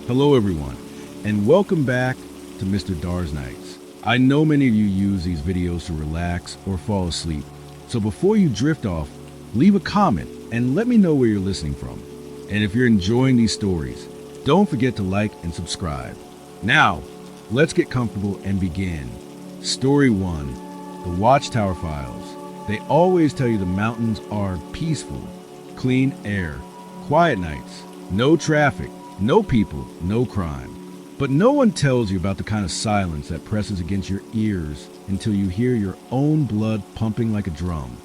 Hello everyone, and welcome back to Mr. DarXnights. I know many of you use these videos to relax or fall asleep, so before you drift off, leave a comment and let me know where you're listening from. And if you're enjoying these stories, don't forget to like and subscribe. Now, let's get comfortable and begin. Story 1, The Watchtower Files. They always tell you the mountains are peaceful, clean air, quiet nights, no traffic, no people, no crime. But no one tells you about the kind of silence that presses against your ears until you hear your own blood pumping like a drum.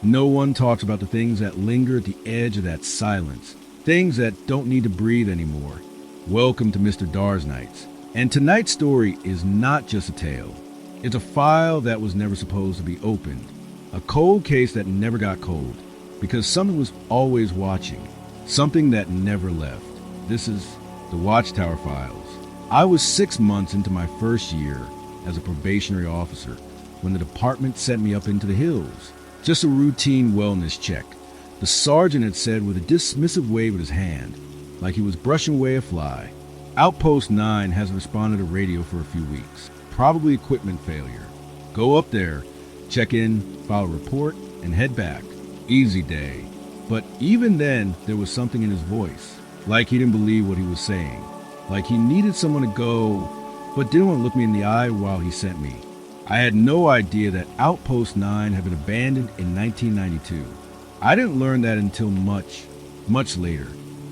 No one talks about the things that linger at the edge of that silence, things that don't need to breathe anymore. Welcome to Mr. DarXnights. And tonight's story is not just a tale. It's a file that was never supposed to be opened. A cold case that never got cold, because something was always watching, something that never left. This is The Watchtower Files. I was 6 months into my first year as a probationary officer when the department sent me up into the hills. Just a routine wellness check. The sergeant had said with a dismissive wave of his hand, like he was brushing away a fly. Outpost 9 hasn't responded to radio for a few weeks. Probably equipment failure. Go up there, check in, file a report, and head back. Easy day. But even then, there was something in his voice. Like he didn't believe what he was saying. Like he needed someone to go, but didn't want to look me in the eye while he sent me. I had no idea that Outpost 9 had been abandoned in 1992. I didn't learn that until much, much later.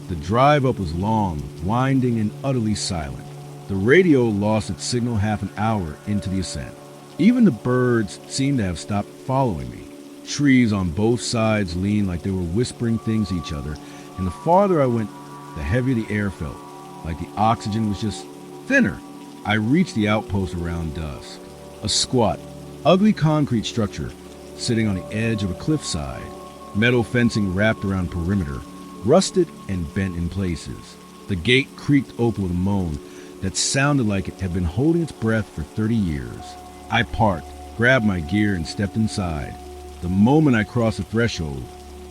The drive up was long, winding, and utterly silent. The radio lost its signal half an hour into the ascent. Even the birds seemed to have stopped following me. Trees on both sides leaned like they were whispering things to each other, and the farther I went, the heavier the air felt, like the oxygen was just thinner. I reached the outpost around dusk. A squat, ugly concrete structure sitting on the edge of a cliffside. Metal fencing wrapped around perimeter, rusted and bent in places. The gate creaked open with a moan that sounded like it had been holding its breath for 30 years. I parked, grabbed my gear, and stepped inside. The moment I crossed the threshold,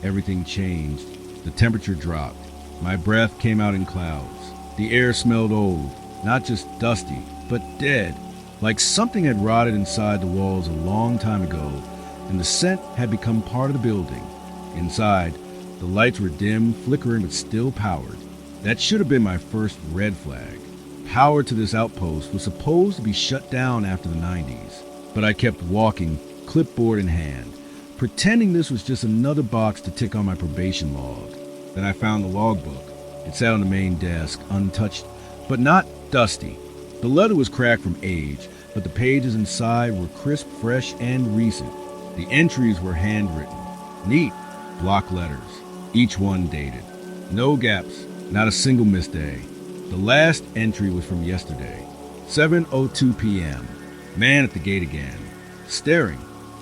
everything changed. The temperature dropped. My breath came out in clouds. The air smelled old, not just dusty, but dead, like something had rotted inside the walls a long time ago, and the scent had become part of the building. Inside, the lights were dim, flickering, but still powered. That should have been my first red flag. Power to this outpost was supposed to be shut down after the 90s, but I kept walking, clipboard in hand, pretending this was just another box to tick on my probation log. Then I found the logbook. It sat on the main desk, untouched, but not dusty. The leather was cracked from age, but the pages inside were crisp, fresh, and recent. The entries were handwritten. Neat, block letters, each one dated. No gaps, not a single missed day. The last entry was from yesterday, 7:02 p.m. Man at the gate again, staring,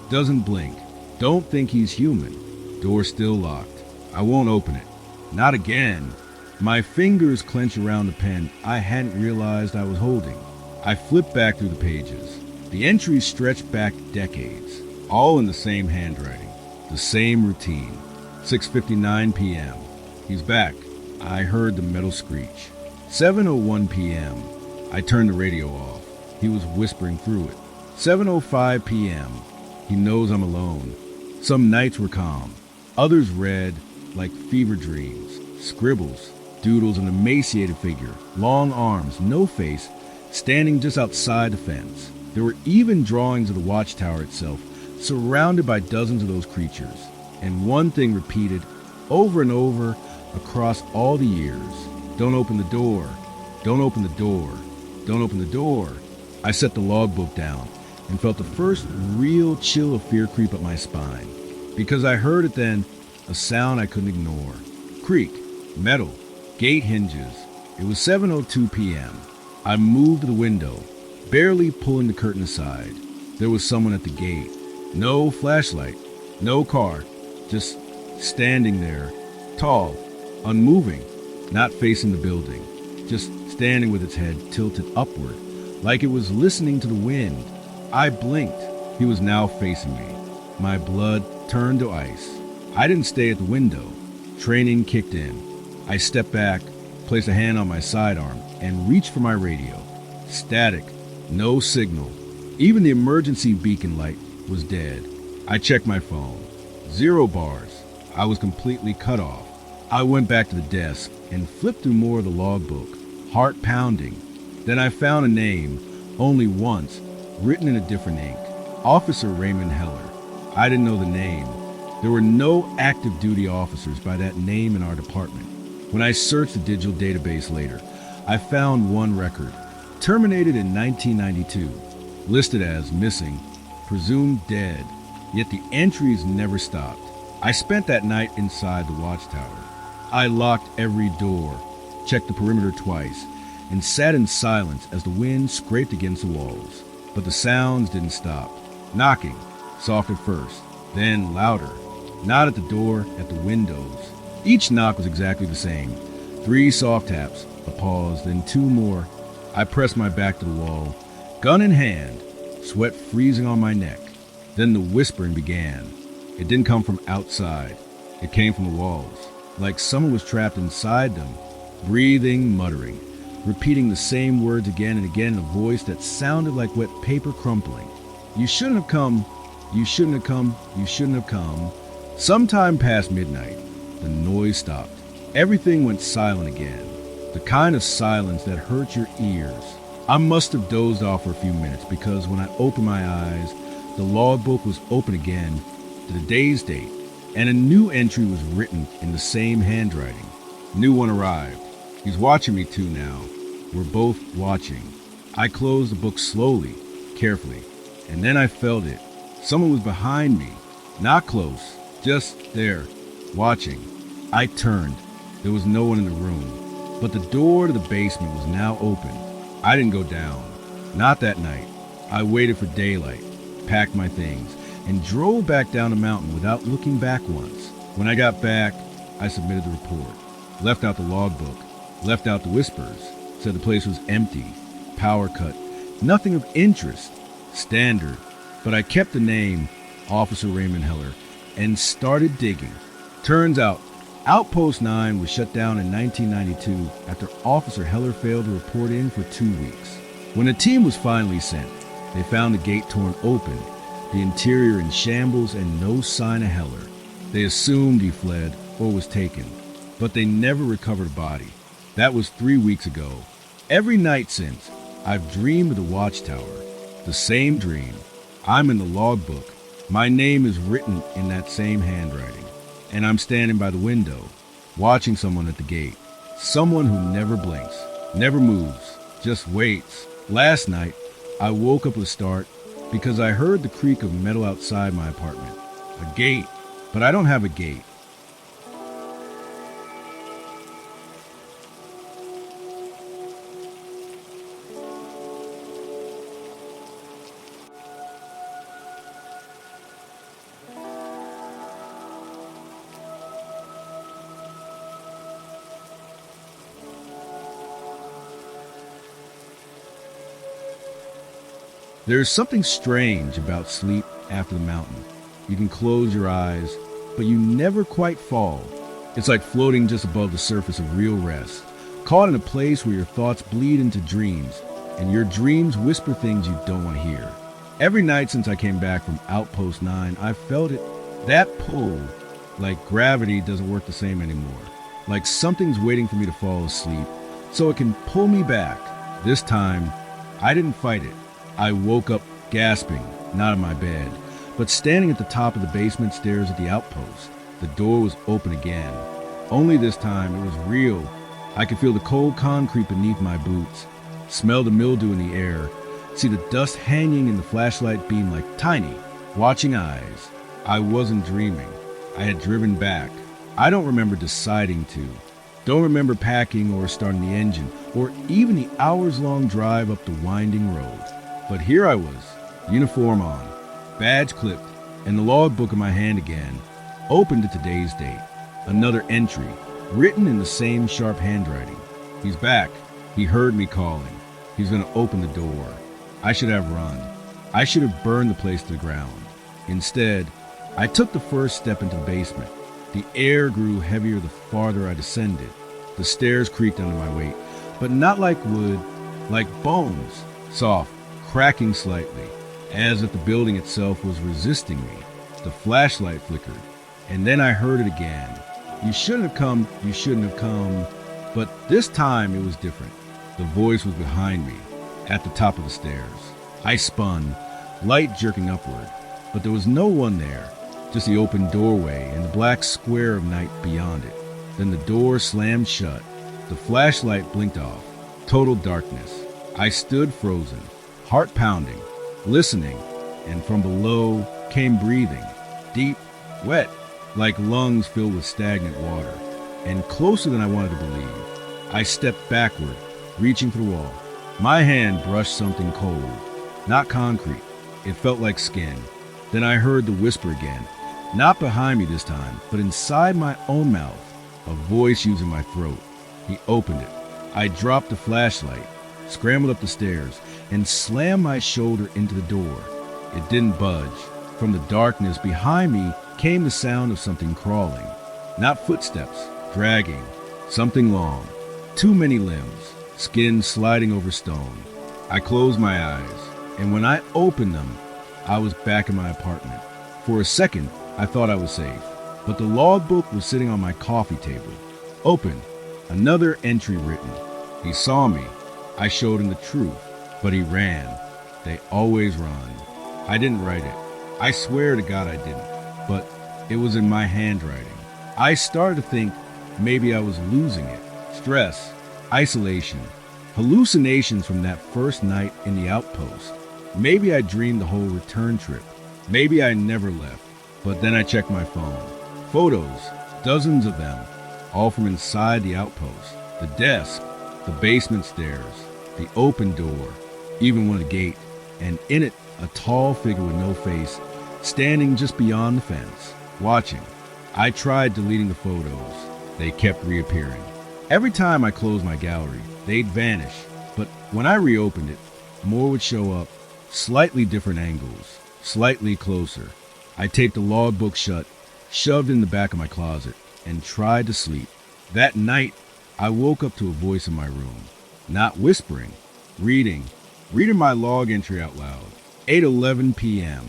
doesn't blink. Don't think he's human. Door still locked. I won't open it. Not again. My fingers clench around the pen I hadn't realized I was holding. I flip back through the pages. The entries stretch back decades, all in the same handwriting, the same routine. 6:59 p.m. He's back. I heard the metal screech. 7:01 p.m. I turned the radio off. He was whispering through it. 7:05 p.m. He knows I'm alone. Some nights were calm, others read like fever dreams. Scribbles, doodles, an emaciated figure, long arms, no face, standing just outside the fence. There were even drawings of the watchtower itself, surrounded by dozens of those creatures. And one thing repeated over and over across all the years. Don't open the door. Don't open the door. Don't open the door. I set the logbook down and felt the first real chill of fear creep up my spine. Because I heard it then, a sound I couldn't ignore. Creak, metal, gate hinges. It was 7:02 p.m. I moved to the window, barely pulling the curtain aside. There was someone at the gate. No flashlight, no car, just standing there, tall, unmoving, not facing the building, just standing with its head tilted upward, like it was listening to the wind. I blinked. He was now facing me. My blood turned to ice. I didn't stay at the window. Training kicked in. I stepped back, placed a hand on my sidearm, and reached for my radio. Static, no signal. Even the emergency beacon light was dead. I checked my phone. 0 bars. I was completely cut off. I went back to the desk and flipped through more of the logbook, heart pounding. Then I found a name, only once, written in a different ink. Officer Raymond Heller. I didn't know the name. There were no active duty officers by that name in our department. When I searched the digital database later, I found one record, terminated in 1992, listed as missing, presumed dead, yet the entries never stopped. I spent that night inside the watchtower. I locked every door, checked the perimeter twice, and sat in silence as the wind scraped against the walls. But the sounds didn't stop. Knocking, soft at first, then louder. Not at the door, at the windows. Each knock was exactly the same. 3 soft taps, a pause, then 2 more. I pressed my back to the wall, gun in hand, sweat freezing on my neck. Then the whispering began. It didn't come from outside. It came from the walls, like someone was trapped inside them, breathing, muttering, repeating the same words again and again in a voice that sounded like wet paper crumpling. You shouldn't have come. You shouldn't have come. You shouldn't have come. Sometime past midnight, the noise stopped. Everything went silent again. The kind of silence that hurt your ears. I must have dozed off for a few minutes because when I opened my eyes, the logbook was open again to the day's date, and a new entry was written in the same handwriting. New one arrived. He's watching me too now. We're both watching. I closed the book slowly, carefully, and then I felt it. Someone was behind me, not close, just there, watching. I turned. There was no one in the room, but the door to the basement was now open. I didn't go down. Not that night. I waited for daylight, packed my things, and drove back down the mountain without looking back once. When I got back, I submitted the report, left out the logbook, left out the whispers, said the place was empty, power cut, nothing of interest, standard. But I kept the name, Officer Raymond Heller, and started digging. Turns out, Outpost 9 was shut down in 1992 after Officer Heller failed to report in for 2 weeks. When a team was finally sent, they found the gate torn open, the interior in shambles, and no sign of Heller. They assumed he fled or was taken, but they never recovered a body. That was 3 weeks ago. Every night since, I've dreamed of the watchtower, the same dream. I'm in the logbook. My name is written in that same handwriting, and I'm standing by the window, watching someone at the gate. Someone who never blinks, never moves, just waits. Last night, I woke up with a start because I heard the creak of metal outside my apartment. A gate, but I don't have a gate. There's something strange about sleep after the mountain. You can close your eyes, but you never quite fall. It's like floating just above the surface of real rest, caught in a place where your thoughts bleed into dreams, and your dreams whisper things you don't want to hear. Every night since I came back from Outpost 9, I've felt it, that pull, like gravity doesn't work the same anymore. Like something's waiting for me to fall asleep, so it can pull me back. This time, I didn't fight it. I woke up gasping, not in my bed, but standing at the top of the basement stairs at the outpost. The door was open again. Only this time it was real. I could feel the cold concrete beneath my boots, smell the mildew in the air, see the dust hanging in the flashlight beam like tiny, watching eyes. I wasn't dreaming. I had driven back. I don't remember deciding to. Don't remember packing or starting the engine, or even the hours-long drive up the winding road. But here I was, uniform on, badge clipped, and the logbook in my hand again, open to today's date. Another entry, written in the same sharp handwriting. He's back. He heard me calling. He's going to open the door. I should have run. I should have burned the place to the ground. Instead, I took the first step into the basement. The air grew heavier the farther I descended. The stairs creaked under my weight, but not like wood, like bones, soft, cracking slightly, as if the building itself was resisting me. The flashlight flickered, and then I heard it again. You shouldn't have come, you shouldn't have come. But this time it was different. The voice was behind me, at the top of the stairs. I spun, light jerking upward, but there was no one there, just the open doorway and the black square of night beyond it. Then the door slammed shut. The flashlight blinked off. Total darkness. I stood frozen, heart pounding, listening, and from below came breathing, deep, wet, like lungs filled with stagnant water, and closer than I wanted to believe. I stepped backward, reaching for the wall. My hand brushed something cold, not concrete. It felt like skin. Then I heard the whisper again, not behind me this time, but inside my own mouth, a voice using my throat. He opened it. I dropped the flashlight, scrambled up the stairs, and slammed my shoulder into the door. It didn't budge. From the darkness behind me came the sound of something crawling. Not footsteps, dragging, something long. Too many limbs, skin sliding over stone. I closed my eyes, and when I opened them, I was back in my apartment. For a second, I thought I was safe, but the logbook was sitting on my coffee table. Open, another entry written. He saw me. I showed him the truth, but he ran. They always run. I didn't write it. I swear to God I didn't, but it was in my handwriting. I started to think maybe I was losing it. Stress, isolation, hallucinations from that first night in the outpost. Maybe I dreamed the whole return trip. Maybe I never left. But then I checked my phone. Photos, dozens of them, all from inside the outpost. The desk, the basement stairs, the open door, even one at the gate, and in it, a tall figure with no face, standing just beyond the fence, watching. I tried deleting the photos. They kept reappearing. Every time I closed my gallery, they'd vanish. But when I reopened it, more would show up, slightly different angles, slightly closer. I taped the logbook shut, shoved it in the back of my closet, and tried to sleep. That night, I woke up to a voice in my room, not whispering, reading my log entry out loud. 8:11 p.m.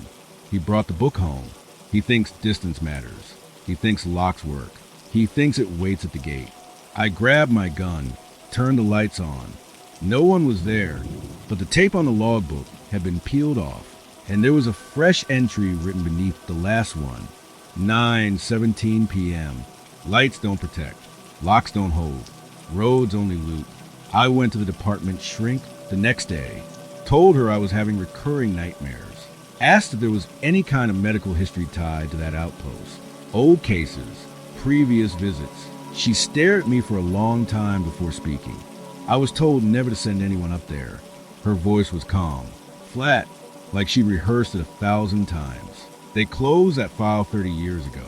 He brought the book home. He thinks distance matters. He thinks locks work. He thinks it waits at the gate. I grabbed my gun, turned the lights on. No one was there, but the tape on the logbook had been peeled off, and there was a fresh entry written beneath the last one. 9:17 p.m. Lights don't protect. Locks don't hold. Roads only loot. I went to the department shrink the next day. Told her I was having recurring nightmares. Asked if there was any kind of medical history tied to that outpost. Old cases, previous visits. She stared at me for a long time before speaking. I was told never to send anyone up there. Her voice was calm, flat, like she rehearsed it 1,000 times. They closed that file 30 years ago,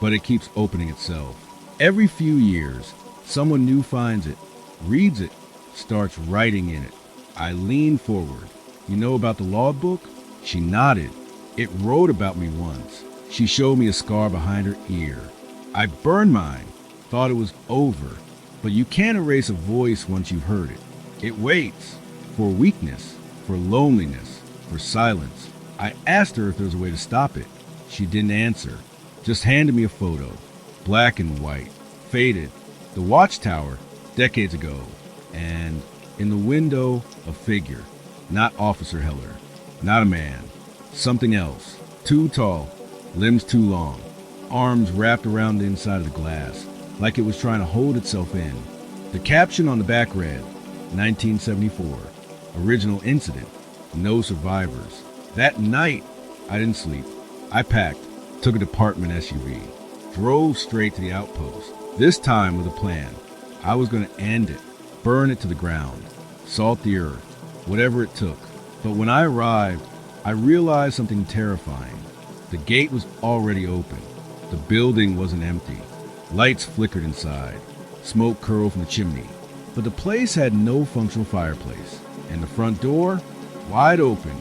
but it keeps opening itself. Every few years, someone new finds it, reads it, starts writing in it. I leaned forward. You know about the logbook? She nodded. It wrote about me once. She showed me a scar behind her ear. I burned mine, thought it was over, but you can't erase a voice once you've heard it. It waits for weakness, for loneliness, for silence. I asked her if there was a way to stop it. She didn't answer, just handed me a photo, black and white, faded, the watchtower, decades ago, and in the window, a figure, not Officer Heller, not a man, something else, too tall, limbs too long, arms wrapped around the inside of the glass, like it was trying to hold itself in. The caption on the back read, 1974, original incident, no survivors. That night, I didn't sleep. I packed, took a department SUV, drove straight to the outpost, this time with a plan. I was going to end it, burn it to the ground, salt the earth, whatever it took. But when I arrived, I realized something terrifying. The gate was already open. The building wasn't empty. Lights flickered inside. Smoke curled from the chimney. But the place had no functional fireplace. And the front door, wide open.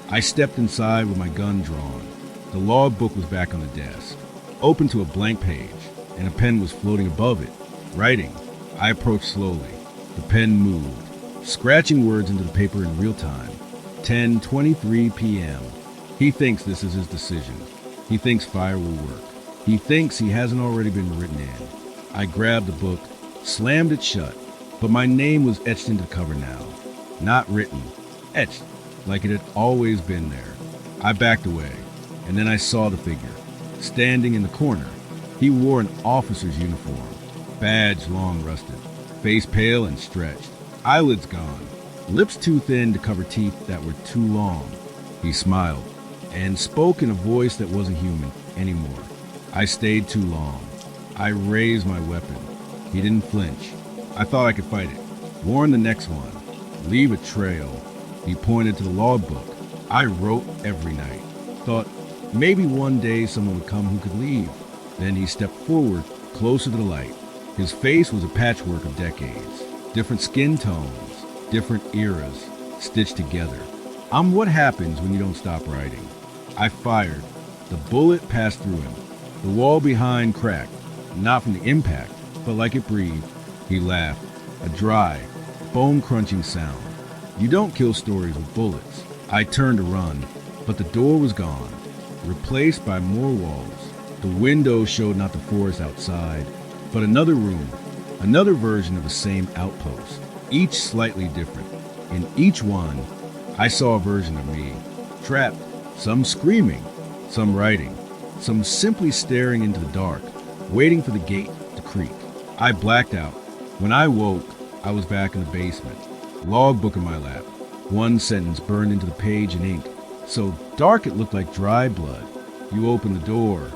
I stepped inside with my gun drawn. The logbook was back on the desk, open to a blank page, and a pen was floating above it, writing, I approached slowly. The pen moved, scratching words into the paper in real time. 10:23 p.m. He thinks this is his decision. He thinks fire will work. He thinks he hasn't already been written in. I grabbed the book, slammed it shut, but my name was etched into the cover now. Not written, etched, like it had always been there. I backed away, and then I saw the figure, standing in the corner. He wore an officer's uniform, badge long rusted, face pale and stretched, eyelids gone, lips too thin to cover teeth that were too long. He smiled, and spoke in a voice that wasn't human anymore. I stayed too long. I raised my weapon. He didn't flinch. I thought I could fight it. Warn the next one. Leave a trail. He pointed to the logbook. I wrote every night. Thought maybe one day someone would come who could leave. Then he stepped forward, closer to the light. His face was a patchwork of decades. Different skin tones, different eras, stitched together. I'm what happens when you don't stop writing. I fired. The bullet passed through him. The wall behind cracked, not from the impact, but like it breathed. He laughed, a dry, bone-crunching sound. You don't kill stories with bullets. I turned to run, but the door was gone, replaced by more walls. The window showed not the forest outside, but another room, another version of the same outpost, each slightly different. In each one, I saw a version of me, trapped, some screaming, some writing, some simply staring into the dark, waiting for the gate to creak. I blacked out. When I woke, I was back in the basement, logbook in my lap. One sentence burned into the page in ink, so dark it looked like dry blood. You open the door.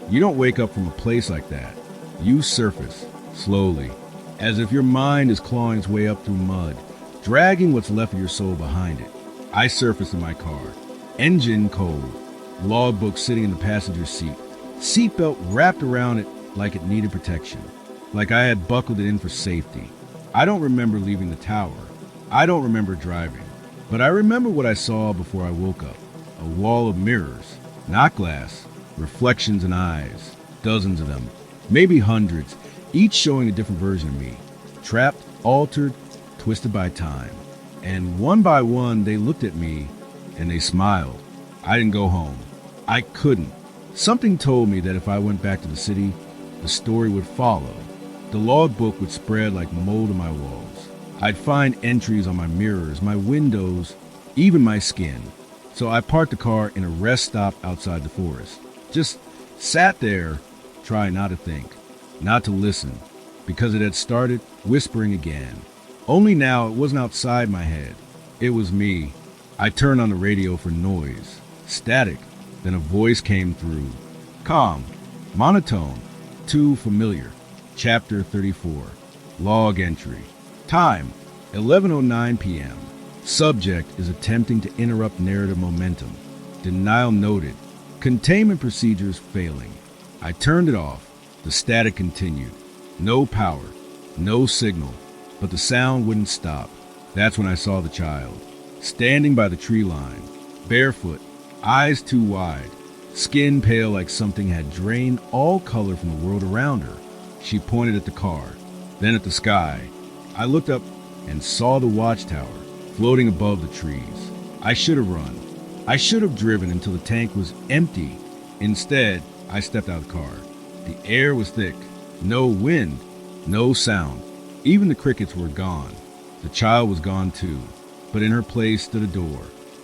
You don't wake up from a place like that. You surface, slowly, as if your mind is clawing its way up through mud, dragging what's left of your soul behind it. I surfaced in my car, engine cold, logbook sitting in the passenger seat, seatbelt wrapped around it like it needed protection, like I had buckled it in for safety. I don't remember leaving the tower. I don't remember driving, but I remember what I saw before I woke up. A wall of mirrors, not glass, reflections and eyes, dozens of them, maybe hundreds, each showing a different version of me, trapped, altered, twisted by time. And one by one, they looked at me and they smiled. I didn't go home. I couldn't. Something told me that if I went back to the city, the story would follow. The logbook would spread like mold on my walls. I'd find entries on my mirrors, my windows, even my skin. So I parked the car in a rest stop outside the forest. Just sat there, trying not to think, not to listen, because it had started whispering again. Only now it wasn't outside my head. It was me. I turned on the radio for noise, static. Then a voice came through. Calm, monotone, too familiar. Chapter 34. Log entry. Time, 11:09 p.m. Subject is attempting to interrupt narrative momentum. Denial noted. Containment procedures failing. I turned it off. The static continued. No power, no signal, but the sound wouldn't stop. That's when I saw the child, standing by the tree line, barefoot, eyes too wide, skin pale like something had drained all color from the world around her. She pointed at the car, then at the sky. I looked up and saw the watchtower floating above the trees. I should have run. I should have driven until the tank was empty. Instead, I stepped out of the car. The air was thick. No wind, no sound. Even the crickets were gone. The child was gone too. But in her place stood a door,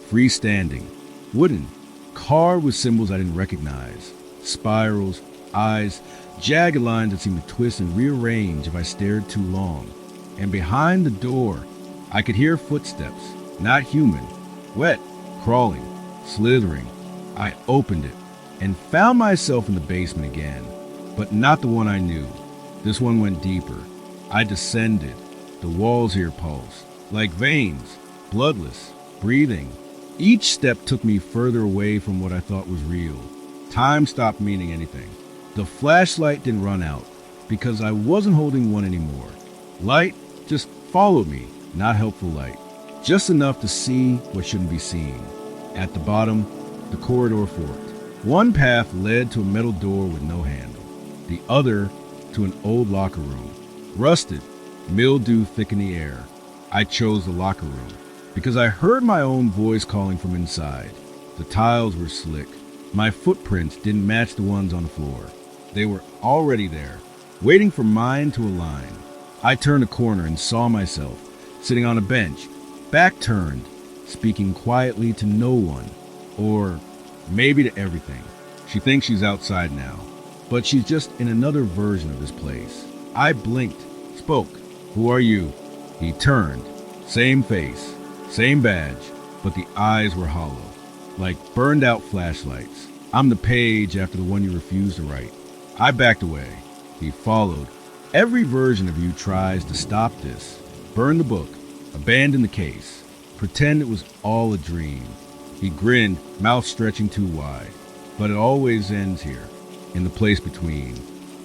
freestanding, wooden, carved with symbols I didn't recognize. Spirals, eyes, jagged lines that seemed to twist and rearrange if I stared too long. And behind the door, I could hear footsteps, not human, wet, crawling, slithering. I opened it and found myself in the basement again, but not the one I knew. This one went deeper, I descended. The walls here pulsed, like veins, bloodless, breathing. Each step took me further away from what I thought was real. Time stopped meaning anything. The flashlight didn't run out because I wasn't holding one anymore. Light just followed me, not helpful light, just enough to see what shouldn't be seen. At the bottom, the corridor forked. One path led to a metal door with no handle, the other to an old locker room. Rusted, mildew thick in the air. I chose the locker room because I heard my own voice calling from inside. The tiles were slick. My footprints didn't match the ones on the floor. They were already there, waiting for mine to align. I turned a corner and saw myself sitting on a bench, back turned, speaking quietly to no one, or maybe to everything. She thinks she's outside now, but she's just in another version of this place. I blinked, spoke. "Who are you?" He turned. Same face, same badge, but the eyes were hollow, like burned out flashlights. "I'm the page after the one you refused to write." I backed away. He followed. "Every version of you tries to stop this. Burn the book, abandon the case, pretend it was all a dream." He grinned, mouth stretching too wide. "But it always ends here, in the place between."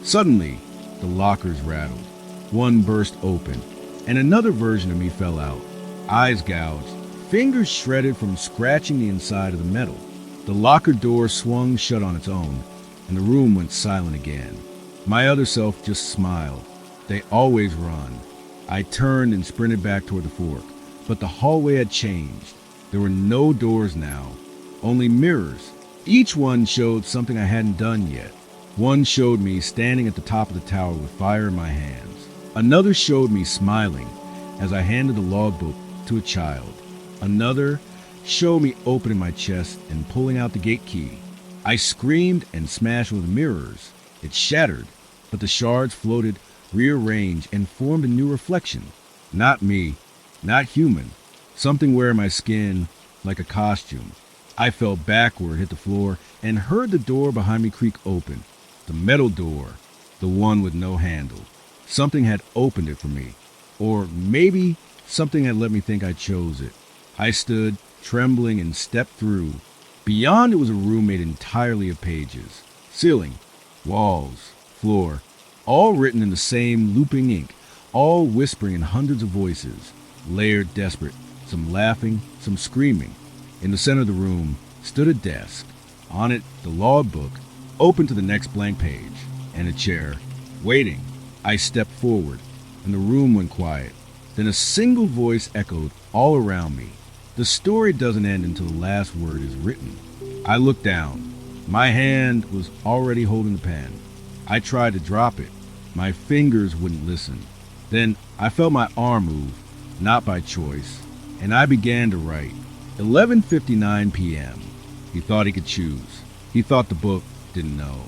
Suddenly, the lockers rattled. One burst open, and another version of me fell out. Eyes gouged, fingers shredded from scratching the inside of the metal. The locker door swung shut on its own, and the room went silent again. My other self just smiled. They always run. I turned and sprinted back toward the fork, but the hallway had changed. There were no doors now, only mirrors. Each one showed something I hadn't done yet. One showed me standing at the top of the tower with fire in my hands. Another showed me smiling as I handed the logbook to a child. Another showed me opening my chest and pulling out the gate key. I screamed and smashed with the mirrors. It shattered, but the shards floated, rearranged, and formed a new reflection. Not me, not human. Something wearing my skin like a costume. I fell backward, hit the floor, and heard the door behind me creak open. The metal door, the one with no handle. Something had opened it for me. Or maybe something had let me think I chose it. I stood, trembling, and stepped through. Beyond it was a room made entirely of pages. Ceiling, walls, floor, all written in the same looping ink, all whispering in hundreds of voices, layered desperate, some laughing, some screaming. In the center of the room stood a desk. On it, the logbook, open to the next blank page, and a chair, waiting. I stepped forward, and the room went quiet. Then a single voice echoed all around me. The story doesn't end until the last word is written. I looked down. My hand was already holding the pen. I tried to drop it. My fingers wouldn't listen. Then I felt my arm move, not by choice, and I began to write. 11:59 p.m. He thought he could choose. He thought the book didn't know.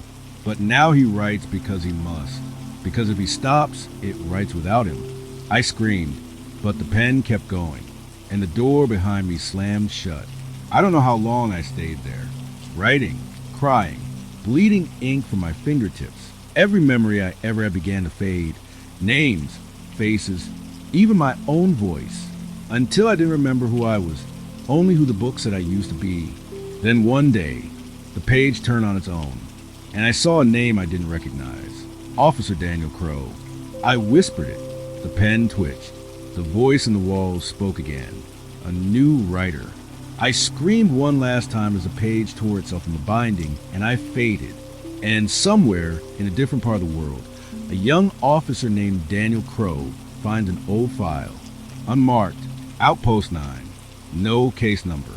But now he writes because he must. Because if he stops, it writes without him. I screamed, but the pen kept going, and the door behind me slammed shut. I don't know how long I stayed there, writing, crying, bleeding ink from my fingertips. Every memory I ever had began to fade. Names, faces, even my own voice. Until I didn't remember who I was, only who the book said I used to be. Then one day, the page turned on its own, and I saw a name I didn't recognize. Officer Daniel Crow. I whispered it. The pen twitched. The voice in the walls spoke again. A new writer. I screamed one last time as the page tore itself from the binding, and I faded. And somewhere in a different part of the world, a young officer named Daniel Crow finds an old file. Unmarked. Outpost 9. No case number.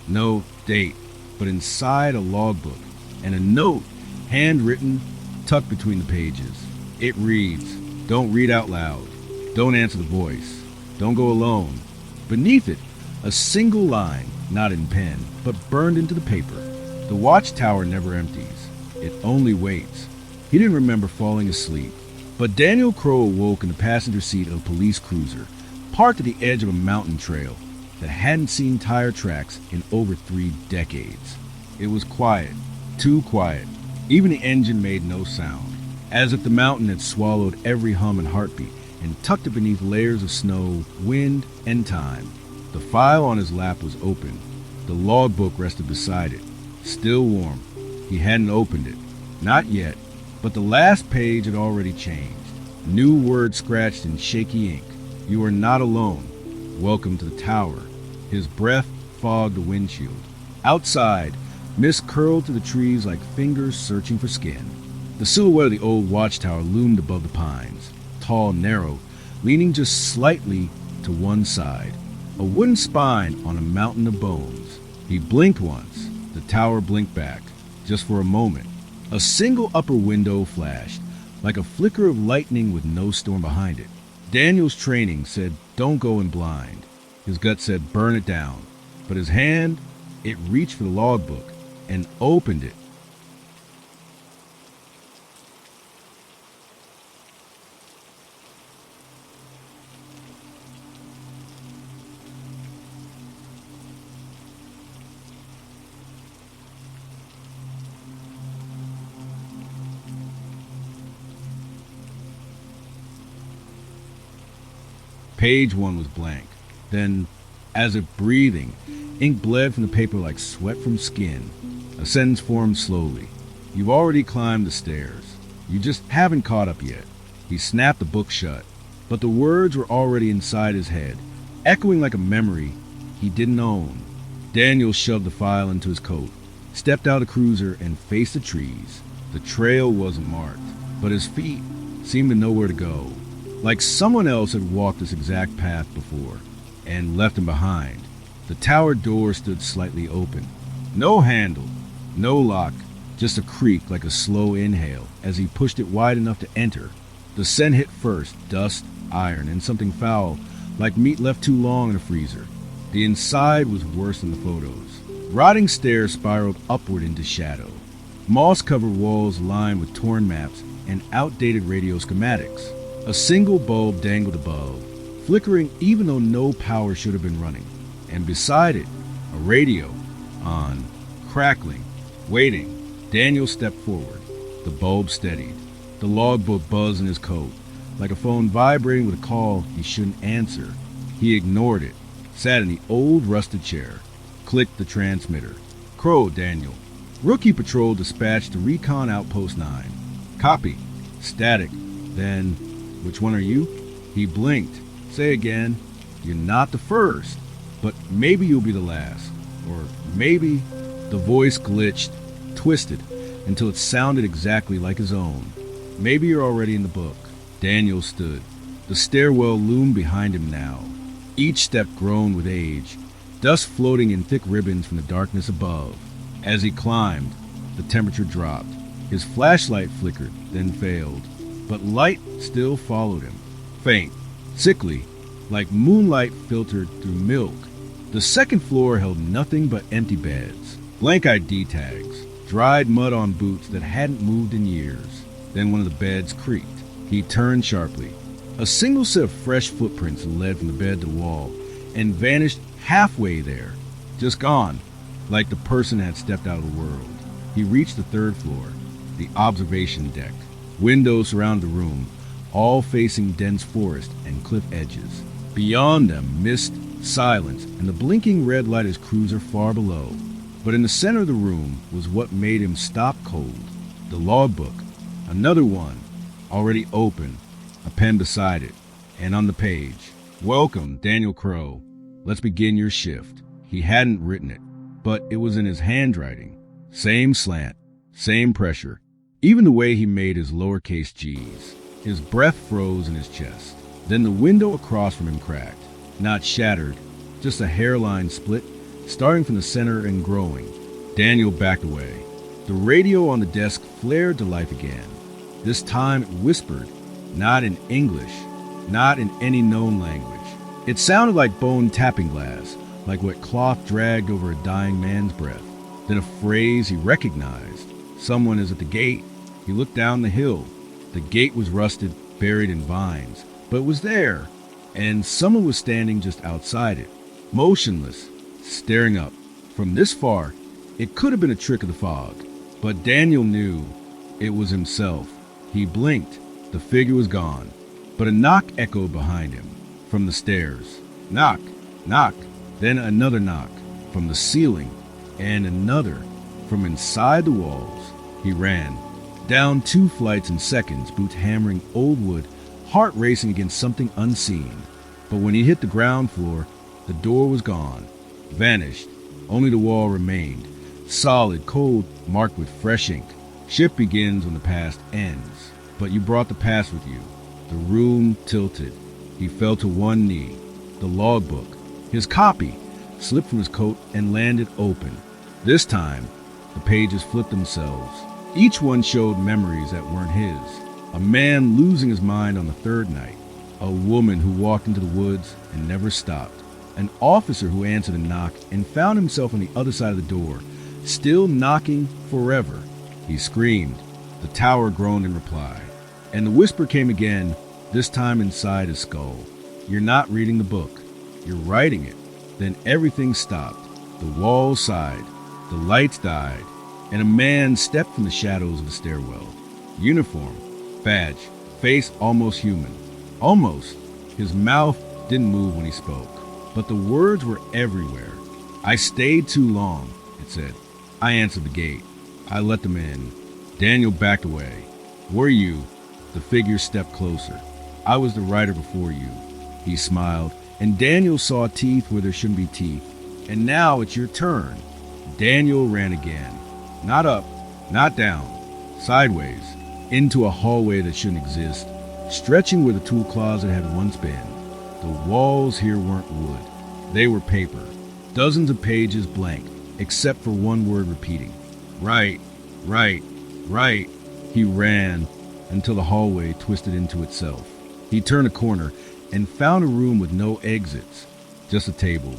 No date. But inside a logbook and a note, handwritten, tucked between the pages. It reads, "Don't read out loud. Don't answer the voice. Don't go alone." Beneath it, a single line, not in pen, but burned into the paper. The watchtower never empties. It only waits. He didn't remember falling asleep. But Daniel Crow awoke in the passenger seat of a police cruiser, parked at the edge of a mountain trail that hadn't seen tire tracks in over 3 decades. It was quiet, too quiet. Even the engine made no sound, as if the mountain had swallowed every hum and heartbeat and tucked it beneath layers of snow, wind, and time. The file on his lap was open. The logbook rested beside it, still warm. He hadn't opened it. Not yet, but the last page had already changed. New words scratched in shaky ink. You are not alone. Welcome to the tower. His breath fogged the windshield. Outside, mist curled through the trees like fingers searching for skin. The silhouette of the old watchtower loomed above the pines, tall and narrow, leaning just slightly to one side. A wooden spine on a mountain of bones. He blinked once. The tower blinked back, just for a moment. A single upper window flashed, like a flicker of lightning with no storm behind it. Daniel's training said, don't go in blind. His gut said, burn it down. But his hand, it reached for the logbook and opened it. Page 1 was blank. Then, as if breathing, ink bled from the paper like sweat from skin. A sentence formed slowly. You've already climbed the stairs. You just haven't caught up yet. He snapped the book shut, but the words were already inside his head, echoing like a memory he didn't own. Daniel shoved the file into his coat, stepped out of the cruiser, and faced the trees. The trail wasn't marked, but his feet seemed to know where to go. Like someone else had walked this exact path before and left him behind. The tower door stood slightly open. No handle, no lock, just a creak like a slow inhale as he pushed it wide enough to enter. The scent hit first, dust, iron, and something foul, like meat left too long in a freezer. The inside was worse than the photos. Rotting stairs spiraled upward into shadow. Moss-covered walls lined with torn maps and outdated radio schematics. A single bulb dangled above, flickering even though no power should have been running. And beside it, a radio, on, crackling, waiting. Daniel stepped forward. The bulb steadied. The logbook buzzed in his coat, like a phone vibrating with a call he shouldn't answer. He ignored it, sat in the old rusted chair, clicked the transmitter. Crow, Daniel. Rookie Patrol dispatched to Recon Outpost 9. Copy. Static. Then... which one are you? He blinked. Say again. You're not the first, but maybe you'll be the last. Or maybe... The voice glitched, twisted, until it sounded exactly like his own. Maybe you're already in the book. Daniel stood. The stairwell loomed behind him now. Each step groaned with age, dust floating in thick ribbons from the darkness above. As he climbed, the temperature dropped. His flashlight flickered, then failed. But light still followed him, faint, sickly, like moonlight filtered through milk. The second floor held nothing but empty beds, blank ID tags, dried mud on boots that hadn't moved in years. Then one of the beds creaked. He turned sharply. A single set of fresh footprints led from the bed to the wall and vanished halfway there, just gone, like the person had stepped out of the world. He reached the third floor, the observation deck. Windows surrounded the room, all facing dense forest and cliff edges. Beyond them, mist, silence, and the blinking red light of his cruiser far below. But in the center of the room was what made him stop cold. The logbook, another one, already open, a pen beside it, and on the page, "Welcome, Daniel Crow. Let's begin your shift." He hadn't written it, but it was in his handwriting. Same slant, same pressure. Even the way he made his lowercase g's. His breath froze in his chest. Then the window across from him cracked. Not shattered, just a hairline split, starting from the center and growing. Daniel backed away. The radio on the desk flared to life again. This time it whispered, not in English, not in any known language. It sounded like bone tapping glass, like what cloth dragged over a dying man's breath. Then a phrase he recognized. Someone is at the gate. He looked down the hill. The gate was rusted, buried in vines, but it was there, and someone was standing just outside it, motionless, staring up. From this far, it could have been a trick of the fog, but Daniel knew it was himself. He blinked. The figure was gone, But a knock echoed behind him, from the stairs. Knock, knock, then another knock, from the ceiling, and another, from inside the walls. He ran, down 2 flights in seconds, boots hammering old wood, heart racing against something unseen. But when he hit the ground floor, the door was gone, vanished. Only the wall remained, solid, cold, marked with fresh ink. Shift begins when the past ends, but you brought the past with you. The room tilted. He fell to one knee. The logbook, his copy, slipped from his coat and landed open. This time, the pages flipped themselves. Each one showed memories that weren't his. A man losing his mind on the 3rd night. A woman who walked into the woods and never stopped. An officer who answered a knock and found himself on the other side of the door, still knocking forever. He screamed. The tower groaned in reply. And the whisper came again, this time inside his skull. You're not reading the book. You're writing it. Then everything stopped. The walls sighed. The lights died. And a man stepped from the shadows of the stairwell. Uniform, badge, face almost human. Almost. His mouth didn't move when he spoke. But the words were everywhere. I stayed too long, it said. I answered the gate. I let them in. Daniel backed away. Were you? The figure stepped closer. I was the writer before you. He smiled, and Daniel saw teeth where there shouldn't be teeth. And now it's your turn. Daniel ran again. Not up, not down. Sideways, into a hallway that shouldn't exist, stretching where the tool closet had once been. The walls here weren't wood. They were paper. Dozens of pages blank, except for one word repeating. Right, right, right. He ran until the hallway twisted into itself. He turned a corner and found a room with no exits. Just a table,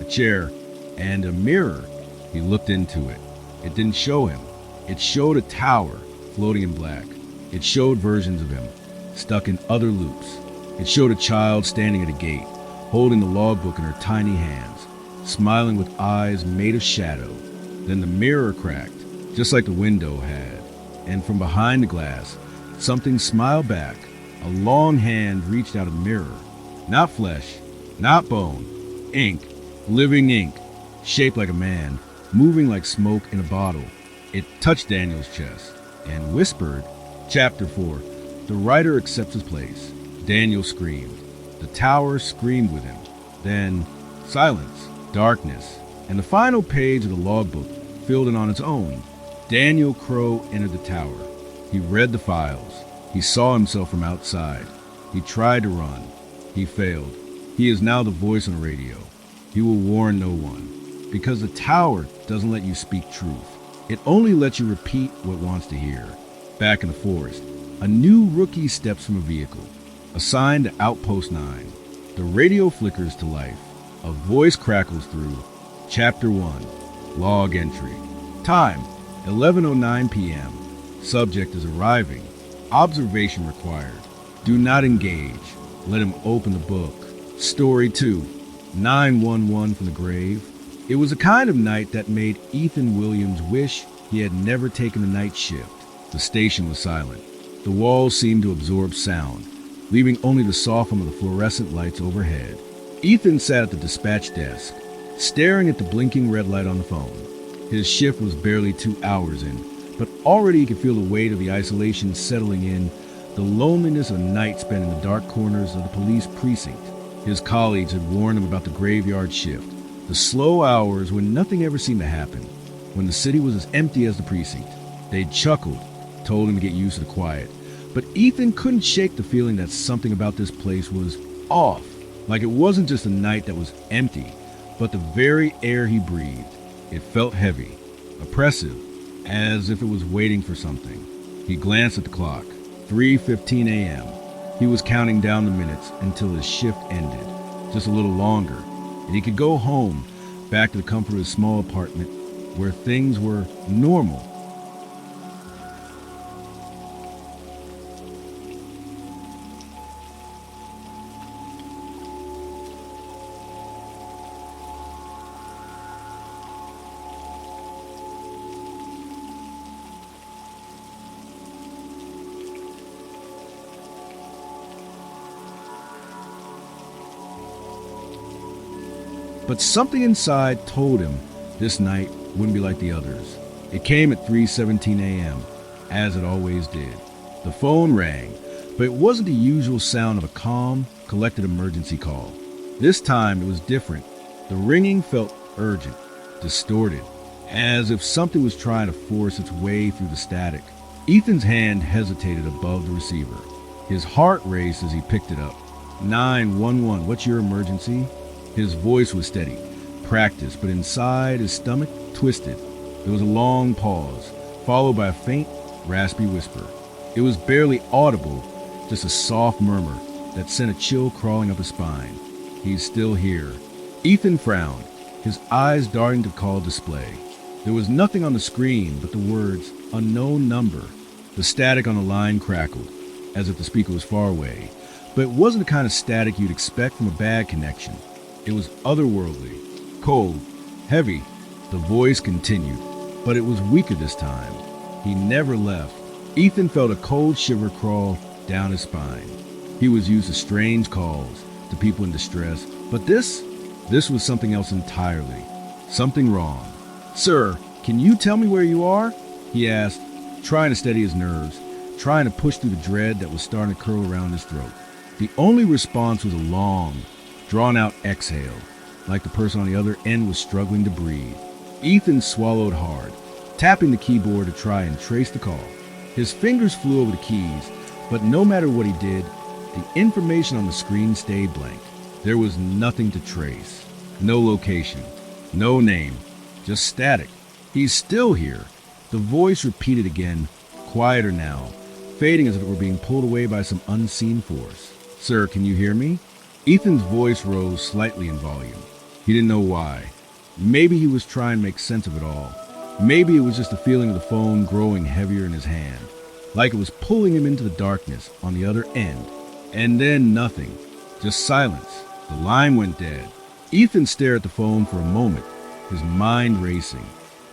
a chair, and a mirror. He looked into it. It didn't show him. It showed a tower floating in black. It showed versions of him, stuck in other loops. It showed a child standing at a gate, holding the logbook in her tiny hands, smiling with eyes made of shadow. Then the mirror cracked, just like the window had, and from behind the glass, something smiled back. A long hand reached out of the mirror. Not flesh, not bone, ink, living ink, shaped like a man, moving like smoke in a bottle. It touched Daniel's chest and whispered, Chapter 4, the writer accepts his place. Daniel screamed. The tower screamed with him. Then silence, darkness, and the final page of the logbook filled in on its own. Daniel Crow entered the tower. He read the files. He saw himself from outside. He tried to run. He failed. He is now the voice on the radio. He will warn no one, because the tower doesn't let you speak truth. It only lets you repeat what it wants to hear. Back in the forest, a new rookie steps from a vehicle. Assigned to Outpost 9. The radio flickers to life. A voice crackles through. Chapter 1. Log entry. Time, 11:09 p.m. Subject is arriving. Observation required. Do not engage. Let him open the book. Story 2. 911 from the grave. It was a kind of night that made Ethan Williams wish he had never taken the night shift. The station was silent. The walls seemed to absorb sound, leaving only the soft hum of the fluorescent lights overhead. Ethan sat at the dispatch desk, staring at the blinking red light on the phone. His shift was barely 2 hours in, but already he could feel the weight of the isolation settling in, the loneliness of a night spent in the dark corners of the police precinct. His colleagues had warned him about the graveyard shift, the slow hours when nothing ever seemed to happen, when the city was as empty as the precinct. They'd chuckled, told him to get used to the quiet. But Ethan couldn't shake the feeling that something about this place was off, like it wasn't just a night that was empty, but the very air he breathed. It felt heavy, oppressive, as if it was waiting for something. He glanced at the clock. 3:15 a.m. He was counting down the minutes until his shift ended. Just a little longer, and he could go home, back to the comfort of his small apartment, where things were normal. But something inside told him this night wouldn't be like the others. It came at 3:17 a.m., as it always did. The phone rang, but it wasn't the usual sound of a calm, collected emergency call. This time it was different. The ringing felt urgent, distorted, as if something was trying to force its way through the static. Ethan's hand hesitated above the receiver. His heart raced as he picked it up. 911, what's your emergency? His voice was steady, practiced, but inside his stomach twisted. There was a long pause, followed by a faint, raspy whisper. It was barely audible, just a soft murmur that sent a chill crawling up his spine. He's still here. Ethan frowned, his eyes darting to the call display. There was nothing on the screen but the words, unknown number. The static on the line crackled, as if the speaker was far away, but it wasn't the kind of static you'd expect from a bad connection. It was otherworldly, cold, heavy. The voice continued, but it was weaker this time. He never left. Ethan felt a cold shiver crawl down his spine. He was used to strange calls, to people in distress, but this was something else entirely. Something wrong. Sir, can you tell me where you are? He asked, trying to steady his nerves, trying to push through the dread that was starting to curl around his throat. The only response was a long, drawn-out exhale, like the person on the other end was struggling to breathe. Ethan swallowed hard, tapping the keyboard to try and trace the call. His fingers flew over the keys, but no matter what he did, the information on the screen stayed blank. There was nothing to trace. No location. No name. Just static. He's still here. The voice repeated again, quieter now, fading as if it were being pulled away by some unseen force. Sir, can you hear me? Ethan's voice rose slightly in volume. He didn't know why. Maybe he was trying to make sense of it all. Maybe it was just the feeling of the phone growing heavier in his hand, like it was pulling him into the darkness on the other end. And then nothing. Just silence. The line went dead. Ethan stared at the phone for a moment, his mind racing.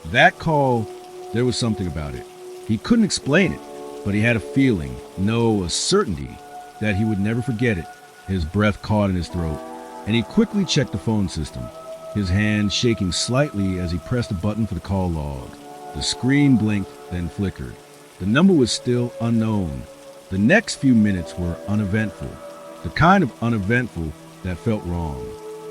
That call, there was something about it. He couldn't explain it, but he had a feeling, no, a certainty, that he would never forget it. His breath caught in his throat, and he quickly checked the phone system, his hand shaking slightly as he pressed a button for the call log. The screen blinked, then flickered. The number was still unknown. The next few minutes were uneventful, the kind of uneventful that felt wrong,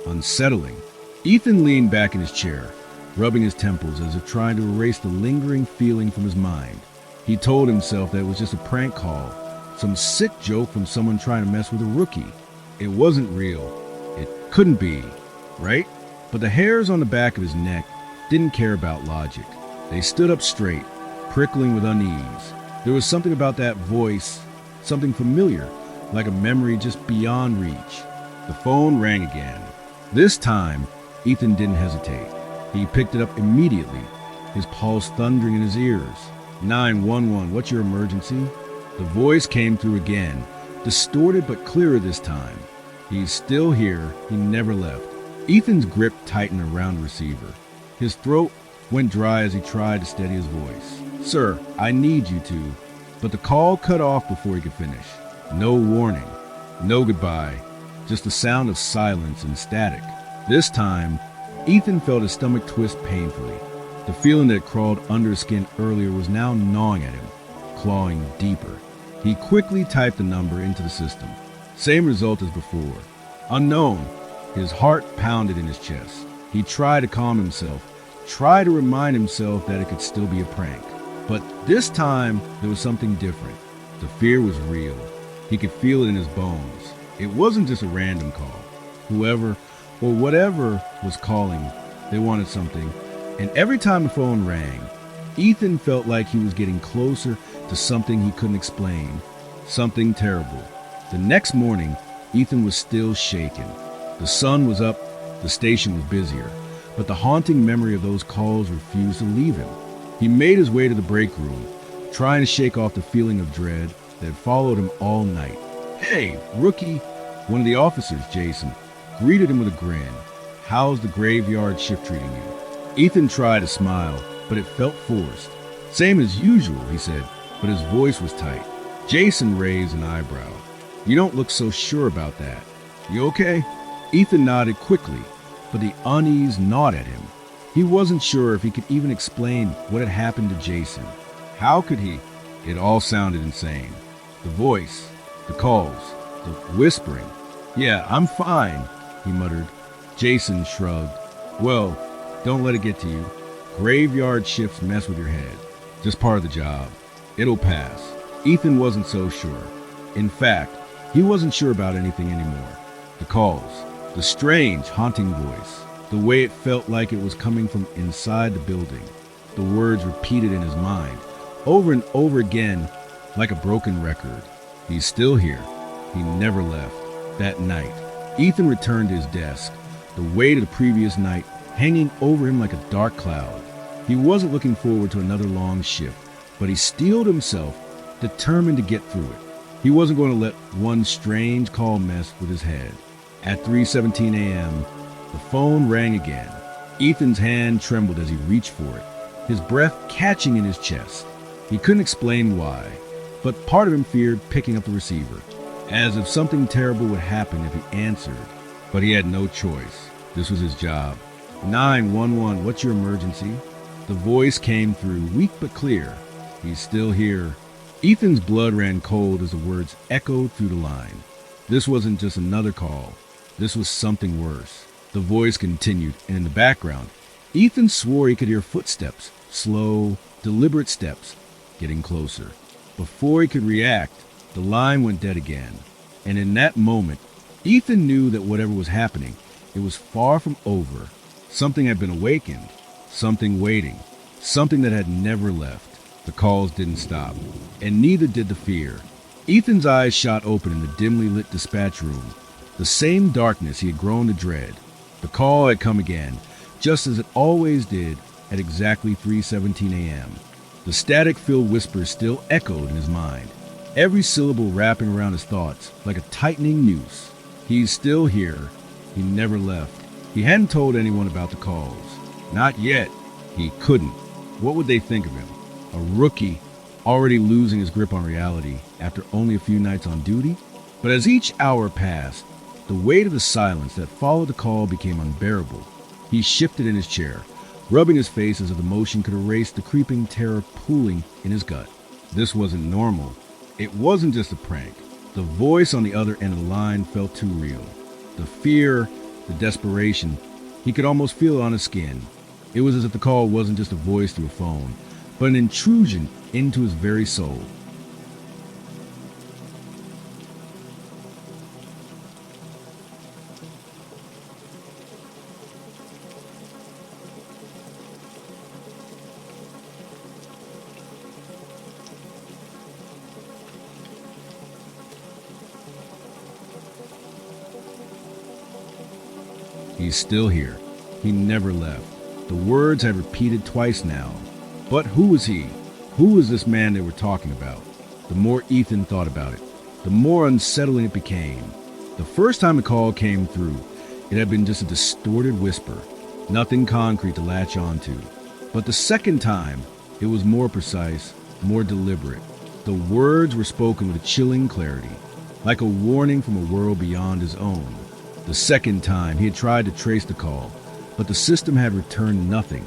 unsettling. Ethan leaned back in his chair, rubbing his temples as if trying to erase the lingering feeling from his mind. He told himself that it was just a prank call, some sick joke from someone trying to mess with a rookie. It wasn't real. It couldn't be, right? But the hairs on the back of his neck didn't care about logic. They stood up straight, prickling with unease. There was something about that voice, something familiar, like a memory just beyond reach. The phone rang again. This time, Ethan didn't hesitate. He picked it up immediately, his pulse thundering in his ears. 911, what's your emergency? The voice came through again, distorted but clearer this time. He's still here. He never left. Ethan's grip tightened around the receiver. His throat went dry as he tried to steady his voice. Sir, I need you to. But the call cut off before he could finish. No warning. No goodbye. Just the sound of silence and static. This time, Ethan felt his stomach twist painfully. The feeling that crawled under his skin earlier was now gnawing at him, clawing deeper. He quickly typed the number into the system. Same result as before. Unknown. His heart pounded in his chest. He tried to calm himself, tried to remind himself that it could still be a prank. But this time, there was something different. The fear was real. He could feel it in his bones. It wasn't just a random call. Whoever or whatever was calling, they wanted something. And every time the phone rang, Ethan felt like he was getting closer to something he couldn't explain. Something terrible. The next morning, Ethan was still shaken. The sun was up, the station was busier, but the haunting memory of those calls refused to leave him. He made his way to the break room, trying to shake off the feeling of dread that had followed him all night. Hey, rookie! One of the officers, Jason, greeted him with a grin. How's the graveyard shift treating you? Ethan tried to smile, but it felt forced. Same as usual, he said, but his voice was tight. Jason raised an eyebrow. You don't look so sure about that. You okay? Ethan nodded quickly, but the unease gnawed at him. He wasn't sure if he could even explain what had happened to Jason. How could he? It all sounded insane. The voice, the calls, the whispering. "Yeah, I'm fine," he muttered. Jason shrugged. "Well, don't let it get to you. Graveyard shifts mess with your head. Just part of the job. It'll pass." Ethan wasn't so sure. In fact, he wasn't sure about anything anymore. The calls, the strange, haunting voice, the way it felt like it was coming from inside the building, the words repeated in his mind, over and over again, like a broken record. He's still here. He never left. That night, Ethan returned to his desk, the weight of the previous night hanging over him like a dark cloud. He wasn't looking forward to another long shift, but he steeled himself, determined to get through it. He wasn't going to let one strange call mess with his head. At 3:17 a.m., the phone rang again. Ethan's hand trembled as he reached for it, his breath catching in his chest. He couldn't explain why, but part of him feared picking up the receiver, as if something terrible would happen if he answered. But he had no choice. This was his job. 911, what's your emergency? The voice came through, weak but clear. He's still here. Ethan's blood ran cold as the words echoed through the line. This wasn't just another call. This was something worse. The voice continued, and in the background, Ethan swore he could hear footsteps, slow, deliberate steps, getting closer. Before he could react, the line went dead again. And in that moment, Ethan knew that whatever was happening, it was far from over. Something had been awakened, something waiting, something that had never left. The calls didn't stop, and neither did the fear. Ethan's eyes shot open in the dimly lit dispatch room, the same darkness he had grown to dread. The call had come again, just as it always did at exactly 3:17 a.m. The static-filled whispers still echoed in his mind, every syllable wrapping around his thoughts like a tightening noose. He's still here. He never left. He hadn't told anyone about the calls. Not yet. He couldn't. What would they think of him? A rookie, already losing his grip on reality after only a few nights on duty? But as each hour passed, the weight of the silence that followed the call became unbearable. He shifted in his chair, rubbing his face as if the motion could erase the creeping terror pooling in his gut. This wasn't normal. It wasn't just a prank. The voice on the other end of the line felt too real. The fear, the desperation, he could almost feel it on his skin. It was as if the call wasn't just a voice through a phone, but an intrusion into his very soul. He's still here. He never left. The words had repeated twice now. But who was he? Who was this man they were talking about? The more Ethan thought about it, the more unsettling it became. The first time the call came through, it had been just a distorted whisper, nothing concrete to latch onto. But the second time, it was more precise, more deliberate. The words were spoken with a chilling clarity, like a warning from a world beyond his own. The second time, he had tried to trace the call, but the system had returned nothing.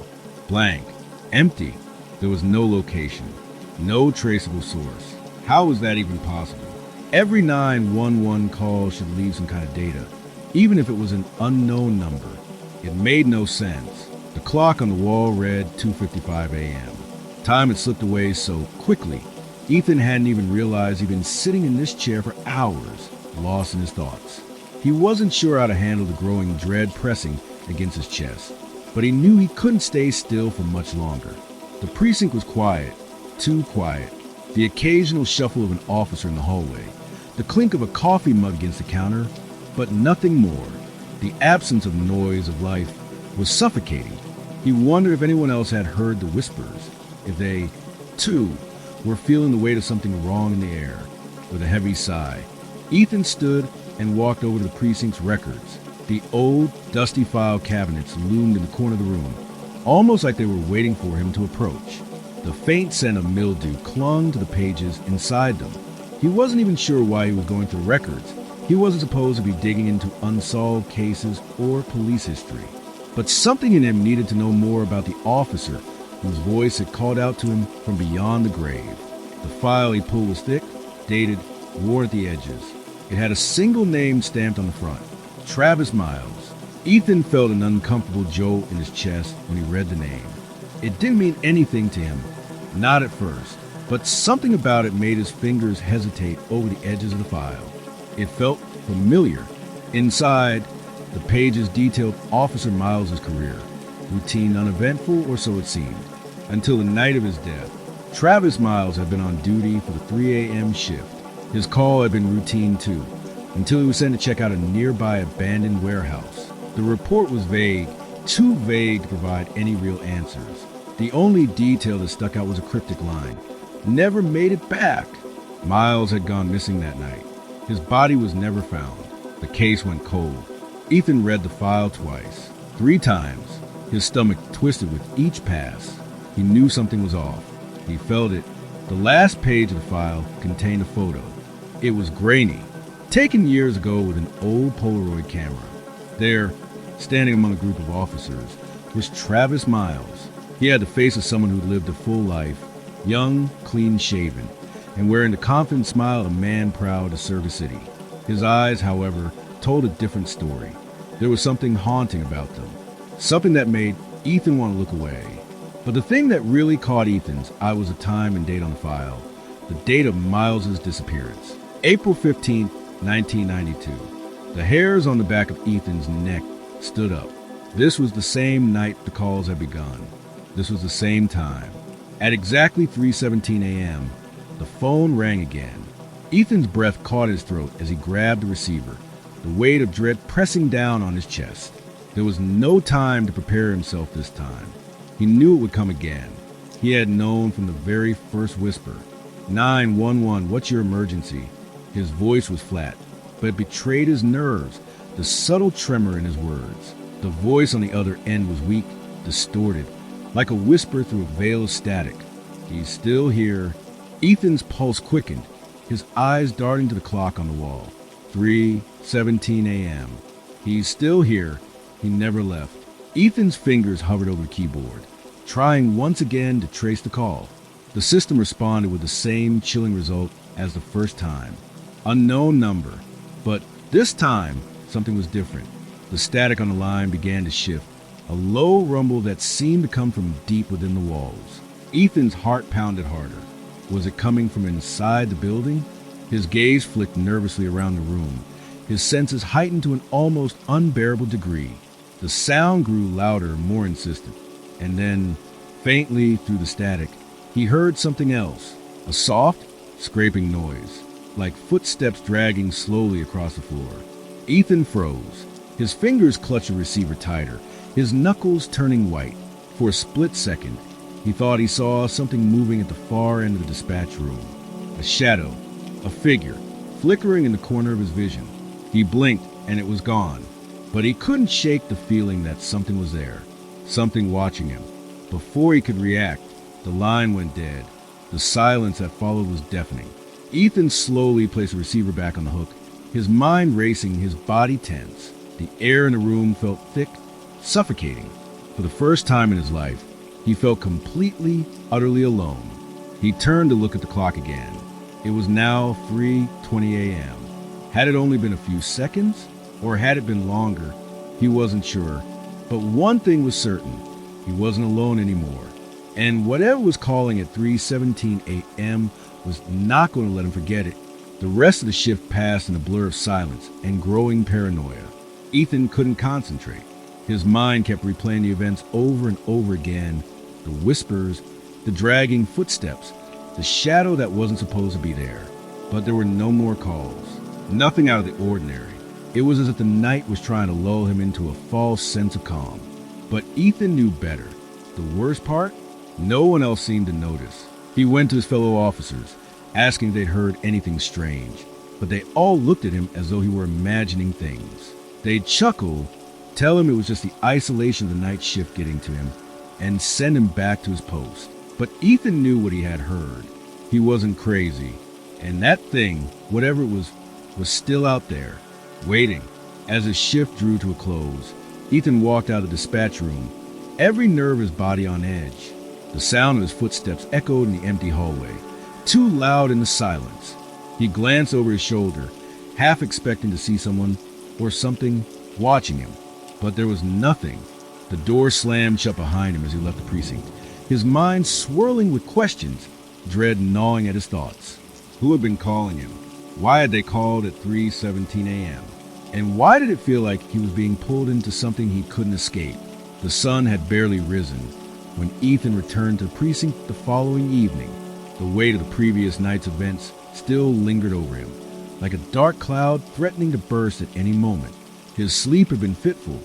Blank. Empty. There was no location. No traceable source. How was that even possible? Every 911 call should leave some kind of data, even if it was an unknown number. It made no sense. The clock on the wall read 2:55 a.m. Time had slipped away so quickly, Ethan hadn't even realized he'd been sitting in this chair for hours, lost in his thoughts. He wasn't sure how to handle the growing dread pressing against his chest, but he knew he couldn't stay still for much longer. The precinct was quiet, too quiet. The occasional shuffle of an officer in the hallway, the clink of a coffee mug against the counter, but nothing more. The absence of noise of life was suffocating. He wondered if anyone else had heard the whispers, if they, too, were feeling the weight of something wrong in the air. With a heavy sigh, Ethan stood and walked over to the precinct's records. The old, dusty file cabinets loomed in the corner of the room, almost like they were waiting for him to approach. The faint scent of mildew clung to the pages inside them. He wasn't even sure why he was going through records, He wasn't supposed to be digging into unsolved cases or police history. But something in him needed to know more about the officer whose voice had called out to him from beyond the grave. The file he pulled was thick, dated, worn at the edges. It had a single name stamped on the front, Travis Miles. Ethan felt an uncomfortable jolt in his chest when he read the name. It didn't mean anything to him, not at first, but something about it made his fingers hesitate over the edges of the file. It felt familiar. Inside, the pages detailed Officer Miles' career, routine, uneventful, or so it seemed, until the night of his death. Travis Miles had been on duty for the 3 a.m. shift. His call had been routine too, until he was sent to check out a nearby abandoned warehouse. The report was vague, too vague to provide any real answers. The only detail that stuck out was a cryptic line. Never made it back. Miles had gone missing that night. His body was never found. The case went cold. Ethan read the file twice, 3 times. His stomach twisted with each pass. He knew something was off. He felt it. The last page of the file contained a photo. It was grainy, taken years ago with an old Polaroid camera. There, standing among a group of officers, was Travis Miles. He had the face of someone who lived a full life, young, clean-shaven, and wearing the confident smile of a man proud to serve his city. His eyes, however, told a different story. There was something haunting about them, something that made Ethan want to look away. But the thing that really caught Ethan's eye was the time and date on the file, the date of Miles's disappearance, April 15, 1992. The hairs on the back of Ethan's neck stood up. This was the same night the calls had begun. This was the same time. At exactly 3:17 a.m., the phone rang again. Ethan's breath caught his throat as he grabbed the receiver, the weight of dread pressing down on his chest. There was no time to prepare himself this time. He knew it would come again. He had known from the very first whisper. 911, what's your emergency? His voice was flat, but it betrayed his nerves, the subtle tremor in his words. The voice on the other end was weak, distorted, like a whisper through a veil of static. He's still here. Ethan's pulse quickened, his eyes darting to the clock on the wall. 3:17 a.m. He's still here. He never left. Ethan's fingers hovered over the keyboard, trying once again to trace the call. The system responded with the same chilling result as the first time. Unknown number. But this time, something was different. The static on the line began to shift, a low rumble that seemed to come from deep within the walls. Ethan's heart pounded harder. Was it coming from inside the building? His gaze flicked nervously around the room, his senses heightened to an almost unbearable degree. The sound grew louder, more insistent, and then, faintly through the static, he heard something else, a soft, scraping noise, like footsteps dragging slowly across the floor. Ethan froze. His fingers clutched the receiver tighter, his knuckles turning white. For a split second, he thought he saw something moving at the far end of the dispatch room. A shadow, a figure, flickering in the corner of his vision. He blinked, and it was gone. But he couldn't shake the feeling that something was there, something watching him. Before he could react, the line went dead. The silence that followed was deafening. Ethan slowly placed the receiver back on the hook, his mind racing, his body tense. The air in the room felt thick, suffocating. For the first time in his life, he felt completely, utterly alone. He turned to look at the clock again. It was now 3:20 a.m. Had it only been a few seconds? Or had it been longer? He wasn't sure. But one thing was certain. He wasn't alone anymore. And whatever was calling at 3:17 a.m. was not going to let him forget it. The rest of the shift passed in a blur of silence and growing paranoia. Ethan couldn't concentrate. His mind kept replaying the events over and over again. The whispers, the dragging footsteps, the shadow that wasn't supposed to be there. But there were no more calls. Nothing out of the ordinary. It was as if the night was trying to lull him into a false sense of calm. But Ethan knew better. The worst part? No one else seemed to notice. He went to his fellow officers, asking if they'd heard anything strange. But they all looked at him as though he were imagining things. They'd chuckle, tell him it was just the isolation of the night shift getting to him, and send him back to his post. But Ethan knew what he had heard. He wasn't crazy. And that thing, whatever it was, was still out there, waiting. As his shift drew to a close, Ethan walked out of the dispatch room, every nerve of his body on edge. The sound of his footsteps echoed in the empty hallway, too loud in the silence. He glanced over his shoulder, half expecting to see someone or something watching him, but there was nothing. The door slammed shut behind him as he left the precinct, his mind swirling with questions, dread gnawing at his thoughts. Who had been calling him? Why had they called at 3:17 a.m.? And why did it feel like he was being pulled into something he couldn't escape? The sun had barely risen when Ethan returned to the precinct the following evening. The weight of the previous night's events still lingered over him, like a dark cloud threatening to burst at any moment. His sleep had been fitful,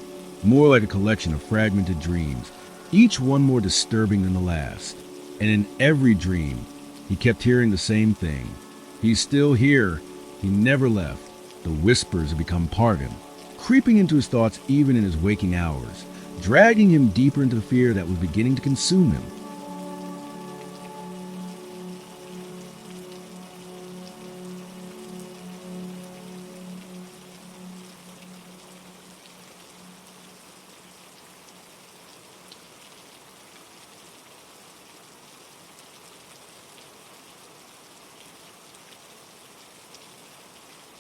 more like a collection of fragmented dreams, each one more disturbing than the last. And in every dream, he kept hearing the same thing. He's still here. He never left. The whispers had become part of him, creeping into his thoughts even in his waking hours, dragging him deeper into the fear that was beginning to consume him.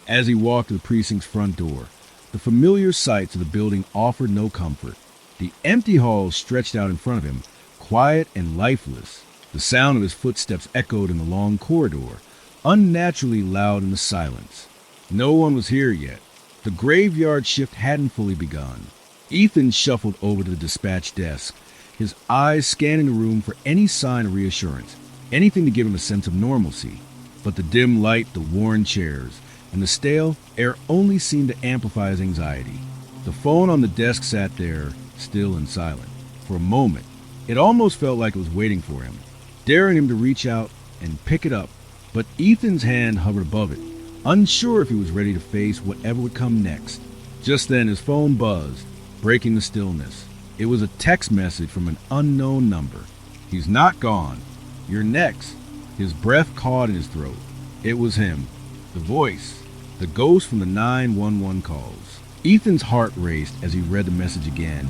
As he walked to the precinct's front door, the familiar sights of the building offered no comfort. The empty halls stretched out in front of him, quiet and lifeless. The sound of his footsteps echoed in the long corridor, unnaturally loud in the silence. No one was here yet. The graveyard shift hadn't fully begun. Ethan shuffled over to the dispatch desk, his eyes scanning the room for any sign of reassurance, anything to give him a sense of normalcy. But the dim light, the worn chairs, and the stale air only seemed to amplify his anxiety. The phone on the desk sat there, still and silent. For a moment, it almost felt like it was waiting for him, daring him to reach out and pick it up. But Ethan's hand hovered above it, unsure if he was ready to face whatever would come next. Just then, his phone buzzed, breaking the stillness. It was a text message from an unknown number. "He's not gone. You're next." His breath caught in his throat. It was him. The voice, the ghost from the 911 calls. Ethan's heart raced as he read the message again,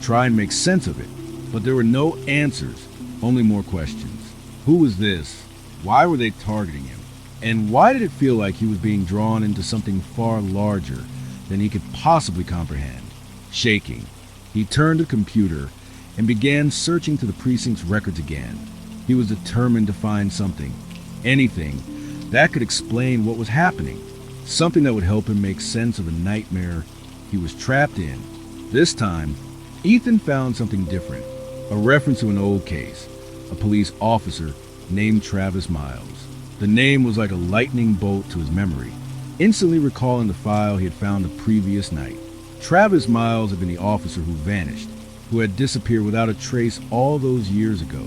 trying to make sense of it. But there were no answers, only more questions. Who was this? Why were they targeting him? And why did it feel like he was being drawn into something far larger than he could possibly comprehend? Shaking, he turned to the computer and began searching through the precinct's records again. He was determined to find something, anything, that could explain what was happening, something that would help him make sense of the nightmare he was trapped in. This time, Ethan found something different, a reference to an old case, a police officer named Travis Miles. The name was like a lightning bolt to his memory, instantly recalling the file he had found the previous night. Travis Miles had been the officer who vanished, who had disappeared without a trace all those years ago.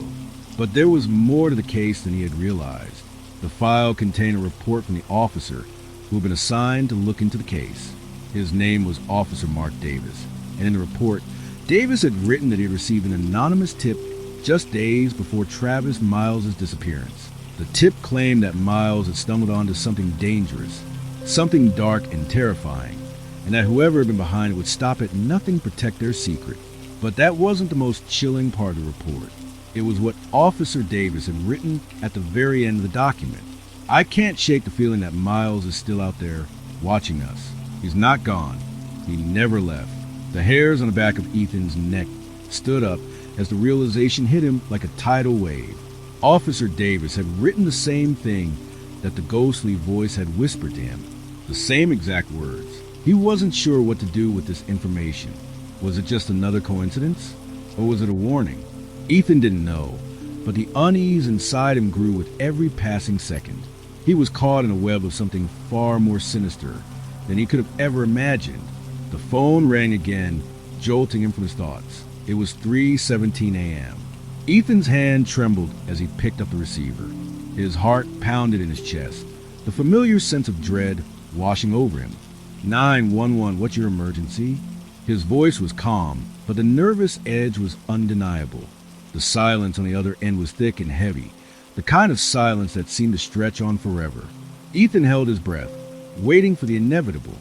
But there was more to the case than he had realized. The file contained a report from the officer who had been assigned to look into the case. His name was Officer Mark Davis, and in the report, Davis had written that he had received an anonymous tip just days before Travis Miles' disappearance. The tip claimed that Miles had stumbled onto something dangerous, something dark and terrifying, and that whoever had been behind it would stop at nothing to protect their secret. But that wasn't the most chilling part of the report. It was what Officer Davis had written at the very end of the document. "I can't shake the feeling that Miles is still out there, watching us. He's not gone. He never left." The hairs on the back of Ethan's neck stood up as the realization hit him like a tidal wave. Officer Davis had written the same thing that the ghostly voice had whispered to him. The same exact words. He wasn't sure what to do with this information. Was it just another coincidence? Or was it a warning? Ethan didn't know, but the unease inside him grew with every passing second. He was caught in a web of something far more sinister than he could have ever imagined. The phone rang again, jolting him from his thoughts. It was 3:17 a.m. Ethan's hand trembled as he picked up the receiver. His heart pounded in his chest, the familiar sense of dread washing over him. 911, what's your emergency? His voice was calm, but the nervous edge was undeniable. The silence on the other end was thick and heavy, the kind of silence that seemed to stretch on forever. Ethan held his breath, waiting for the inevitable.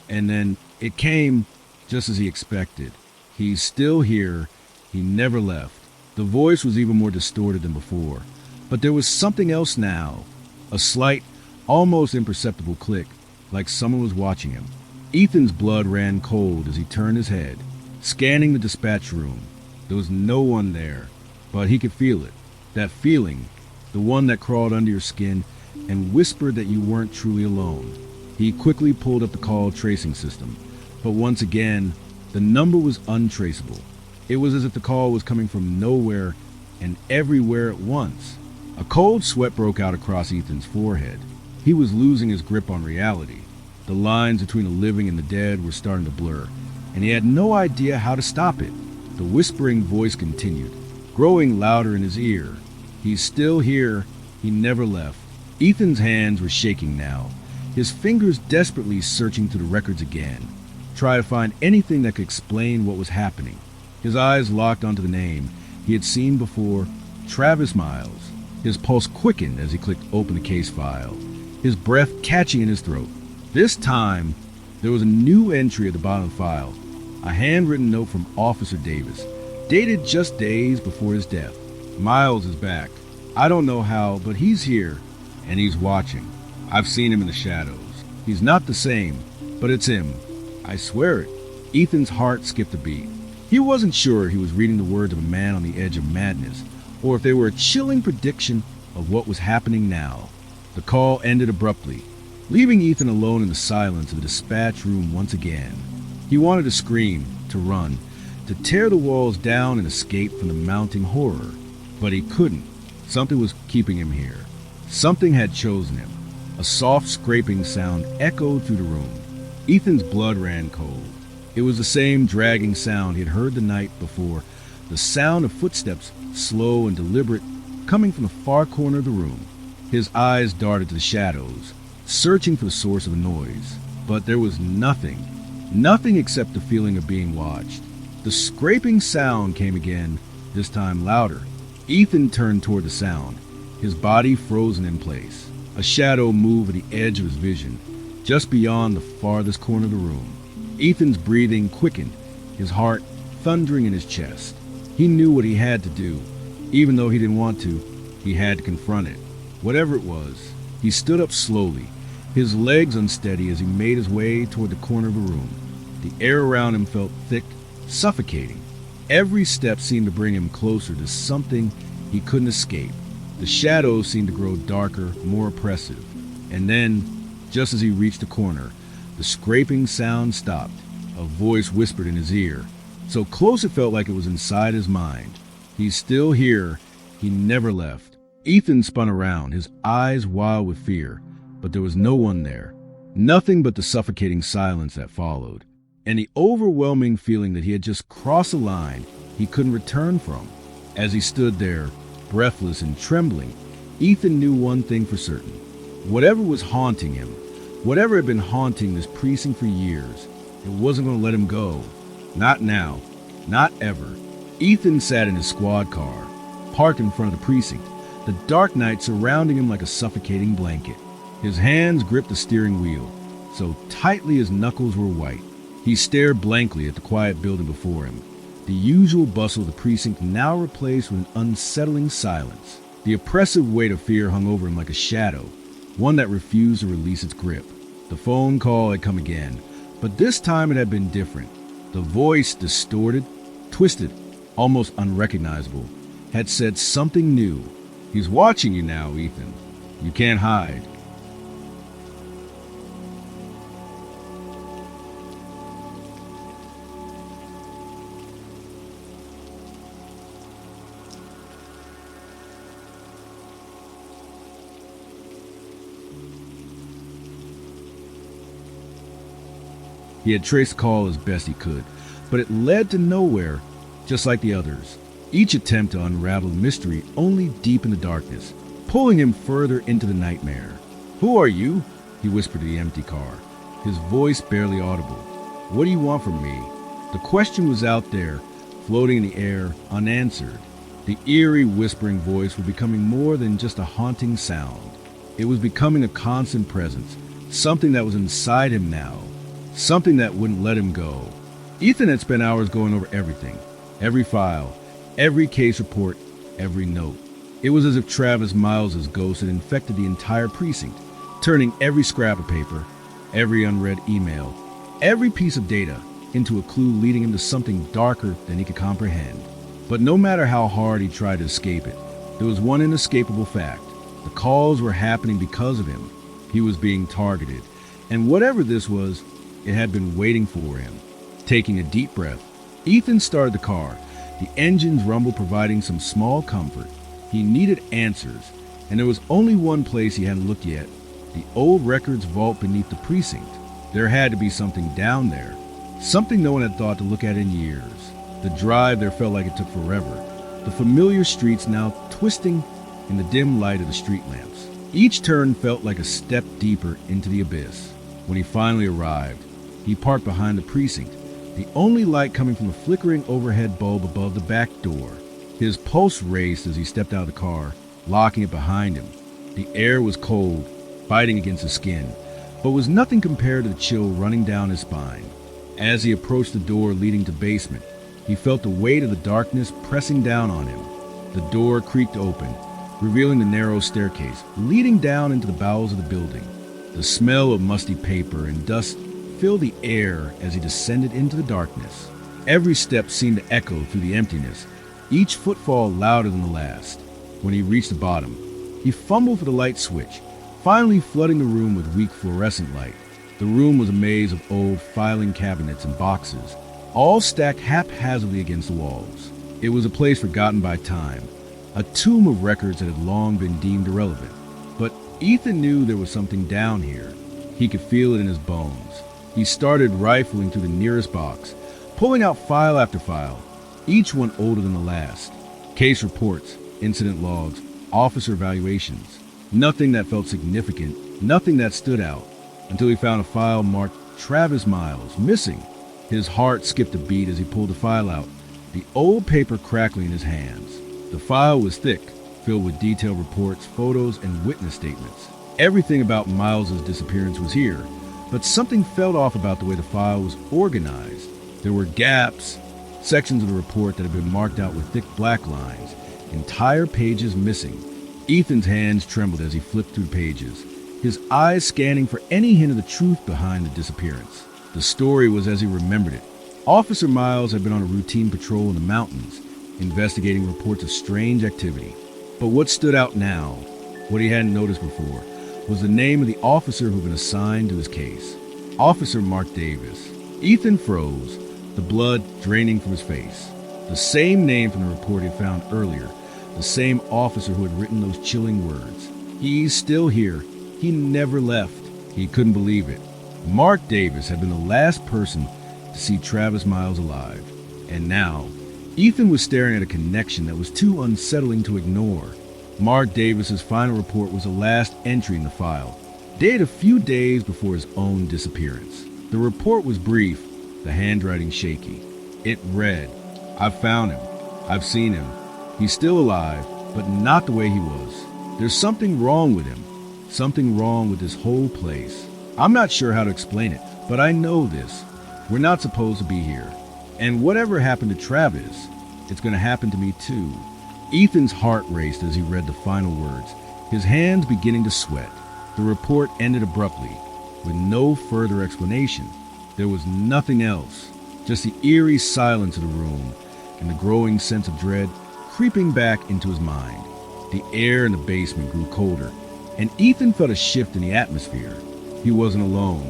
And then it came just as he expected. He's still here. He never left. The voice was even more distorted than before. But there was something else now. A slight, almost imperceptible click, like someone was watching him. Ethan's blood ran cold as he turned his head, scanning the dispatch room. There was no one there, but he could feel it. That feeling, the one that crawled under your skin and whispered that you weren't truly alone. He quickly pulled up the call tracing system, but once again, the number was untraceable. It was as if the call was coming from nowhere and everywhere at once. A cold sweat broke out across Ethan's forehead. He was losing his grip on reality. The lines between the living and the dead were starting to blur, and he had no idea how to stop it. The whispering voice continued, growing louder in his ear. He's still here. He never left. Ethan's hands were shaking now, his fingers desperately searching through the records again, trying to find anything that could explain what was happening. His eyes locked onto the name he had seen before, Travis Miles. His pulse quickened as he clicked open the case file, his breath catching in his throat. This time, there was a new entry at the bottom of the file, a handwritten note from Officer Davis, dated just days before his death. Miles is back. I don't know how, but he's here, and he's watching. I've seen him in the shadows. He's not the same, but it's him. I swear it. Ethan's heart skipped a beat. He wasn't sure he was reading the words of a man on the edge of madness, or if they were a chilling prediction of what was happening now. The call ended abruptly, leaving Ethan alone in the silence of the dispatch room once again. He wanted to scream, to run, to tear the walls down and escape from the mounting horror, but he couldn't. Something was keeping him here. Something had chosen him. A soft scraping sound echoed through the room. Ethan's blood ran cold. It was the same dragging sound he had heard the night before, the sound of footsteps, slow and deliberate, coming from the far corner of the room. His eyes darted to the shadows, searching for the source of the noise. But there was nothing. Nothing except the feeling of being watched. The scraping sound came again, this time louder. Ethan turned toward the sound, his body frozen in place. A shadow moved at the edge of his vision, just beyond the farthest corner of the room. Ethan's breathing quickened, his heart thundering in his chest. He knew what he had to do. Even though he didn't want to, he had to confront it. Whatever it was, he stood up slowly, his legs unsteady as he made his way toward the corner of the room. The air around him felt thick, suffocating. Every step seemed to bring him closer to something he couldn't escape. The shadows seemed to grow darker, more oppressive. And then, just as he reached the corner, the scraping sound stopped. A voice whispered in his ear, so close it felt like it was inside his mind. He's still here. He never left. Ethan spun around, his eyes wild with fear, but there was no one there. Nothing but the suffocating silence that followed, and the overwhelming feeling that he had just crossed a line he couldn't return from. As he stood there, breathless and trembling, Ethan knew one thing for certain. Whatever was haunting him, whatever had been haunting this precinct for years, it wasn't going to let him go. Not now. Not ever. Ethan sat in his squad car, parked in front of the precinct, the dark night surrounding him like a suffocating blanket. His hands gripped the steering wheel, so tightly his knuckles were white. He stared blankly at the quiet building before him, the usual bustle of the precinct now replaced with an unsettling silence. The oppressive weight of fear hung over him like a shadow, one that refused to release its grip. The phone call had come again, but this time it had been different. The voice, distorted, twisted, almost unrecognizable, had said something new. He's watching you now, Ethan. You can't hide. He had traced the call as best he could, but it led to nowhere, just like the others. Each attempt to unravel the mystery only deepened the darkness, pulling him further into the nightmare. "Who are you?" he whispered to the empty car, his voice barely audible. "What do you want from me?" The question was out there, floating in the air, unanswered. The eerie, whispering voice was becoming more than just a haunting sound. It was becoming a constant presence, something that was inside him now, something that wouldn't let him go. Ethan had spent hours going over everything, every file, every case report, every note. It was as if Travis Miles' ghost had infected the entire precinct, turning every scrap of paper, every unread email, every piece of data into a clue leading him to something darker than he could comprehend. But no matter how hard he tried to escape it, there was one inescapable fact. The calls were happening because of him. He was being targeted, and whatever this was, it had been waiting for him. Taking a deep breath, Ethan started the car, the engine's rumble providing some small comfort. He needed answers, and there was only one place he hadn't looked yet, the old records vault beneath the precinct. There had to be something down there, something no one had thought to look at in years. The drive there felt like it took forever, the familiar streets now twisting in the dim light of the street lamps. Each turn felt like a step deeper into the abyss. When he finally arrived, he parked behind the precinct, the only light coming from a flickering overhead bulb above the back door. His pulse raced as he stepped out of the car, locking it behind him. The air was cold, biting against his skin, but was nothing compared to the chill running down his spine. As he approached the door leading to basement, he felt the weight of the darkness pressing down on him. The door creaked open, revealing the narrow staircase leading down into the bowels of the building. The smell of musty paper and dust filled the air as he descended into the darkness. Every step seemed to echo through the emptiness, each footfall louder than the last. When he reached the bottom, he fumbled for the light switch, finally flooding the room with weak fluorescent light. The room was a maze of old filing cabinets and boxes, all stacked haphazardly against the walls. It was a place forgotten by time, a tomb of records that had long been deemed irrelevant. But Ethan knew there was something down here. He could feel it in his bones. He started rifling through the nearest box, pulling out file after file, each one older than the last. Case reports, incident logs, officer evaluations. Nothing that felt significant, nothing that stood out, until he found a file marked Travis Miles, missing. His heart skipped a beat as he pulled the file out, the old paper crackling in his hands. The file was thick, filled with detailed reports, photos, and witness statements. Everything about Miles's disappearance was here, but something felt off about the way the file was organized. There were gaps, sections of the report that had been marked out with thick black lines, entire pages missing. Ethan's hands trembled as he flipped through pages, his eyes scanning for any hint of the truth behind the disappearance. The story was as he remembered it. Officer Miles had been on a routine patrol in the mountains, investigating reports of strange activity. But what stood out now, what he hadn't noticed before, was the name of the officer who had been assigned to his case. Officer Mark Davis. Ethan froze, the blood draining from his face. The same name from the report he had found earlier, the same officer who had written those chilling words. He's still here. He never left. He couldn't believe it. Mark Davis had been the last person to see Travis Miles alive. And now, Ethan was staring at a connection that was too unsettling to ignore. Mark Davis's final report was the last entry in the file, dated a few days before his own disappearance. The report was brief, the handwriting shaky. It read, "I've found him. I've seen him. He's still alive, but not the way he was. There's something wrong with him. Something wrong with this whole place. I'm not sure how to explain it, but I know this. We're not supposed to be here. And whatever happened to Travis, it's going to happen to me too." Ethan's heart raced as he read the final words, his hands beginning to sweat. The report ended abruptly, with no further explanation. There was nothing else, just the eerie silence of the room and the growing sense of dread creeping back into his mind. The air in the basement grew colder, and Ethan felt a shift in the atmosphere. He wasn't alone.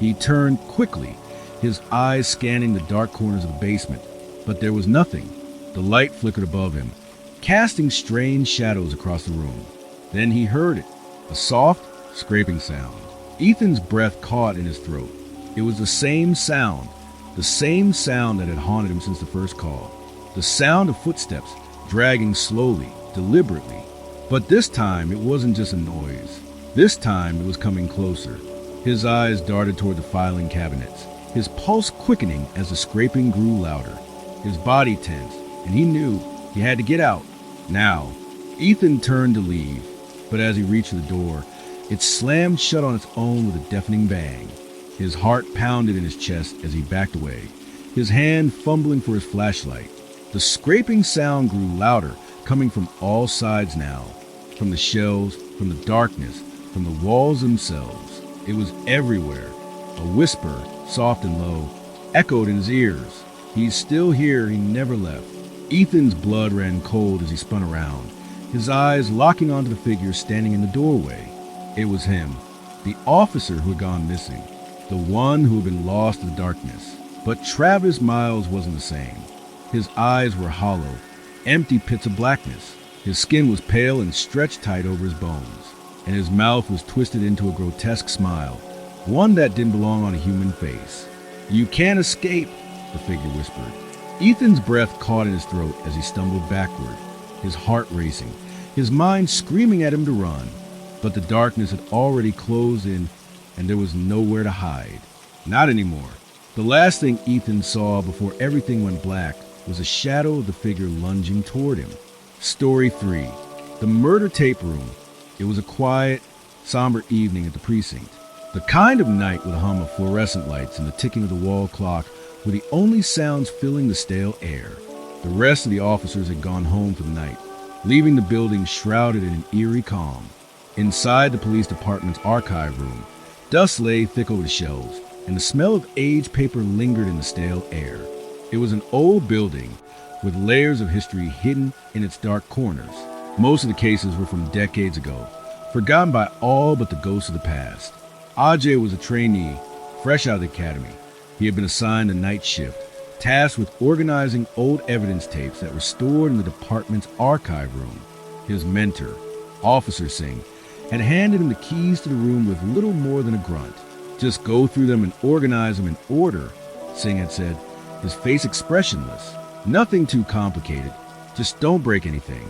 He turned quickly, his eyes scanning the dark corners of the basement, but there was nothing. The light flickered above him, casting strange shadows across the room. Then he heard it, a soft, scraping sound. Ethan's breath caught in his throat. It was the same sound that had haunted him since the first call. The sound of footsteps dragging slowly, deliberately. But this time it wasn't just a noise. This time it was coming closer. His eyes darted toward the filing cabinets, his pulse quickening as the scraping grew louder. His body tensed, and he knew he had to get out. Now, Ethan turned to leave, but as he reached the door, It slammed shut on its own with a deafening bang. His heart pounded in his chest as he backed away, his hand fumbling for his flashlight. The scraping sound grew louder, coming from all sides now, from the shelves, from the darkness, from the walls themselves. It was everywhere. A whisper, soft and low, echoed in his ears. He's still here, he never left. Ethan's blood ran cold as he spun around, his eyes locking onto the figure standing in the doorway. It was him, the officer who had gone missing, the one who had been lost in the darkness. But Travis Miles wasn't the same. His eyes were hollow, empty pits of blackness. His skin was pale and stretched tight over his bones, and his mouth was twisted into a grotesque smile, one that didn't belong on a human face. "You can't escape," the figure whispered. Ethan's breath caught in his throat as he stumbled backward, his heart racing, his mind screaming at him to run. But the darkness had already closed in, and there was nowhere to hide. Not anymore. The last thing Ethan saw before everything went black was a shadow of the figure lunging toward him. Story 3. The Murder Tape Room. It was a quiet, somber evening at the precinct. The kind of night with a hum of fluorescent lights and the ticking of the wall clock were the only sounds filling the stale air. The rest of the officers had gone home for the night, leaving the building shrouded in an eerie calm. Inside the police department's archive room, dust lay thick over the shelves, and the smell of aged paper lingered in the stale air. It was an old building with layers of history hidden in its dark corners. Most of the cases were from decades ago, forgotten by all but the ghosts of the past. Ajay was a trainee, fresh out of the academy. He had been assigned a night shift, tasked with organizing old evidence tapes that were stored in the department's archive room. His mentor, Officer Singh, had handed him the keys to the room with little more than a grunt. "Just go through them and organize them in order," Singh had said, his face expressionless. "Nothing too complicated. Just don't break anything."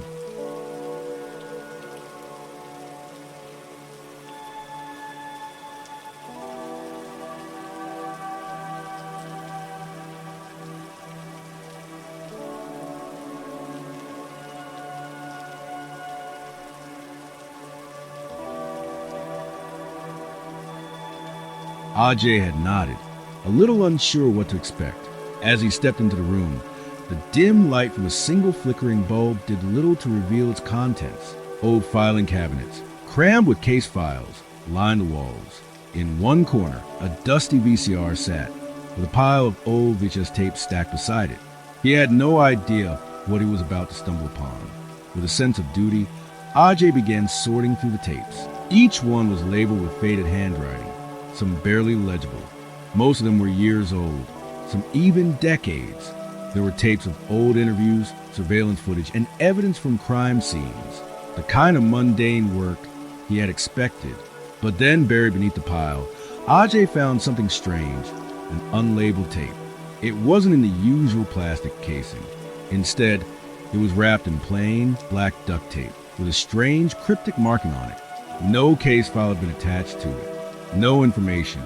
Ajay had nodded, a little unsure what to expect. As he stepped into the room, the dim light from a single flickering bulb did little to reveal its contents. Old filing cabinets, crammed with case files, lined the walls. In one corner, a dusty VCR sat, with a pile of old VHS tapes stacked beside it. He had no idea what he was about to stumble upon. With a sense of duty, Ajay began sorting through the tapes. Each one was labeled with faded handwriting, some barely legible. Most of them were years old, some even decades. There were tapes of old interviews, surveillance footage, and evidence from crime scenes. The kind of mundane work he had expected. But then, buried beneath the pile, Ajay found something strange, an unlabeled tape. It wasn't in the usual plastic casing. Instead, it was wrapped in plain, black duct tape, with a strange, cryptic marking on it. No case file had been attached to it. No information,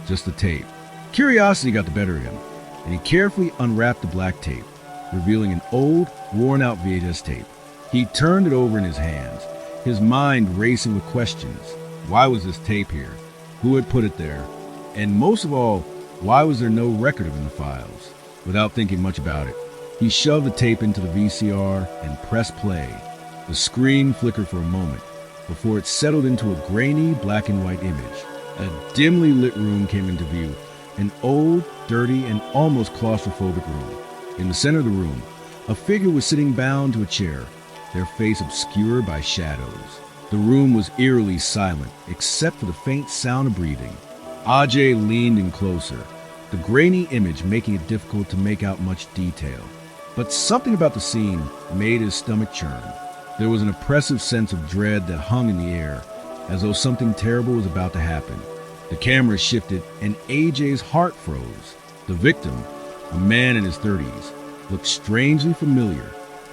just the tape. Curiosity got the better of him, and he carefully unwrapped the black tape, revealing an old, worn-out VHS tape. He turned it over in his hands, his mind racing with questions. Why was this tape here? Who had put it there? And most of all, why was there no record of it in the files? Without thinking much about it, he shoved the tape into the VCR and pressed play. The screen flickered for a moment before it settled into a grainy black and white image. A dimly lit room came into view, an old, dirty, and almost claustrophobic room. In the center of the room, a figure was sitting bound to a chair, their face obscured by shadows. The room was eerily silent, except for the faint sound of breathing. Ajay leaned in closer, the grainy image making it difficult to make out much detail. But something about the scene made his stomach churn. There was an oppressive sense of dread that hung in the air, as though something terrible was about to happen. The camera shifted, and AJ's heart froze. The victim, a man in his 30s, looked strangely familiar.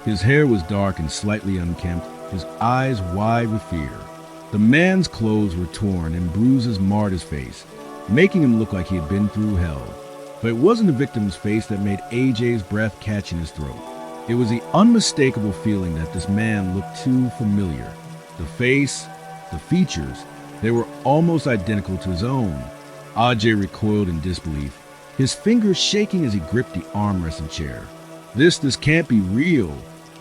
His hair was dark and slightly unkempt, his eyes wide with fear. The man's clothes were torn and bruises marred his face, making him look like he had been through hell. But it wasn't the victim's face that made AJ's breath catch in his throat. It was the unmistakable feeling that this man looked too familiar. The face, the features, They were almost identical to his own. Ajay recoiled in disbelief, his fingers shaking as he gripped the armrest and chair. This can't be real,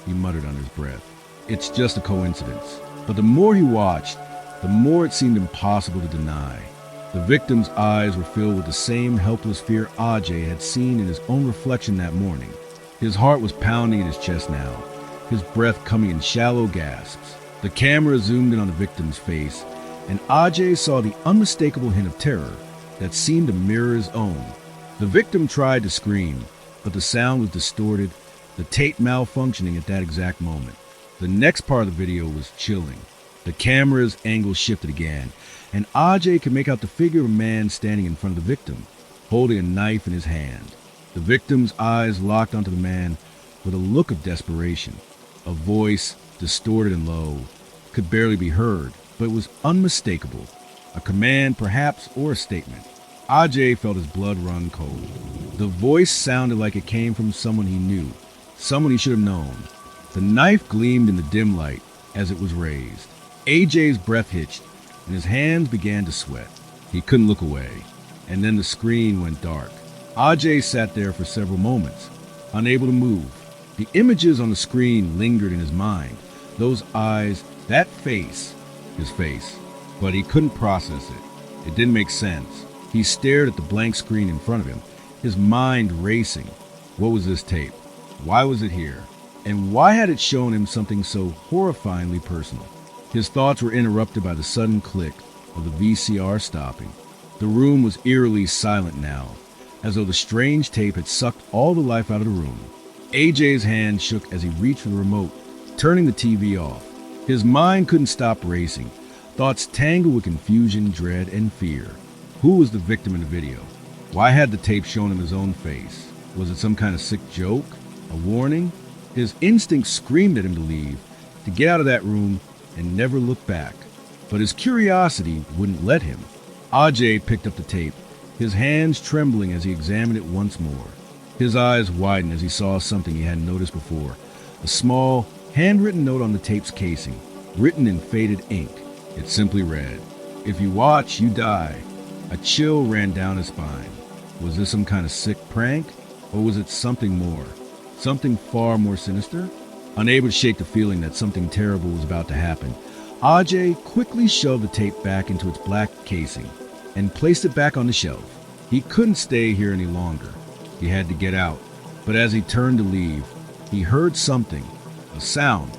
he muttered under his breath. It's just a coincidence. But the more he watched, the more it seemed impossible to deny. The victim's eyes were filled with the same helpless fear Ajay had seen in his own reflection that morning. His heart was pounding in his chest now, his breath coming in shallow gasps. The camera zoomed in on the victim's face, and Ajay saw the unmistakable hint of terror that seemed to mirror his own. The victim tried to scream, but the sound was distorted, the tape malfunctioning at that exact moment. The next part of the video was chilling. The camera's angle shifted again, and Ajay could make out the figure of a man standing in front of the victim, holding a knife in his hand. The victim's eyes locked onto the man with a look of desperation. A voice, distorted and low, could barely be heard, but it was unmistakable. A command, perhaps, or a statement. Ajay felt his blood run cold. The voice sounded like it came from someone he knew, someone he should have known. The knife gleamed in the dim light as it was raised. Ajay's breath hitched, and his hands began to sweat. He couldn't look away, and then the screen went dark. Ajay sat there for several moments, unable to move. The images on the screen lingered in his mind. Those eyes, that face, his face. But he couldn't process it. It didn't make sense. He stared at the blank screen in front of him, his mind racing. What was this tape? Why was it here? And why had it shown him something so horrifyingly personal? His thoughts were interrupted by the sudden click of the VCR stopping. The room was eerily silent now, as though the strange tape had sucked all the life out of the room. Ajay's hand shook as he reached for the remote, turning the TV off. His mind couldn't stop racing. Thoughts tangled with confusion, dread, and fear. Who was the victim in the video? Why had the tape shown him his own face? Was it some kind of sick joke? A warning? His instinct screamed at him to leave, to get out of that room and never look back. But his curiosity wouldn't let him. Ajay picked up the tape, his hands trembling as he examined it once more. His eyes widened as he saw something he hadn't noticed before. A small, handwritten note on the tape's casing, written in faded ink. It simply read, "If you watch, you die." A chill ran down his spine. Was this some kind of sick prank? Or was it something more? Something far more sinister? Unable to shake the feeling that something terrible was about to happen, Ajay quickly shoved the tape back into its black casing and placed it back on the shelf. He couldn't stay here any longer. He had to get out. But as he turned to leave, he heard something, a sound.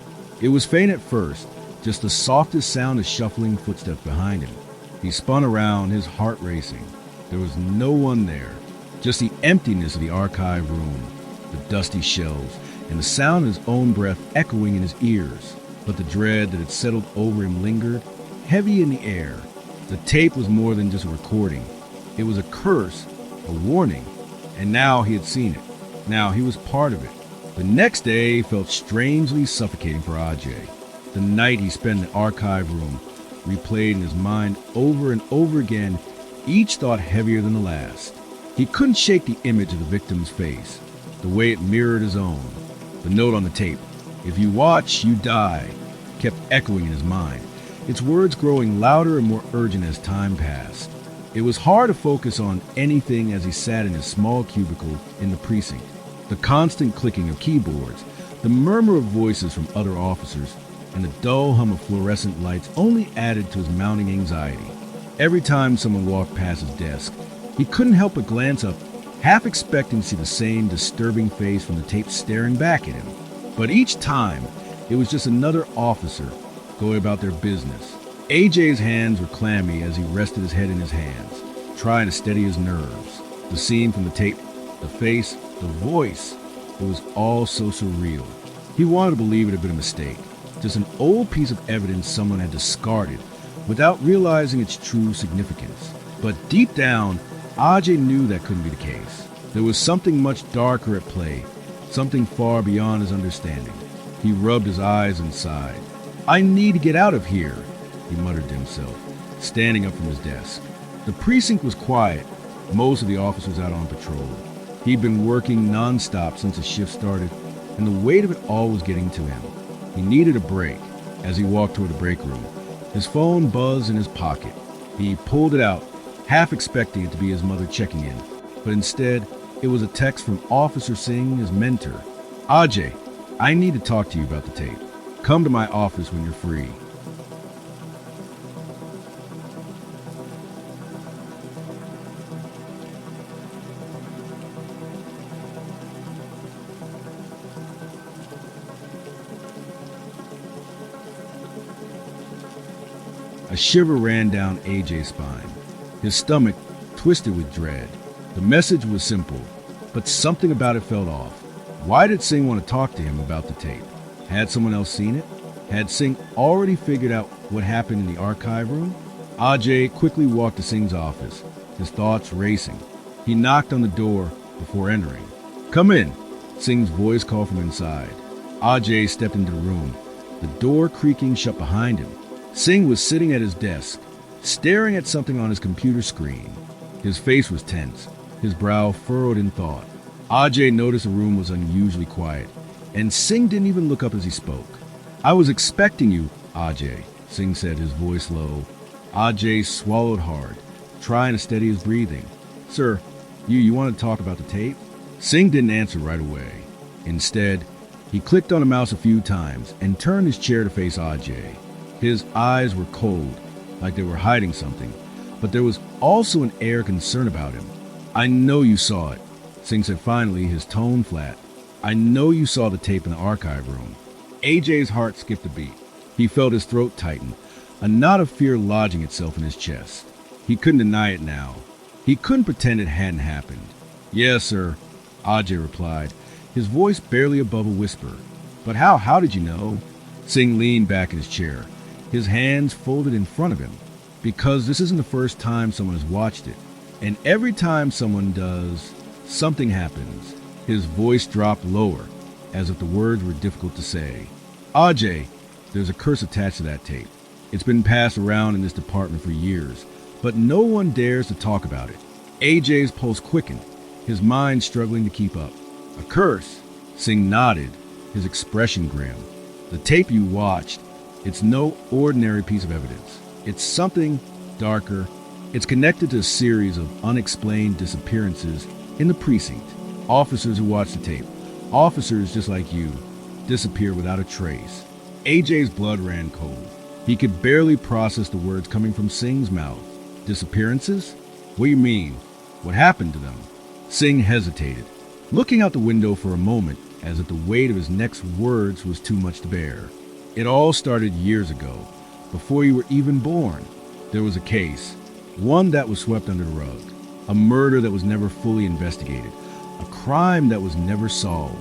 It was faint at first, just the softest sound of shuffling footsteps behind him. He spun around, his heart racing. There was no one there, just the emptiness of the archive room, the dusty shelves, and the sound of his own breath echoing in his ears. But the dread that had settled over him lingered, heavy in the air. The tape was more than just a recording. It was a curse, a warning, and now he had seen it. Now he was part of it. The next day felt strangely suffocating for Ajay. The night he spent in the archive room replayed in his mind over and over again, each thought heavier than the last. He couldn't shake the image of the victim's face, the way it mirrored his own. The note on the tape, "If you watch, you die," kept echoing in his mind, its words growing louder and more urgent as time passed. It was hard to focus on anything as he sat in his small cubicle in the precinct. The constant clicking of keyboards, the murmur of voices from other officers, and the dull hum of fluorescent lights only added to his mounting anxiety. Every time someone walked past his desk, he couldn't help but glance up, half expecting to see the same disturbing face from the tape staring back at him. But each time, it was just another officer going about their business. Ajay's hands were clammy as he rested his head in his hands, trying to steady his nerves. The scene from the tape, the face, the voice, it was all so surreal. He wanted to believe it had been a mistake, just an old piece of evidence someone had discarded without realizing its true significance. But deep down, Ajay knew that couldn't be the case. There was something much darker at play, something far beyond his understanding. He rubbed his eyes and sighed. "I need to get out of here," he muttered to himself, standing up from his desk. The precinct was quiet, most of the officers out on patrol. He'd been working non-stop since his shift started, and the weight of it all was getting to him. He needed a break. As he walked toward the break room, His phone buzzed in his pocket. He pulled it out, half expecting it to be his mother checking in, but instead, it was a text from Officer Singh, his mentor. Ajay, I need to talk to you about the tape. Come to my office when you're free. A shiver ran down AJ's spine. His stomach twisted with dread. The message was simple, but something about it felt off. Why did Singh want to talk to him about the tape? Had someone else seen it? Had Singh already figured out what happened in the archive room? Ajay quickly walked to Singh's office, his thoughts racing. He knocked on the door before entering. Come in, Singh's voice called from inside. Ajay stepped into the room, the door creaking shut behind him. Singh was sitting at his desk, staring at something on his computer screen. His face was tense, his brow furrowed in thought. Ajay noticed the room was unusually quiet, and Singh didn't even look up as he spoke. I was expecting you, Ajay, Singh said, his voice low. Ajay swallowed hard, trying to steady his breathing. Sir, you want to talk about the tape? Singh didn't answer right away. Instead, he clicked on the mouse a few times and turned his chair to face Ajay. His eyes were cold, like they were hiding something, but there was also an air of concern about him. I know you saw it, Singh said finally, his tone flat. I know you saw the tape in the archive room. AJ's heart skipped a beat. He felt his throat tighten, a knot of fear lodging itself in his chest. He couldn't deny it now. He couldn't pretend it hadn't happened. Yes, sir, Ajay replied, his voice barely above a whisper. But how did you know? Singh leaned back in his chair, his hands folded in front of him. Because this isn't the first time someone has watched it. And every time someone does, something happens. His voice dropped lower, as if the words were difficult to say. Ajay, there's a curse attached to that tape. It's been passed around in this department for years, but no one dares to talk about it. AJ's pulse quickened, his mind struggling to keep up. A curse? Singh nodded, his expression grim. The tape you watched, it's no ordinary piece of evidence. It's something darker. It's connected to a series of unexplained disappearances in the precinct. Officers who watched the tape, officers just like you, disappear without a trace. AJ's blood ran cold. He could barely process the words coming from Singh's mouth. Disappearances? What do you mean? What happened to them? Singh hesitated, looking out the window for a moment as if the weight of his next words was too much to bear. It all started years ago, before you were even born. There was a case, one that was swept under the rug, a murder that was never fully investigated, a crime that was never solved.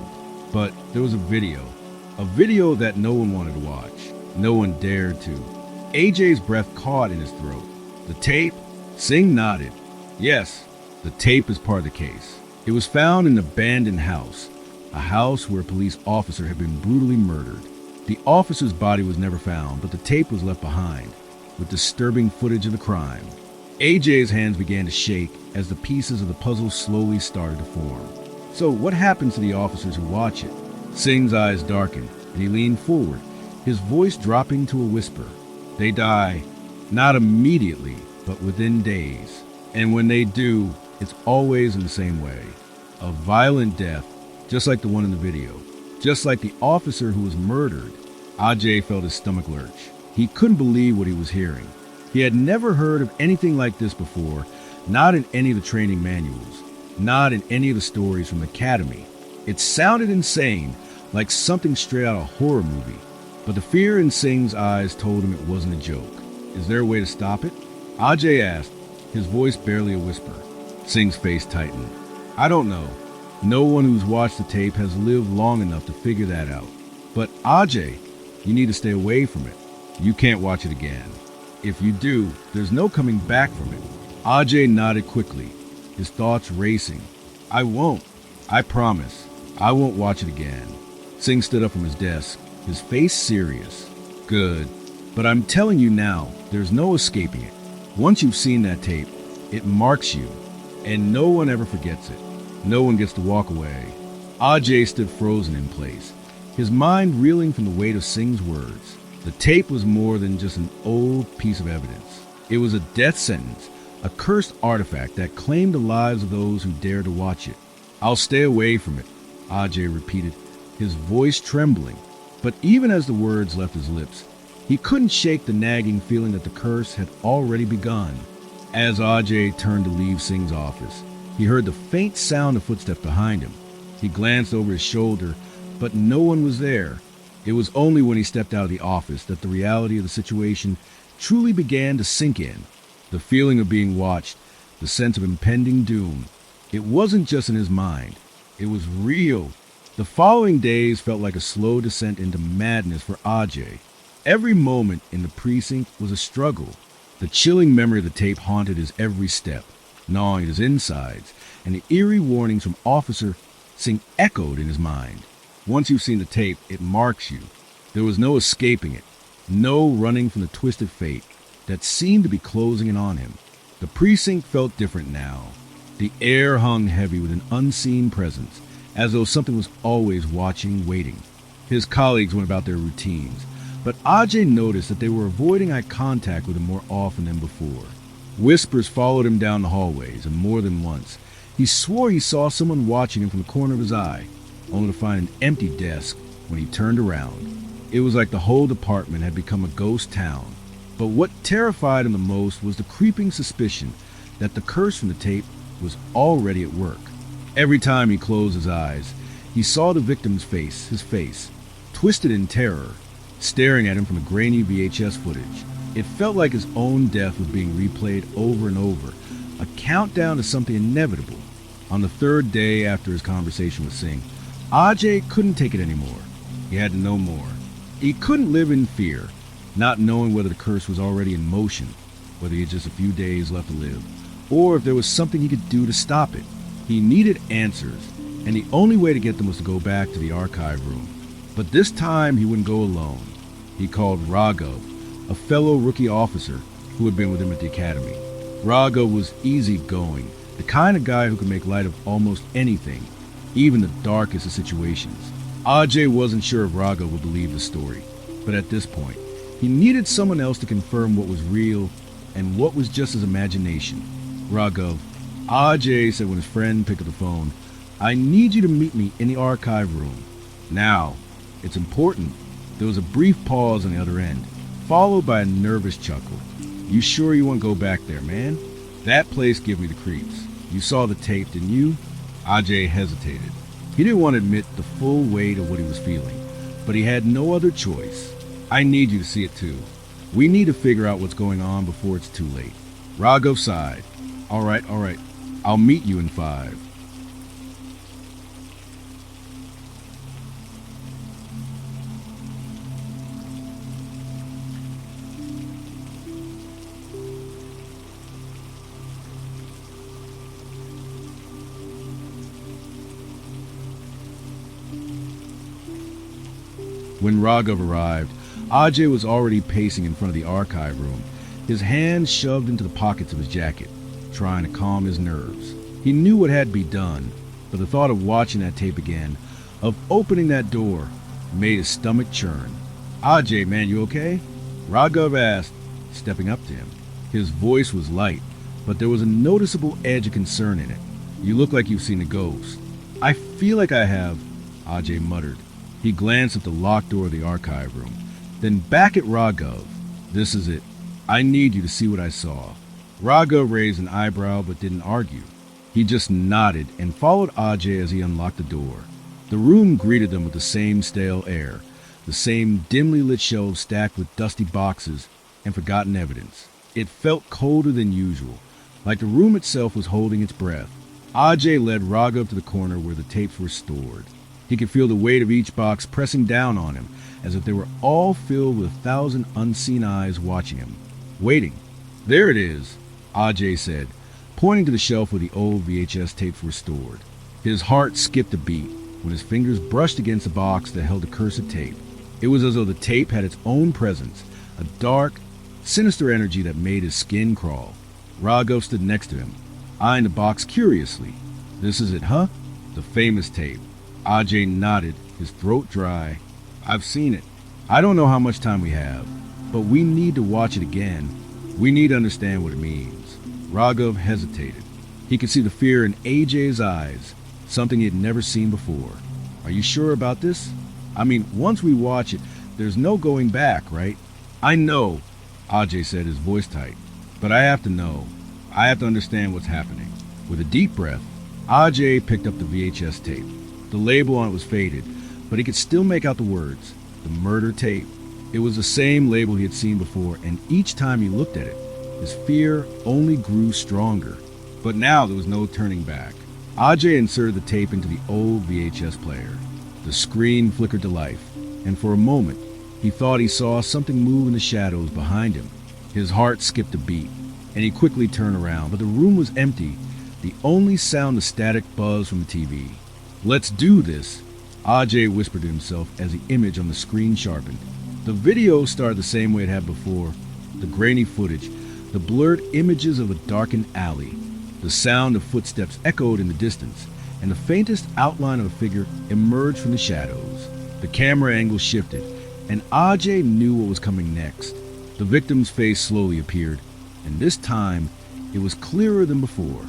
But there was a video that no one wanted to watch, no one dared to. AJ's breath caught in his throat. The tape? Singh nodded. Yes, the tape is part of the case. It was found in an abandoned house, a house where a police officer had been brutally murdered. The officer's body was never found, but the tape was left behind, with disturbing footage of the crime. AJ's hands began to shake as the pieces of the puzzle slowly started to form. So what happens to the officers who watch it? Singh's eyes darkened, and he leaned forward, his voice dropping to a whisper. They die, not immediately, but within days. And when they do, it's always in the same way. A violent death, just like the one in the video. Just like the officer who was murdered. Ajay felt his stomach lurch. He couldn't believe what he was hearing. He had never heard of anything like this before, not in any of the training manuals, not in any of the stories from the academy. It sounded insane, like something straight out of a horror movie. But the fear in Singh's eyes told him it wasn't a joke. Is there a way to stop it? Ajay asked, his voice barely a whisper. Singh's face tightened. I don't know. No one who's watched the tape has lived long enough to figure that out. But Ajay, you need to stay away from it. You can't watch it again. If you do, there's no coming back from it. Ajay nodded quickly, his thoughts racing. I won't. I promise. I won't watch it again. Singh stood up from his desk, his face serious. Good. But I'm telling you now, there's no escaping it. Once you've seen that tape, it marks you, and no one ever forgets it. No one gets to walk away. Ajay stood frozen in place, his mind reeling from the weight of Singh's words. The tape was more than just an old piece of evidence. It was a death sentence, a cursed artifact that claimed the lives of those who dared to watch it. "I'll stay away from it," Ajay repeated, his voice trembling. But even as the words left his lips, he couldn't shake the nagging feeling that the curse had already begun. As Ajay turned to leave Singh's office, he heard the faint sound of footsteps behind him. He glanced over his shoulder, but no one was there. It was only when he stepped out of the office that the reality of the situation truly began to sink in. The feeling of being watched, the sense of impending doom, it wasn't just in his mind. It was real. The following days felt like a slow descent into madness for Ajay. Every moment in the precinct was a struggle. The chilling memory of the tape haunted his every step, gnawing at his insides, and the eerie warnings from Officer Singh echoed in his mind. Once you've seen the tape, it marks you. There was no escaping it, no running from the twisted fate that seemed to be closing in on him. The precinct felt different now. The air hung heavy with an unseen presence, as though something was always watching, waiting. His colleagues went about their routines, but Ajay noticed that they were avoiding eye contact with him more often than before. Whispers followed him down the hallways, and more than once, he swore he saw someone watching him from the corner of his eye, only to find an empty desk when he turned around. It was like the whole department had become a ghost town. But what terrified him the most was the creeping suspicion that the curse from the tape was already at work. Every time he closed his eyes, he saw the victim's face, his face, twisted in terror, staring at him from the grainy VHS footage. It felt like his own death was being replayed over and over, a countdown to something inevitable. On the third day after his conversation with Singh, Ajay couldn't take it anymore. He had to know more. He couldn't live in fear, not knowing whether the curse was already in motion, whether he had just a few days left to live, or if there was something he could do to stop it. He needed answers, and the only way to get them was to go back to the archive room. But this time he wouldn't go alone. He called Raghav, a fellow rookie officer who had been with him at the academy. Raghav was easygoing, the kind of guy who could make light of almost anything, even the darkest of situations. Ajay wasn't sure if Raghav would believe the story, but at this point, he needed someone else to confirm what was real and what was just his imagination. "Raghav," Ajay said when his friend picked up the phone, "I need you to meet me in the archive room. Now, it's important." There was a brief pause on the other end, followed by a nervous chuckle. "You sure you want to go back there, man? That place gave me the creeps. You saw the tape, didn't you?" Ajay hesitated. He didn't want to admit the full weight of what he was feeling, but he had no other choice. "I need you to see it too. We need to figure out what's going on before it's too late." Raghav sighed. All right. I'll meet you in 5. When Raghav arrived, Ajay was already pacing in front of the archive room, his hands shoved into the pockets of his jacket, trying to calm his nerves. He knew what had to be done, but the thought of watching that tape again, of opening that door, made his stomach churn. "Ajay, man, you okay?" Raghav asked, stepping up to him. His voice was light, but there was a noticeable edge of concern in it. "You look like you've seen a ghost." "I feel like I have," Ajay muttered. He glanced at the locked door of the archive room, then back at Raghav. "This is it. I need you to see what I saw." Raghav raised an eyebrow but didn't argue. He just nodded and followed Ajay as he unlocked the door. The room greeted them with the same stale air, the same dimly lit shelves stacked with dusty boxes and forgotten evidence. It felt colder than usual, like the room itself was holding its breath. Ajay led Raghav to the corner where the tapes were stored. He could feel the weight of each box pressing down on him, as if they were all filled with 1,000 unseen eyes watching him, waiting. "There it is," Ajay said, pointing to the shelf where the old VHS tapes were stored. His heart skipped a beat when his fingers brushed against the box that held the cursed tape. It was as though the tape had its own presence, a dark, sinister energy that made his skin crawl. Raghav stood next to him, eyeing the box curiously. "This is it, huh?" "The famous tape." Ajay nodded, his throat dry. "I've seen it." I don't know how much time we have, but we need to watch it again. We need to understand what it means. Raghav hesitated. He could see the fear in AJ's eyes, something he had never seen before. Are you sure about this? I mean, once we watch it, there's no going back, right? I know, Ajay said, his voice tight, but I have to know. I have to understand what's happening. With a deep breath, Ajay picked up the VHS tape. The label on it was faded, but he could still make out the words, the murder tape. It was the same label he had seen before, and each time he looked at it, his fear only grew stronger. But now there was no turning back. Ajay inserted the tape into the old VHS player. The screen flickered to life, and for a moment, he thought he saw something move in the shadows behind him. His heart skipped a beat, and he quickly turned around, but the room was empty. The only sound, the static buzz from the TV. "Let's do this," Ajay whispered to himself as the image on the screen sharpened. The video started the same way it had before. The grainy footage, the blurred images of a darkened alley. The sound of footsteps echoed in the distance, and the faintest outline of a figure emerged from the shadows. The camera angle shifted, and Ajay knew what was coming next. The victim's face slowly appeared, and this time it was clearer than before.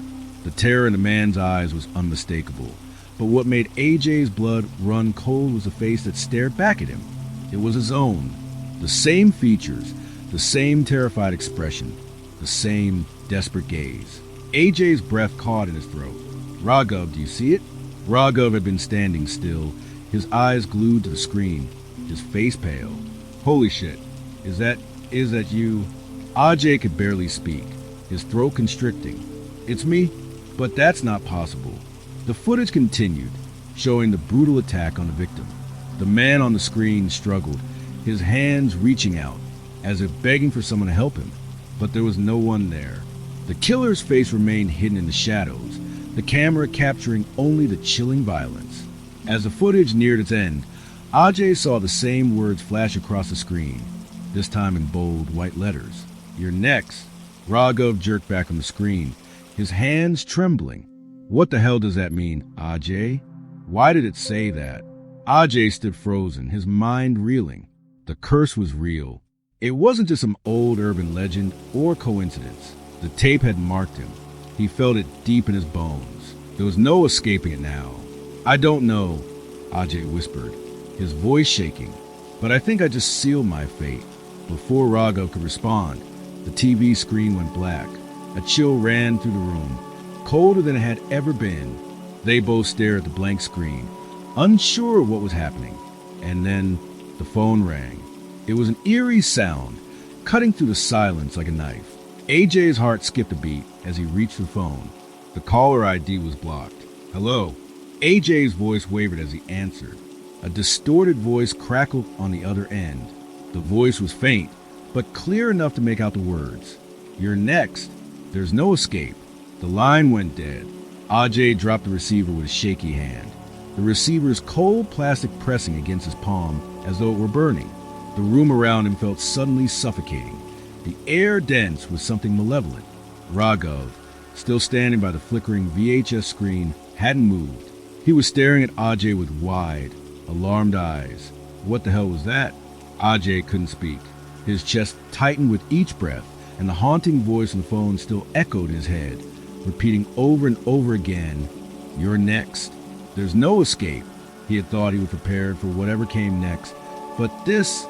The terror in the man's eyes was unmistakable, but what made AJ's blood run cold was the face that stared back at him. It was his own. The same features, the same terrified expression, the same desperate gaze. AJ's breath caught in his throat. "Raghav, do you see it?" Raghav had been standing still, his eyes glued to the screen, his face pale. "Holy shit, is that you?" Ajay could barely speak, his throat constricting. "It's me, but that's not possible." The footage continued, showing the brutal attack on the victim. The man on the screen struggled, his hands reaching out, as if begging for someone to help him, but there was no one there. The killer's face remained hidden in the shadows, the camera capturing only the chilling violence. As the footage neared its end, Ajay saw the same words flash across the screen, this time in bold white letters. "You're next." Raghav jerked back on the screen, his hands trembling. "What the hell does that mean, Ajay? Why did it say that?" Ajay stood frozen, his mind reeling. The curse was real. It wasn't just some old urban legend or coincidence. The tape had marked him. He felt it deep in his bones. There was no escaping it now. "I don't know," Ajay whispered, his voice shaking, "but I think I just sealed my fate." Before Raghav could respond, the TV screen went black. A chill ran through the room, colder than it had ever been. They both stared at the blank screen, unsure of what was happening. And then the phone rang. It was an eerie sound, cutting through the silence like a knife. AJ's heart skipped a beat as he reached the phone. The caller ID was blocked. "Hello." AJ's voice wavered as he answered. A distorted voice crackled on the other end. The voice was faint, but clear enough to make out the words. "You're next. There's no escape." The line went dead. Ajay dropped the receiver with a shaky hand, the receiver's cold plastic pressing against his palm as though it were burning. The room around him felt suddenly suffocating, the air dense with something malevolent. Raghav, still standing by the flickering VHS screen, hadn't moved. He was staring at Ajay with wide, alarmed eyes. What the hell was that? Ajay couldn't speak. His chest tightened with each breath, and the haunting voice on the phone still echoed in his head, repeating over and over again, "You're next." There's no escape. He had thought he was prepared for whatever came next, but this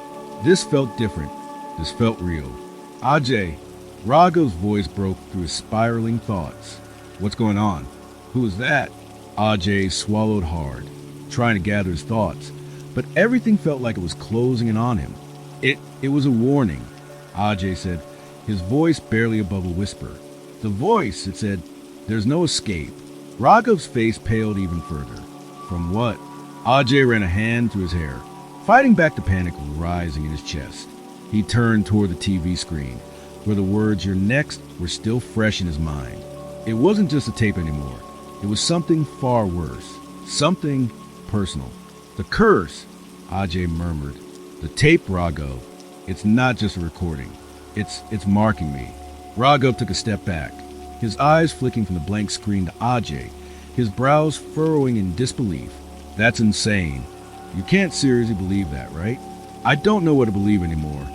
felt different. This felt real. "Ajay," Raghav's voice broke through his spiraling thoughts. "What's going on? Who is that?" Ajay swallowed hard, trying to gather his thoughts, but everything felt like it was closing in on him. It was a warning, Ajay said, his voice barely above a whisper. The voice, it said, "There's no escape." Raghav's face paled even further. From what? Ajay ran a hand through his hair, fighting back the panic rising in his chest. He turned toward the TV screen, where the words "You're next" were still fresh in his mind. It wasn't just a tape anymore. It was something far worse. Something personal. "The curse," Ajay murmured. "The tape, Raghav. It's not just a recording. It's marking me." Raghav took a step back, his eyes flicking from the blank screen to Ajay, his brows furrowing in disbelief. "That's insane. You can't seriously believe that, right?" I don't know what to believe anymore,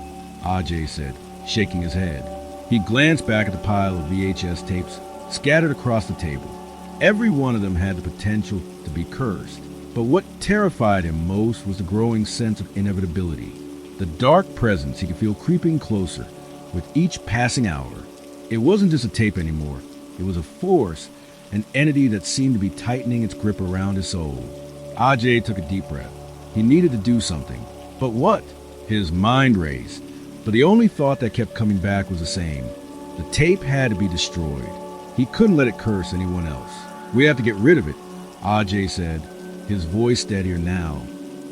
Ajay said, shaking his head. He glanced back at the pile of VHS tapes scattered across the table. Every one of them had the potential to be cursed. But what terrified him most was the growing sense of inevitability. The dark presence he could feel creeping closer with each passing hour. It wasn't just a tape anymore. It was a force, an entity that seemed to be tightening its grip around his soul. Ajay took a deep breath. He needed to do something. But what? His mind raced. But the only thought that kept coming back was the same. The tape had to be destroyed. He couldn't let it curse anyone else. We have to get rid of it, Ajay said, his voice steadier now.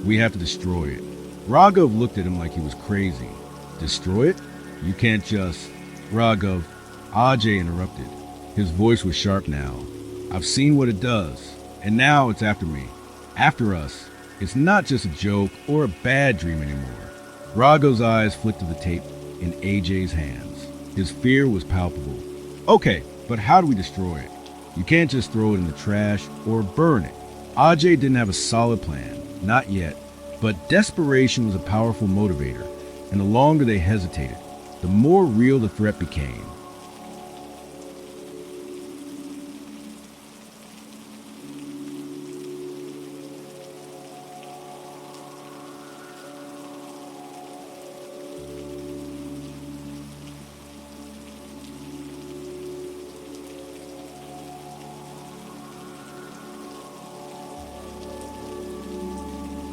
We have to destroy it. Raghav looked at him like he was crazy. Destroy it? You can't just... Raghav, Ajay interrupted. His voice was sharp now. I've seen what it does, and now it's after me. After us. It's not just a joke or a bad dream anymore. Raghav's eyes flicked to the tape in AJ's hands. His fear was palpable. Okay, but how do we destroy it? You can't just throw it in the trash or burn it. Ajay didn't have a solid plan, not yet, but desperation was a powerful motivator, and the longer they hesitated, the more real the threat became.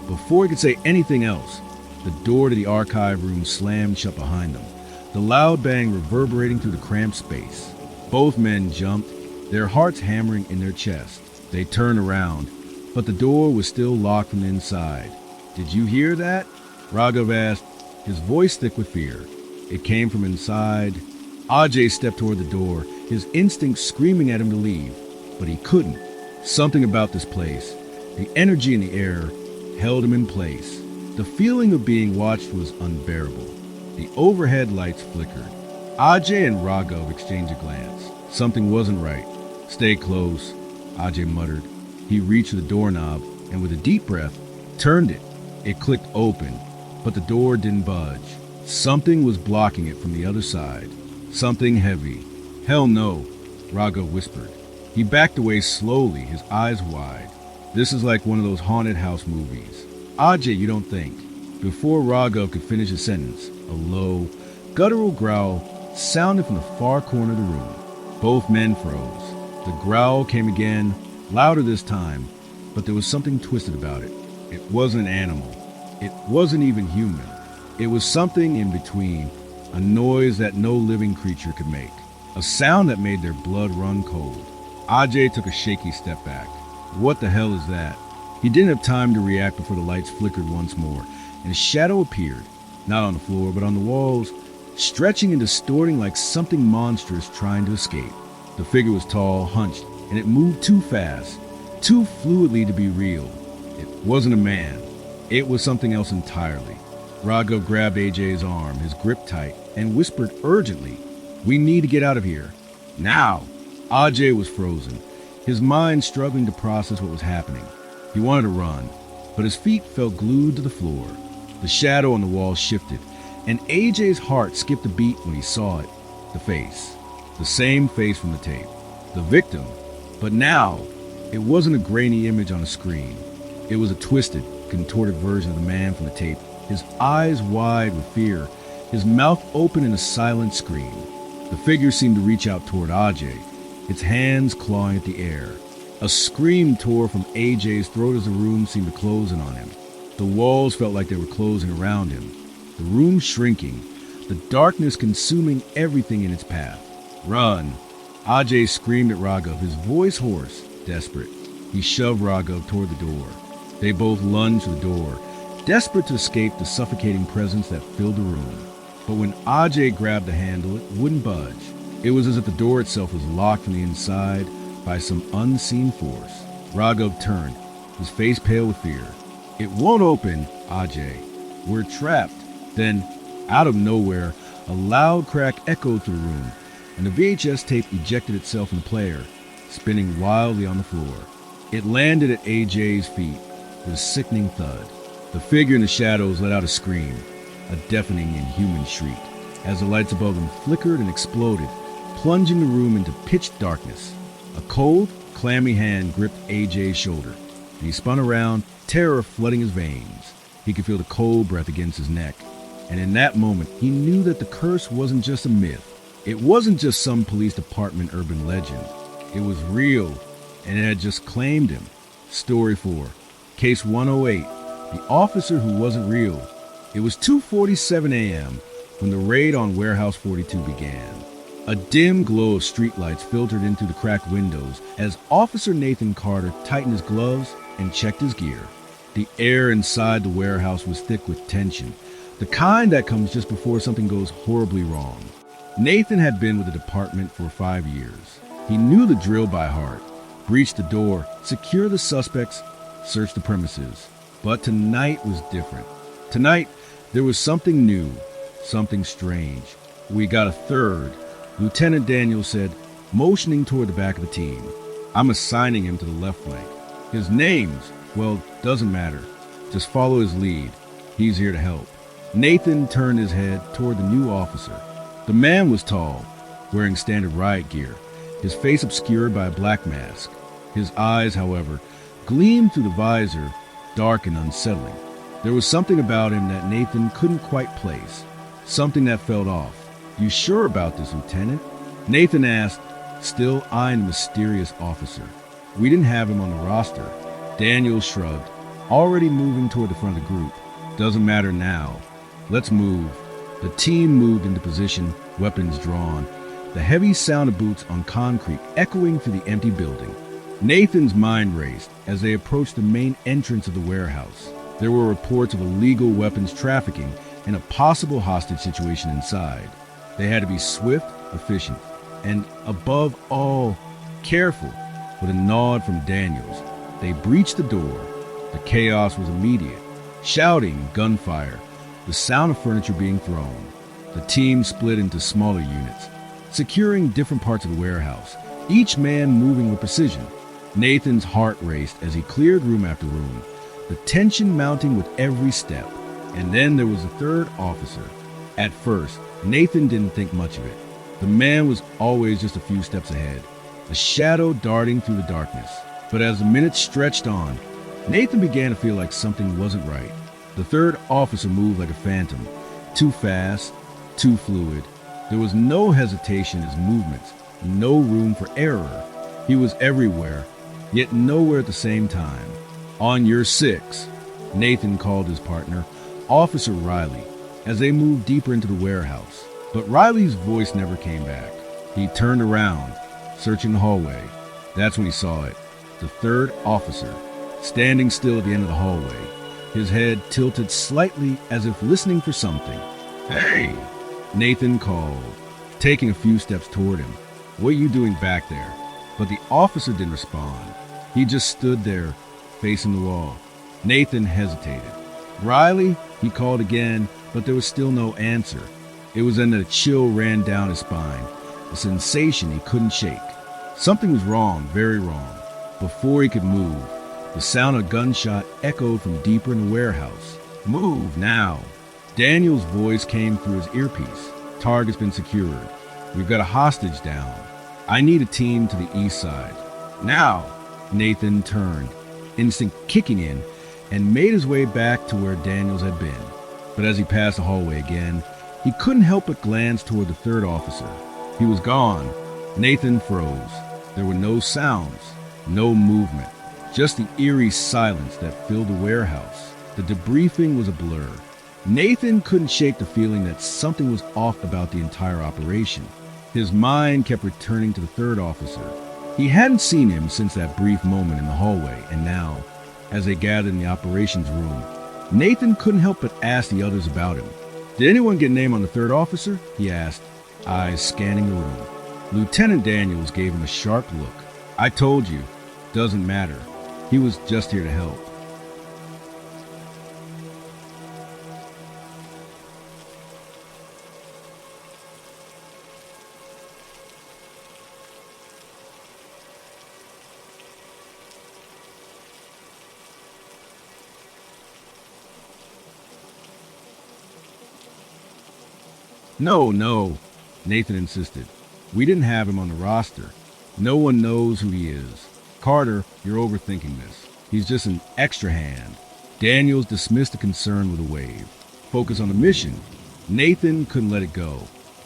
Before he could say anything else, the door to the archive room slammed shut behind them, the loud bang reverberating through the cramped space. Both men jumped, their hearts hammering in their chests. They turned around, but the door was still locked from the inside. Did you hear that? Raghav asked, his voice thick with fear. It came from inside. Ajay stepped toward the door, his instincts screaming at him to leave, but he couldn't. Something about this place, the energy in the air, held him in place. The feeling of being watched was unbearable. The overhead lights flickered. Ajay and Raghav exchanged a glance. Something wasn't right. Stay close, Ajay muttered. He reached for the doorknob and with a deep breath, turned it. It clicked open, but the door didn't budge. Something was blocking it from the other side. Something heavy. Hell no, Raghav whispered. He backed away slowly, his eyes wide. This is like one of those haunted house movies. Ajay, you don't think? Before Raghav could finish his sentence, a low, guttural growl sounded from the far corner of the room. Both men froze. The growl came again, louder this time, but there was something twisted about it. It wasn't an animal. It wasn't even human. It was something in between, a noise that no living creature could make, a sound that made their blood run cold. Ajay took a shaky step back. What the hell is that? He didn't have time to react before the lights flickered once more, and a shadow appeared, not on the floor, but on the walls, stretching and distorting like something monstrous trying to escape. The figure was tall, hunched, and it moved too fast, too fluidly to be real. It wasn't a man. It was something else entirely. Raghav grabbed AJ's arm, his grip tight, and whispered urgently, "We need to get out of here. Now!" Ajay was frozen, his mind struggling to process what was happening. He wanted to run, but his feet felt glued to the floor. The shadow on the wall shifted, and AJ's heart skipped a beat when he saw it. The face. The same face from the tape. The victim. But now, it wasn't a grainy image on a screen. It was a twisted, contorted version of the man from the tape, his eyes wide with fear, his mouth open in a silent scream. The figure seemed to reach out toward Ajay, its hands clawing at the air. A scream tore from AJ's throat as the room seemed to close in on him. The walls felt like they were closing around him. The room shrinking, the darkness consuming everything in its path. "Run!" Ajay screamed at Raghav, his voice hoarse, desperate. He shoved Raghav toward the door. They both lunged to the door, desperate to escape the suffocating presence that filled the room. But when Ajay grabbed the handle, it wouldn't budge. It was as if the door itself was locked from the inside by some unseen force. Raghav turned, his face pale with fear. "It won't open, Ajay. We're trapped." Then, out of nowhere, a loud crack echoed through the room, and the VHS tape ejected itself from the player, spinning wildly on the floor. It landed at AJ's feet with a sickening thud. The figure in the shadows let out a scream, a deafening inhuman shriek, as the lights above him flickered and exploded, plunging the room into pitch darkness. A cold, clammy hand gripped AJ's shoulder, and he spun around, terror flooding his veins. He could feel the cold breath against his neck, and in that moment, he knew that the curse wasn't just a myth. It wasn't just some police department urban legend. It was real, and it had just claimed him. Story 4, Case 108, The Officer Who Wasn't Real. It was 2:47 a.m. when the raid on Warehouse 42 began. A dim glow of streetlights filtered in through the cracked windows as Officer Nathan Carter tightened his gloves and checked his gear. The air inside the warehouse was thick with tension, the kind that comes just before something goes horribly wrong. Nathan had been with the department for 5 years. He knew the drill by heart: breach the door, secure the suspects, search the premises. But tonight was different. Tonight, there was something new, something strange. "We got a third," Lieutenant Daniels said, motioning toward the back of the team. "I'm assigning him to the left flank. His name's, well, doesn't matter. Just follow his lead. He's here to help." Nathan turned his head toward the new officer. The man was tall, wearing standard riot gear, his face obscured by a black mask. His eyes, however, gleamed through the visor, dark and unsettling. There was something about him that Nathan couldn't quite place, something that felt off. "You sure about this, Lieutenant?" Nathan asked, still eyeing the mysterious officer. "We didn't have him on the roster." Daniels shrugged, already moving toward the front of the group. "Doesn't matter now. Let's move." The team moved into position, weapons drawn, the heavy sound of boots on concrete echoing through the empty building. Nathan's mind raced as they approached the main entrance of the warehouse. There were reports of illegal weapons trafficking and a possible hostage situation inside. They had to be swift, efficient, and above all, careful. With a nod from Daniels, they breached the door. The chaos was immediate. Shouting, gunfire, the sound of furniture being thrown. The team split into smaller units, securing different parts of the warehouse, each man moving with precision. Nathan's heart raced as he cleared room after room, the tension mounting with every step. And then there was a third officer. At first, Nathan didn't think much of it. The man was always just a few steps ahead, a shadow darting through the darkness. But as the minutes stretched on, Nathan began to feel like something wasn't right. The third officer moved like a phantom, too fast, too fluid. There was no hesitation in his movements, no room for error. He was everywhere, yet nowhere at the same time. "On your 6, Nathan called his partner, Officer Riley, as they moved deeper into the warehouse. But Riley's voice never came back. He turned around, searching the hallway. That's when he saw it. The third officer, standing still at the end of the hallway, his head tilted slightly as if listening for something. "Hey!" Nathan called, taking a few steps toward him. "What are you doing back there?" But the officer didn't respond. He just stood there, facing the wall. Nathan hesitated. "Riley?" he called again, but there was still no answer. It was then that a chill ran down his spine, a sensation he couldn't shake. Something was wrong, very wrong. Before he could move, the sound of a gunshot echoed from deeper in the warehouse. "Move now!" Daniel's voice came through his earpiece. "Target's been secured. We've got a hostage down. I need a team to the east side. Now!" Nathan turned, instinct kicking in, and made his way back to where Daniels had been. But as he passed the hallway again, he couldn't help but glance toward the third officer. He was gone. Nathan froze. There were no sounds, no movement, just the eerie silence that filled the warehouse. The debriefing was a blur. Nathan couldn't shake the feeling that something was off about the entire operation. His mind kept returning to the third officer. He hadn't seen him since that brief moment in the hallway, and now, as they gathered in the operations room, Nathan couldn't help but ask the others about him. "Did anyone get a name on the third officer?" he asked, eyes scanning the room. Lieutenant Daniels gave him a sharp look. "I told you, doesn't matter. He was just here to help." No, Nathan insisted. We didn't have him on the roster. No one knows who he is. Carter, you're overthinking this. He's just an extra hand. Daniels dismissed the concern with a wave. Focus on the mission. Nathan couldn't let it go.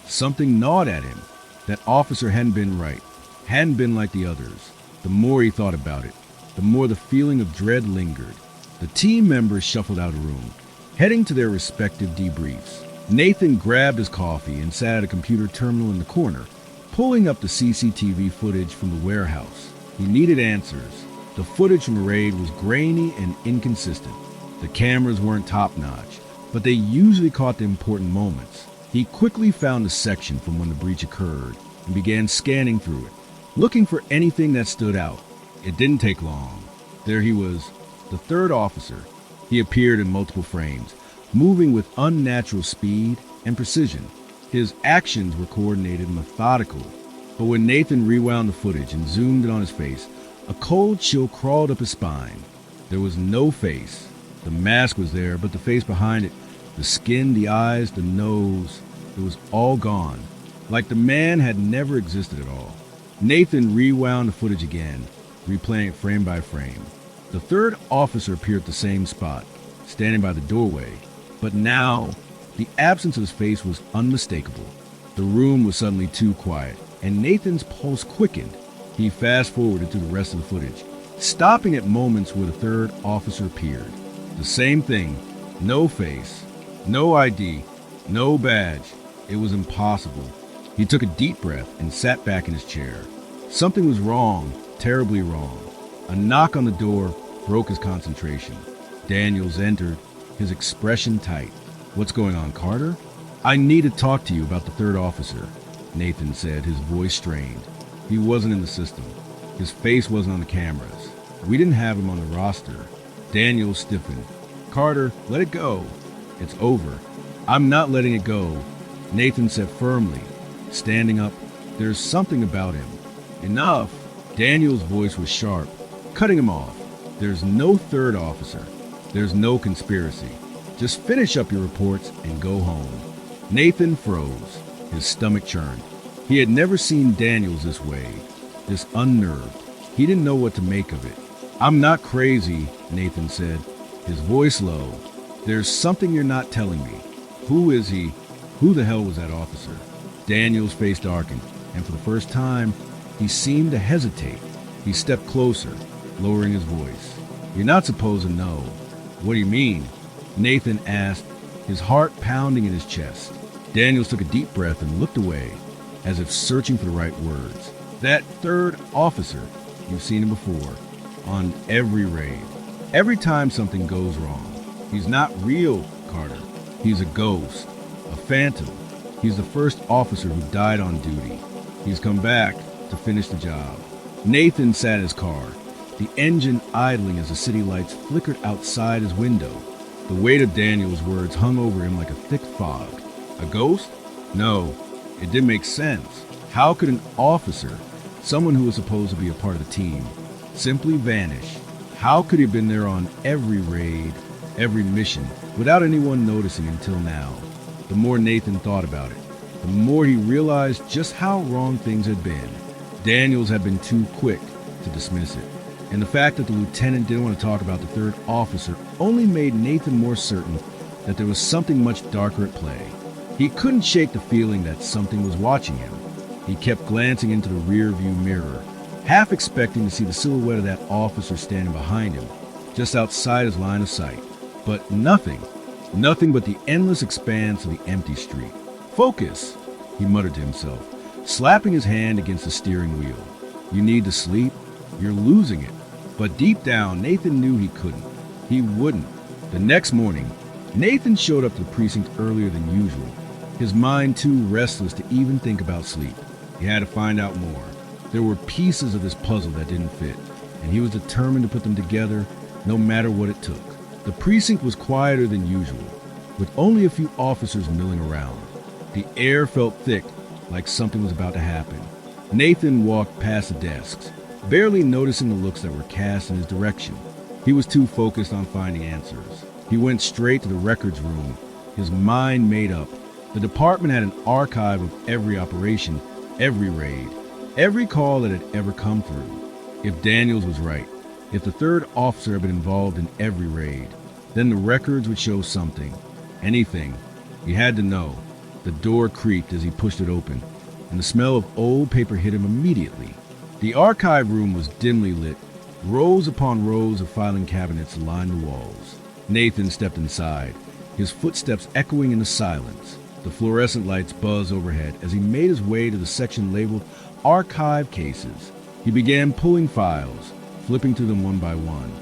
Something gnawed at him. That officer hadn't been right, hadn't been like the others. The more he thought about it, the more the feeling of dread lingered. The team members shuffled out of the room, heading to their respective debriefs. Nathan grabbed his coffee and sat at a computer terminal in the corner, pulling up the CCTV footage from the warehouse. He needed answers. The footage from the raid was grainy and inconsistent. The cameras weren't top-notch, but they usually caught the important moments. He quickly found the section from when the breach occurred and began scanning through it, looking for anything that stood out. It didn't take long. There he was, the third officer. He appeared in multiple frames, moving with unnatural speed and precision. His actions were coordinated and methodical. But when Nathan rewound the footage and zoomed in on his face, a cold chill crawled up his spine. There was no face. The mask was there, but the face behind it, the skin, the eyes, the nose, it was all gone, like the man had never existed at all. Nathan rewound the footage again, replaying it frame by frame. The third officer appeared at the same spot, standing by the doorway, but now the absence of his face was unmistakable. The room was suddenly too quiet, and Nathan's pulse quickened. He fast-forwarded through the rest of the footage, stopping at moments where the third officer appeared. The same thing, no face, no ID, no badge. It was impossible. He took a deep breath and sat back in his chair. Something was wrong, terribly wrong. A knock on the door broke his concentration. Daniels entered, his expression tight. "What's going on, Carter?" "I need to talk to you about the third officer," Nathan said, his voice strained. He wasn't in the system. His face wasn't on the cameras. We didn't have him on the roster. Daniels stiffened. "Carter, let it go. It's over." "I'm not letting it go," Nathan said firmly, standing up. "There's something about him." "Enough." Daniel's voice was sharp, cutting him off. "There's no third officer. There's no conspiracy. Just finish up your reports and go home." Nathan froze. His stomach churned. He had never seen Daniels this way, this unnerved. He didn't know what to make of it. "I'm not crazy," Nathan said, his voice low. "There's something you're not telling me. Who is he? Who the hell was that officer?" Daniel's face darkened, and for the first time, he seemed to hesitate. He stepped closer, lowering his voice. "You're not supposed to know." "What do you mean?" Nathan asked, his heart pounding in his chest. Daniels took a deep breath and looked away, as if searching for the right words. "That third officer, you've seen him before, on every raid. Every time something goes wrong. He's not real, Carter. He's a ghost, a phantom. He's the first officer who died on duty. He's come back to finish the job." Nathan sat in his car, the engine idling as the city lights flickered outside his window. The weight of Daniel's words hung over him like a thick fog. A ghost? No, it didn't make sense. How could an officer, someone who was supposed to be a part of the team, simply vanish? How could he have been there on every raid, every mission, without anyone noticing until now? The more Nathan thought about it, the more he realized just how wrong things had been. Daniels had been too quick to dismiss it, and the fact that the lieutenant didn't want to talk about the third officer only made Nathan more certain that there was something much darker at play. He couldn't shake the feeling that something was watching him. He kept glancing into the rear-view mirror, half expecting to see the silhouette of that officer standing behind him, just outside his line of sight. But nothing but the endless expanse of the empty street. "Focus," he muttered to himself, slapping his hand against the steering wheel. "You need to sleep. You're losing it." But deep down, Nathan knew he couldn't. He wouldn't. The next morning, Nathan showed up to the precinct earlier than usual, his mind too restless to even think about sleep. He had to find out more. There were pieces of this puzzle that didn't fit, and he was determined to put them together no matter what it took. The precinct was quieter than usual, with only a few officers milling around. The air felt thick, like something was about to happen. Nathan walked past the desks, barely noticing the looks that were cast in his direction. He was too focused on finding answers. He went straight to the records room, his mind made up. The department had an archive of every operation, every raid, every call that had ever come through. If Daniels was right, if the third officer had been involved in every raid, then the records would show something, anything. He had to know. The door creaked as he pushed it open, and the smell of old paper hit him immediately. The archive room was dimly lit. Rows upon rows of filing cabinets lined the walls. Nathan stepped inside, his footsteps echoing in the silence. The fluorescent lights buzzed overhead as he made his way to the section labeled Archive Cases. He began pulling files, flipping through them one by one.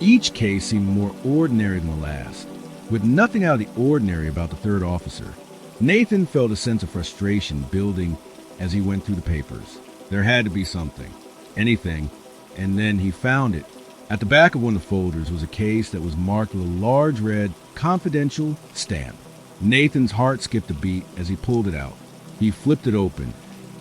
Each case seemed more ordinary than the last, with nothing out of the ordinary about the third officer. Nathan felt a sense of frustration building as he went through the papers. There had to be something, anything, and then he found it. At the back of one of the folders was a case that was marked with a large red confidential stamp. Nathan's heart skipped a beat as he pulled it out. He flipped it open,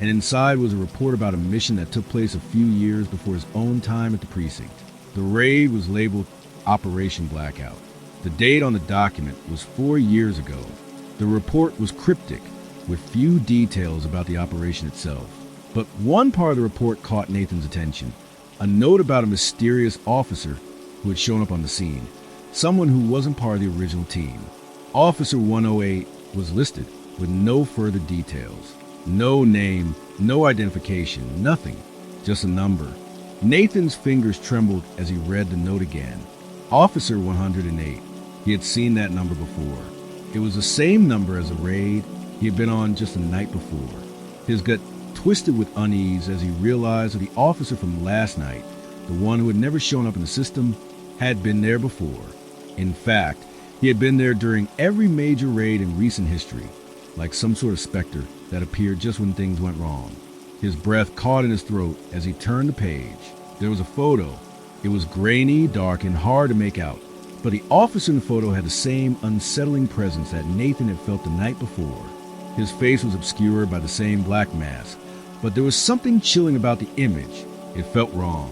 and inside was a report about a mission that took place a few years before his own time at the precinct. The raid was labeled Operation Blackout. The date on the document was 4 years ago. The report was cryptic, with few details about the operation itself. But one part of the report caught Nathan's attention. A note about a mysterious officer who had shown up on the scene, someone who wasn't part of the original team. Officer 108 was listed with no further details. No name, no identification, nothing, just a number. Nathan's fingers trembled as he read the note again. Officer 108. He had seen that number before. It was the same number as a raid he had been on just the night before. His gut twisted with unease as he realized that the officer from last night, the one who had never shown up in the system, had been there before. In fact, he had been there during every major raid in recent history, like some sort of specter that appeared just when things went wrong. His breath caught in his throat as he turned the page. There was a photo. It was grainy, dark, and hard to make out, but the officer in the photo had the same unsettling presence that Nathan had felt the night before. His face was obscured by the same black mask, but there was something chilling about the image. It felt wrong.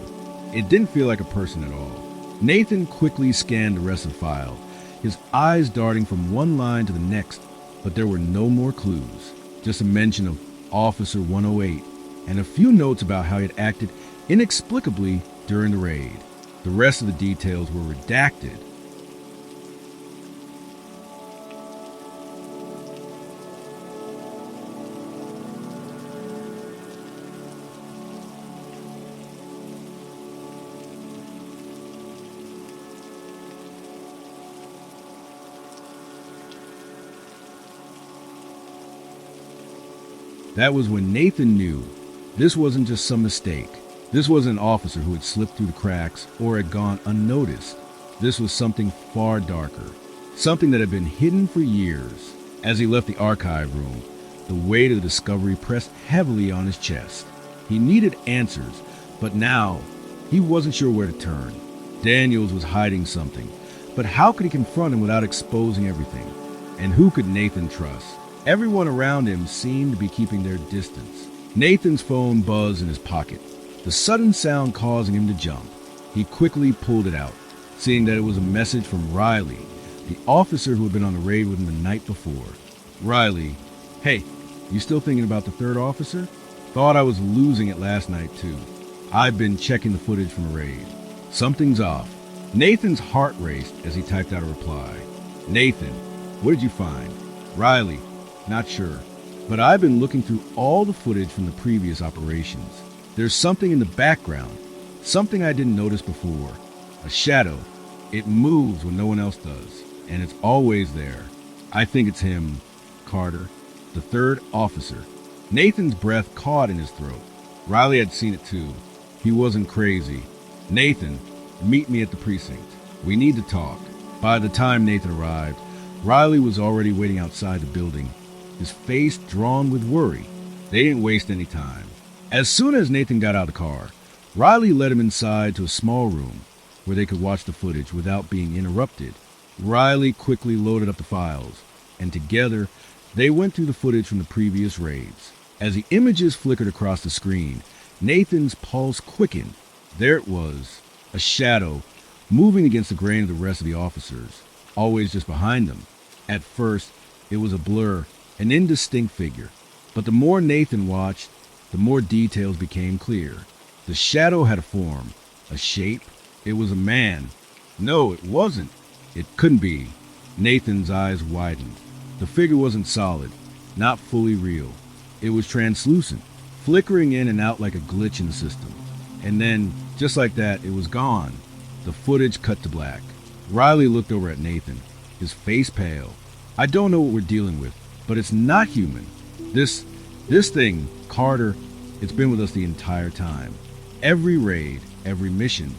It didn't feel like a person at all. Nathan quickly scanned the rest of the file, his eyes darting from one line to the next, but there were no more clues, just a mention of Officer 108 and a few notes about how he had acted inexplicably during the raid. The rest of the details were redacted. That was when Nathan knew this wasn't just some mistake. This wasn't an officer who had slipped through the cracks or had gone unnoticed. This was something far darker, something that had been hidden for years. As he left the archive room, the weight of the discovery pressed heavily on his chest. He needed answers, but now he wasn't sure where to turn. Daniels was hiding something, but how could he confront him without exposing everything? And who could Nathan trust? Everyone around him seemed to be keeping their distance. Nathan's phone buzzed in his pocket, the sudden sound causing him to jump. He quickly pulled it out, seeing that it was a message from Riley, the officer who had been on the raid with him the night before. Riley, hey, you still thinking about the third officer? Thought I was losing it last night too. I've been checking the footage from the raid. Something's off. Nathan's heart raced as he typed out a reply. Nathan, what did you find? Riley, not sure, but I've been looking through all the footage from the previous operations. There's something in the background, something I didn't notice before. A shadow. It moves when no one else does, and it's always there. I think it's him, Carter, the third officer. Nathan's breath caught in his throat. Riley had seen it too. He wasn't crazy. Nathan, meet me at the precinct. We need to talk. By the time Nathan arrived, Riley was already waiting outside the building, his face drawn with worry. They didn't waste any time. As soon as Nathan got out of the car, Riley led him inside to a small room where they could watch the footage without being interrupted. Riley quickly loaded up the files, and together they went through the footage from the previous raids. As the images flickered across the screen, Nathan's pulse quickened. There it was, a shadow moving against the grain of the rest of the officers, always just behind them. At first, it was a blur, an indistinct figure. But the more Nathan watched, the more details became clear. The shadow had a form, a shape. It was a man. No, it wasn't. It couldn't be. Nathan's eyes widened. The figure wasn't solid, not fully real. It was translucent, flickering in and out like a glitch in the system. And then, just like that, it was gone. The footage cut to black. Riley looked over at Nathan, his face pale. I don't know what we're dealing with, but it's not human. This thing, Carter, it's been with us the entire time. Every raid, every mission,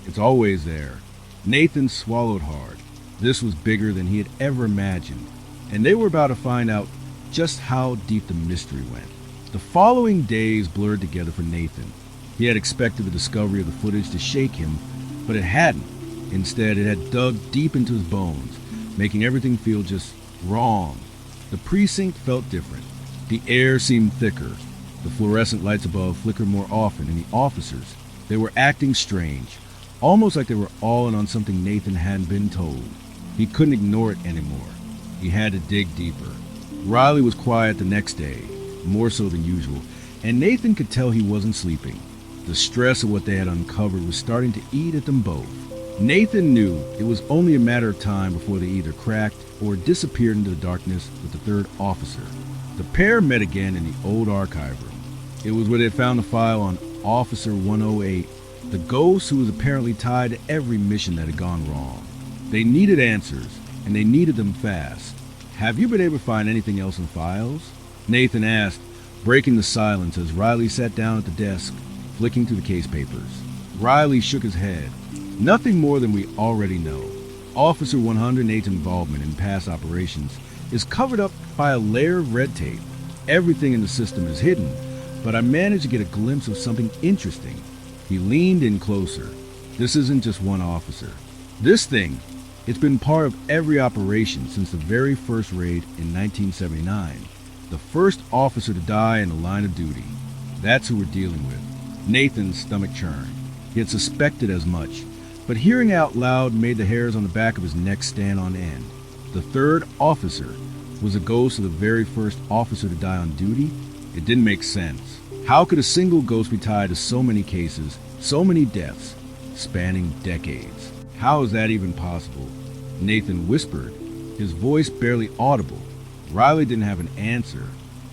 it's always there. Nathan swallowed hard. This was bigger than he had ever imagined, and they were about to find out just how deep the mystery went. The following days blurred together for Nathan. He had expected the discovery of the footage to shake him, but it hadn't. Instead, it had dug deep into his bones, making everything feel just wrong. The precinct felt different. The air seemed thicker. The fluorescent lights above flickered more often, and the officers, they were acting strange, almost like they were all in on something Nathan hadn't been told. He couldn't ignore it anymore. He had to dig deeper. Riley was quiet the next day, more so than usual, and Nathan could tell he wasn't sleeping. The stress of what they had uncovered was starting to eat at them both. Nathan knew it was only a matter of time before they either cracked or disappeared into the darkness with the third officer. The pair met again in the old archive room. It was where they found the file on Officer 108, the ghost who was apparently tied to every mission that had gone wrong. They needed answers, and they needed them fast. Have you been able to find anything else in files? Nathan asked, breaking the silence as Riley sat down at the desk, flicking through the case papers. Riley shook his head. Nothing more than we already know. Officer 108's involvement in past operations is covered up by a layer of red tape. Everything in the system is hidden, but I managed to get a glimpse of something interesting. He leaned in closer. This isn't just one officer. This thing, it's been part of every operation since the very first raid in 1979. The first officer to die in the line of duty. That's who we're dealing with. Nathan's stomach churned. He had suspected as much, but hearing out loud made the hairs on the back of his neck stand on end. The third officer was a ghost of the very first officer to die on duty? It didn't make sense. How could a single ghost be tied to so many cases, so many deaths, spanning decades? How is that even possible? Nathan whispered, his voice barely audible. Riley didn't have an answer.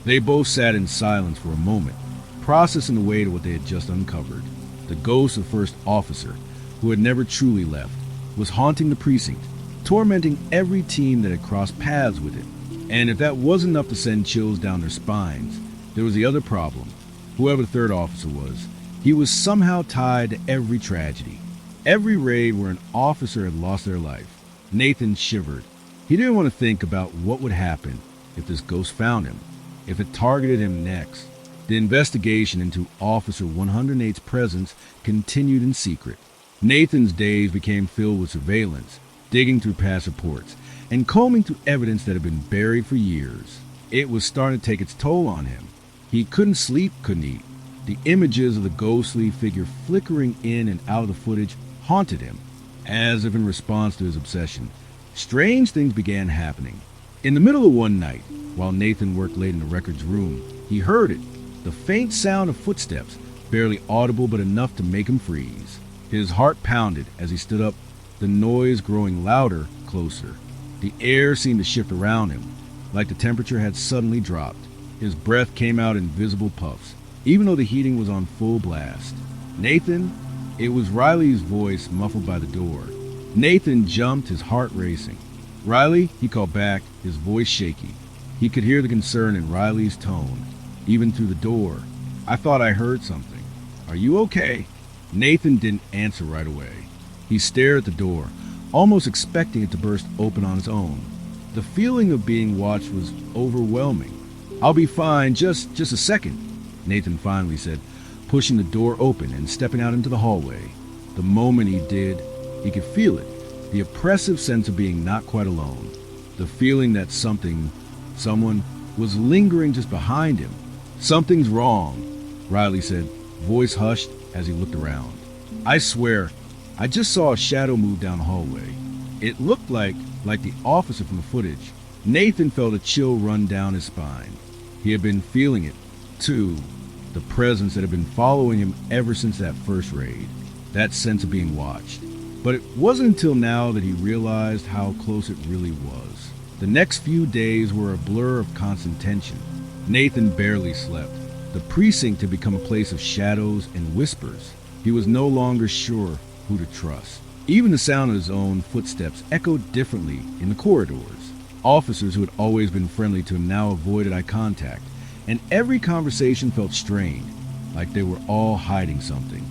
They both sat in silence for a moment, processing the weight of what they had just uncovered. The ghost of first officer, who had never truly left, was haunting the precinct, tormenting every team that had crossed paths with it. And if that wasn't enough to send chills down their spines, there was the other problem. Whoever the third officer was, he was somehow tied to every tragedy. Every raid where an officer had lost their life. Nathan shivered. He didn't want to think about what would happen if this ghost found him, if it targeted him next. The investigation into Officer 108's presence continued in secret. Nathan's days became filled with surveillance, digging through past reports, and combing through evidence that had been buried for years. It was starting to take its toll on him. He couldn't sleep, couldn't eat. The images of the ghostly figure flickering in and out of the footage haunted him, as if in response to his obsession. Strange things began happening. In the middle of one night, while Nathan worked late in the records room, he heard it, the faint sound of footsteps, barely audible but enough to make him freeze. His heart pounded as he stood up, the noise growing louder, closer. The air seemed to shift around him, like the temperature had suddenly dropped. His breath came out in visible puffs, even though the heating was on full blast. Nathan? It was Riley's voice muffled by the door. Nathan jumped, his heart racing. Riley, he called back, his voice shaky. He could hear the concern in Riley's tone, even through the door. I thought I heard something. Are you okay? Nathan didn't answer right away. He stared at the door, almost expecting it to burst open on its own. The feeling of being watched was overwhelming. I'll be fine, just a second, Nathan finally said, pushing the door open and stepping out into the hallway. The moment he did, he could feel it, the oppressive sense of being not quite alone, the feeling that someone was lingering just behind him. Something's wrong, Riley said, voice hushed as he looked around. I swear, I just saw a shadow move down the hallway. It looked like the officer from the footage, Nathan felt a chill run down his spine. He had been feeling it, too, the presence that had been following him ever since that first raid, that sense of being watched. But it wasn't until now that he realized how close it really was. The next few days were a blur of constant tension. Nathan barely slept. The precinct had become a place of shadows and whispers. He was no longer sure who to trust. Even the sound of his own footsteps echoed differently in the corridors. Officers who had always been friendly to him now avoided eye contact, and every conversation felt strained, like they were all hiding something.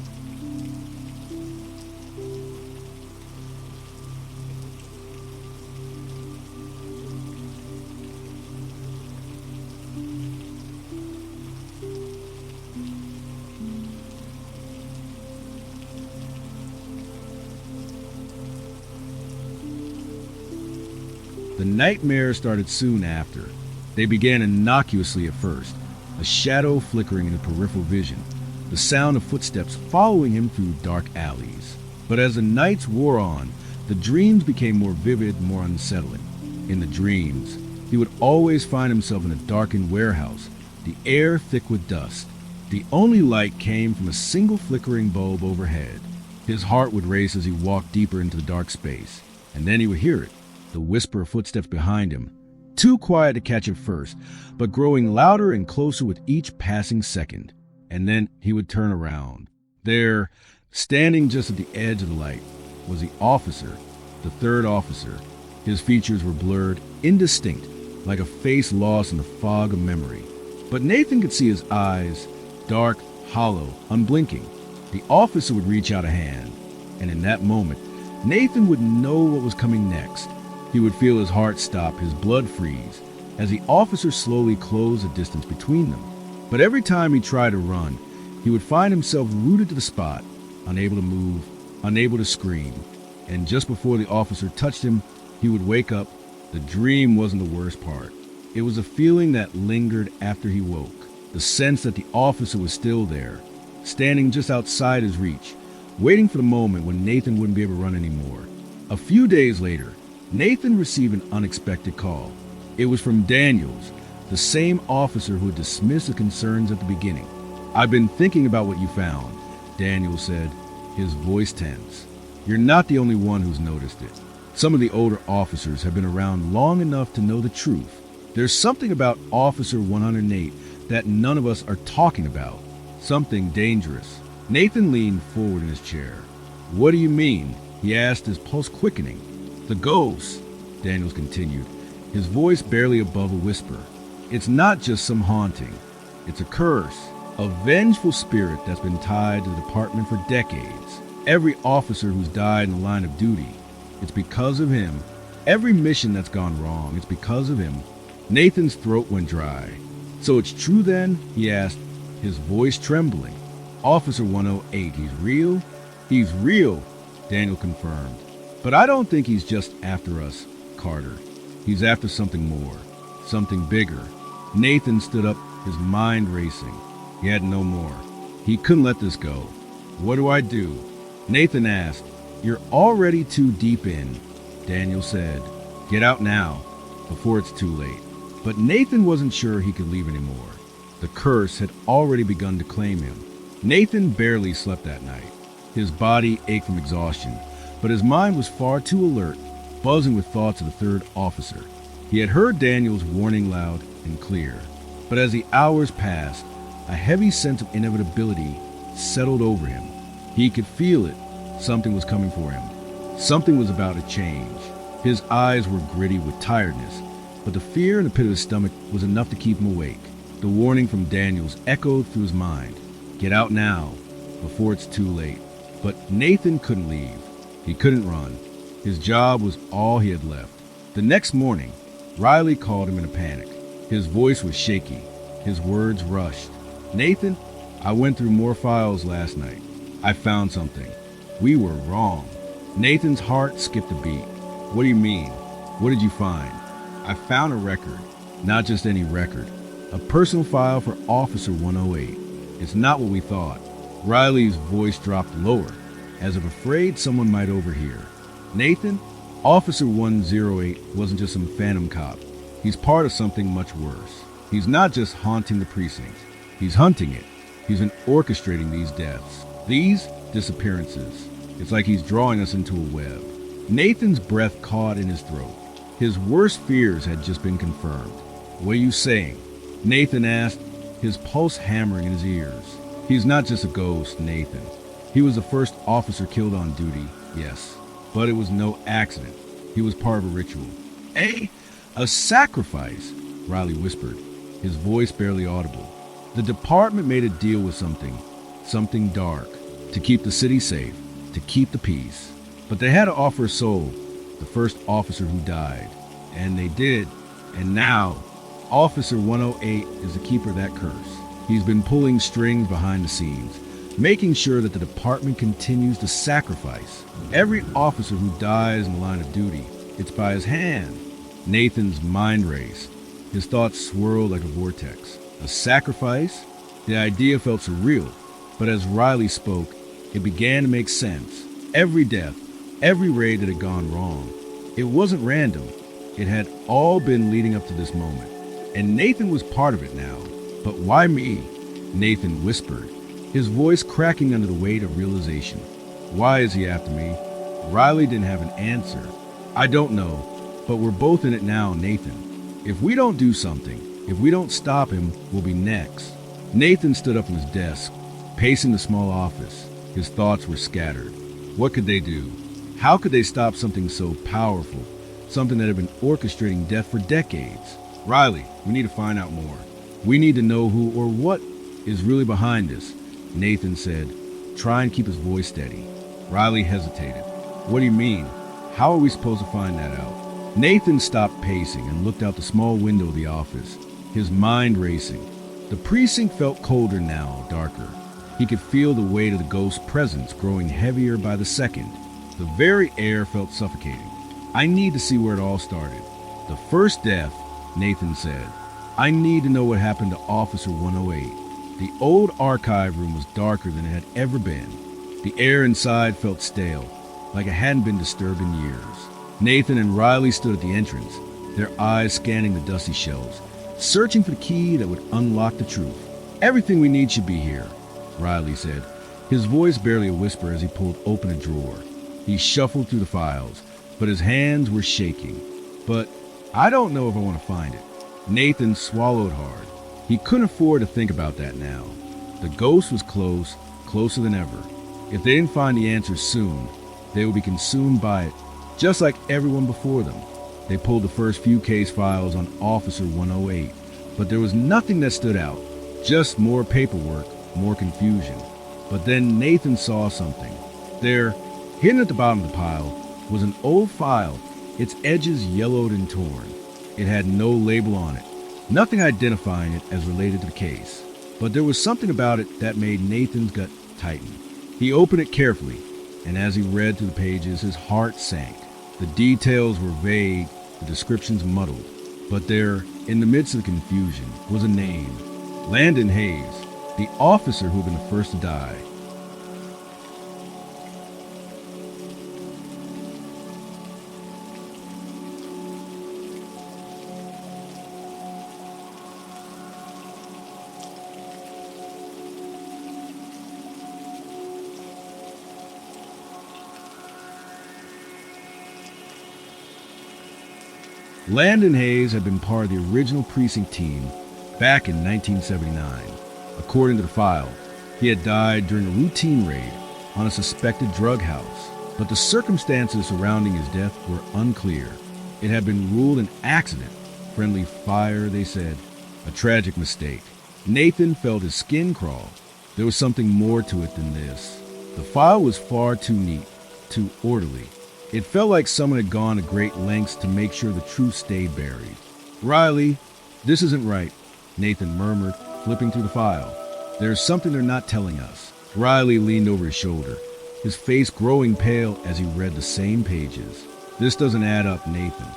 The nightmares started soon after. They began innocuously at first, a shadow flickering in the peripheral vision, the sound of footsteps following him through dark alleys. But as the nights wore on, the dreams became more vivid, more unsettling. In the dreams, he would always find himself in a darkened warehouse, the air thick with dust. The only light came from a single flickering bulb overhead. His heart would race as he walked deeper into the dark space, and then he would hear it, the whisper of footsteps behind him, too quiet to catch at first, but growing louder and closer with each passing second. And then he would turn around. There, standing just at the edge of the light, was the officer, the third officer. His features were blurred, indistinct, like a face lost in the fog of memory. But Nathan could see his eyes, dark, hollow, unblinking. The officer would reach out a hand, and in that moment, Nathan would know what was coming next. He would feel his heart stop, his blood freeze, as the officer slowly closed the distance between them. But every time he tried to run, he would find himself rooted to the spot, unable to move, unable to scream. And just before the officer touched him, he would wake up. The dream wasn't the worst part. It was a feeling that lingered after he woke, the sense that the officer was still there, standing just outside his reach, waiting for the moment when Nathan wouldn't be able to run anymore. A few days later, Nathan received an unexpected call. It was from Daniels, the same officer who had dismissed the concerns at the beginning. "I've been thinking about what you found," Daniels said, his voice tense. "You're not the only one who's noticed it. Some of the older officers have been around long enough to know the truth. There's something about Officer 108 that none of us are talking about. Something dangerous." Nathan leaned forward in his chair. "What do you mean?" he asked, his pulse quickening. "The ghost," Daniels continued, his voice barely above a whisper. "It's not just some haunting. It's a curse, a vengeful spirit that's been tied to the department for decades. Every officer who's died in the line of duty, it's because of him. Every mission that's gone wrong, it's because of him." Nathan's throat went dry. "So it's true then?" he asked, his voice trembling. "Officer 108, he's real?" "He's real," Daniel confirmed. "But I don't think he's just after us, Carter. He's after something more, something bigger." Nathan stood up, his mind racing. He had no more. He couldn't let this go. "What do I do?" Nathan asked. "You're already too deep in," Daniel said. "Get out now, before it's too late." But Nathan wasn't sure he could leave anymore. The curse had already begun to claim him. Nathan barely slept that night. His body ached from exhaustion, but his mind was far too alert, buzzing with thoughts of the third officer. He had heard Daniel's warning loud and clear, but as the hours passed, a heavy sense of inevitability settled over him. He could feel it. Something was coming for him. Something was about to change. His eyes were gritty with tiredness, but the fear in the pit of his stomach was enough to keep him awake. The warning from Daniels echoed through his mind. Get out now, before it's too late. But Nathan couldn't leave. He couldn't run. His job was all he had left. The next morning, Riley called him in a panic. His voice was shaky. His words rushed. Nathan, I went through more files last night. I found something. We were wrong. Nathan's heart skipped a beat. What do you mean? What did you find? I found a record. Not just any record. A personal file for Officer 108. It's not what we thought. Riley's voice dropped lower, as if afraid someone might overhear. Nathan, Officer 108 wasn't just some phantom cop. He's part of something much worse. He's not just haunting the precinct. He's hunting it. He's been orchestrating these deaths, these disappearances. It's like he's drawing us into a web. Nathan's breath caught in his throat. His worst fears had just been confirmed. "What are you saying?" Nathan asked, his pulse hammering in his ears. "He's not just a ghost, Nathan. He was the first officer killed on duty, yes. But it was no accident. He was part of a ritual." A sacrifice," Riley whispered, his voice barely audible. "The department made a deal with something dark, to keep the city safe, to keep the peace. But they had to offer a soul, the first officer who died. And they did. And now, Officer 108 is the keeper of that curse. He's been pulling strings behind the scenes, making sure that the department continues to sacrifice. Every officer who dies in the line of duty, it's by his hand." Nathan's mind raced. His thoughts swirled like a vortex. A sacrifice? The idea felt surreal, but as Riley spoke, it began to make sense. Every death, every raid that had gone wrong, it wasn't random. It had all been leading up to this moment. And Nathan was part of it now. "But why me?" Nathan whispered, his voice cracking under the weight of realization. "Why is he after me?" Riley didn't have an answer. "I don't know, but we're both in it now, Nathan. If we don't do something, if we don't stop him, we'll be next." Nathan stood up from his desk, pacing the small office. His thoughts were scattered. What could they do? How could they stop something so powerful, something that had been orchestrating death for decades? "Riley, we need to find out more. We need to know who or what is really behind this," Nathan said. Try and keep his voice steady. Riley hesitated. "What do you mean? How are we supposed to find that out?" Nathan stopped pacing and looked out the small window of the office, his mind racing. The precinct felt colder now, darker. He could feel the weight of the ghost's presence growing heavier by the second. The very air felt suffocating. "I need to see where it all started. The first death," Nathan said. "I need to know what happened to Officer 108. The old archive room was darker than it had ever been. The air inside felt stale, like it hadn't been disturbed in years." Nathan and Riley stood at the entrance, their eyes scanning the dusty shelves, searching for the key that would unlock the truth. "Everything we need should be here," Riley said, his voice barely a whisper as he pulled open a drawer. He shuffled through the files, but his hands were shaking. "But I don't know if I want to find it." Nathan swallowed hard. He couldn't afford to think about that now. The ghost was close, closer than ever. If they didn't find the answer soon, they would be consumed by it, just like everyone before them. They pulled the first few case files on Officer 108, but there was nothing that stood out, just more paperwork, more confusion. But then Nathan saw something. There, hidden at the bottom of the pile, was an old file, its edges yellowed and torn. It had no label on it, nothing identifying it as related to the case. But there was something about it that made Nathan's gut tighten. He opened it carefully, and as he read through the pages, his heart sank. The details were vague, the descriptions muddled. But there, in the midst of the confusion, was a name. Landon Hayes, the officer who had been the first to die. Landon Hayes had been part of the original precinct team back in 1979. According to the file, he had died during a routine raid on a suspected drug house, but the circumstances surrounding his death were unclear. It had been ruled an accident, friendly fire, they said, a tragic mistake. Nathan felt his skin crawl. There was something more to it than this. The file was far too neat, too orderly. It felt like someone had gone to great lengths to make sure the truth stayed buried. "Riley, this isn't right," Nathan murmured, flipping through the file. "There's something they're not telling us." Riley leaned over his shoulder, his face growing pale as he read the same pages. "This doesn't add up, Nathan.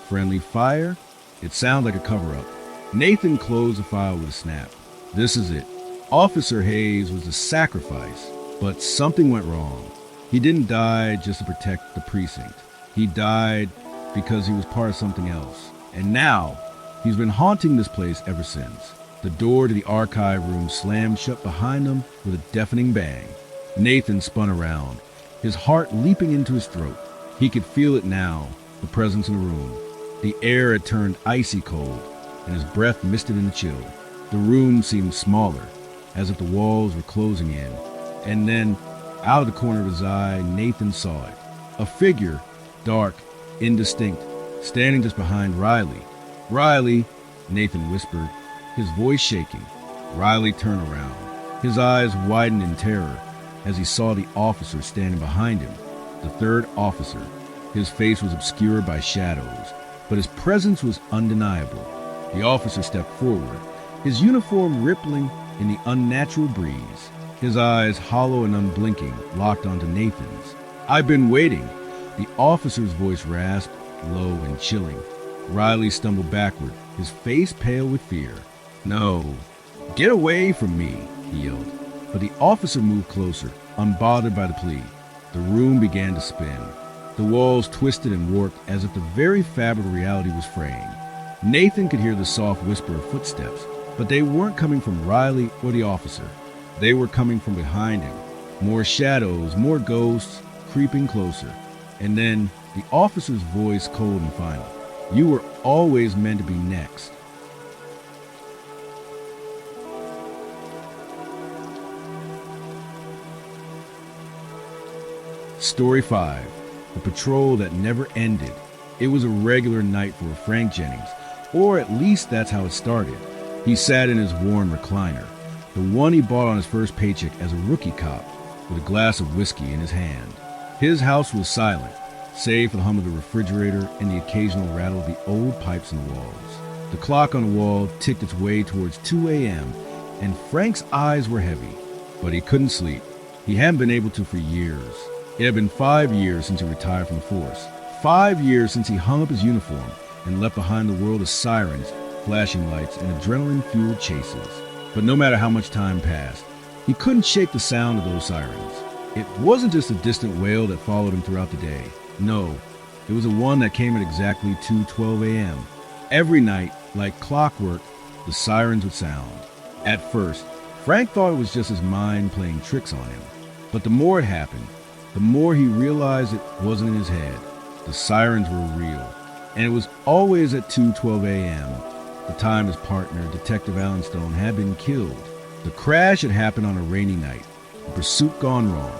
Friendly fire? It sounds like a cover-up." Nathan closed the file with a snap. "This is it. Officer Hayes was the sacrifice, but something went wrong. He didn't die just to protect the precinct. He died because he was part of something else. And now, He's been haunting this place ever since. The door to the archive room slammed shut behind him with a deafening bang. Nathan spun around, his heart leaping into his throat. He could feel it now, the presence in the room. The air had turned icy cold, and his breath misted in the chill. The room seemed smaller, as if the walls were closing in. And then, out of the corner of his eye, Nathan saw it. A figure, dark, indistinct, standing just behind Riley. "Riley," Nathan whispered, his voice shaking. Riley turned around. His eyes widened in terror as he saw the officer standing behind him, the third officer. His face was obscured by shadows, but his presence was undeniable. The officer stepped forward, his uniform rippling in the unnatural breeze. His eyes, hollow and unblinking, locked onto Nathan's. "I've been waiting," the officer's voice rasped, low and chilling. Riley stumbled backward, his face pale with fear. "No, get away from me," he yelled. But the officer moved closer, unbothered by the plea. The room began to spin. The walls twisted and warped as if the very fabric of reality was fraying. Nathan could hear the soft whisper of footsteps, but they weren't coming from Riley or the officer. They were coming from behind him. More shadows, more ghosts, creeping closer. And then the officer's voice, cold and final. "You were always meant to be next." Story 5. The patrol that never ended. It was a regular night for Frank Jennings, or at least that's how it started. He sat in his worn recliner, the one he bought on his first paycheck as a rookie cop, with a glass of whiskey in his hand. His house was silent, save for the hum of the refrigerator and the occasional rattle of the old pipes in the walls. The clock on the wall ticked its way towards 2 a.m., and Frank's eyes were heavy, but he couldn't sleep. He hadn't been able to for years. It had been 5 years since he retired from the force. 5 years since he hung up his uniform and left behind the world of sirens, flashing lights, and adrenaline-fueled chases. But no matter how much time passed, he couldn't shake the sound of those sirens. It wasn't just a distant wail that followed him throughout the day. No, it was the one that came at exactly 2:12 a.m. Every night, like clockwork, the sirens would sound. At first, Frank thought it was just his mind playing tricks on him. But the more it happened, the more he realized it wasn't in his head. The sirens were real, and it was always at 2:12 a.m., the time his partner, Detective Alan Stone, had been killed. The crash had happened on a rainy night, the pursuit gone wrong.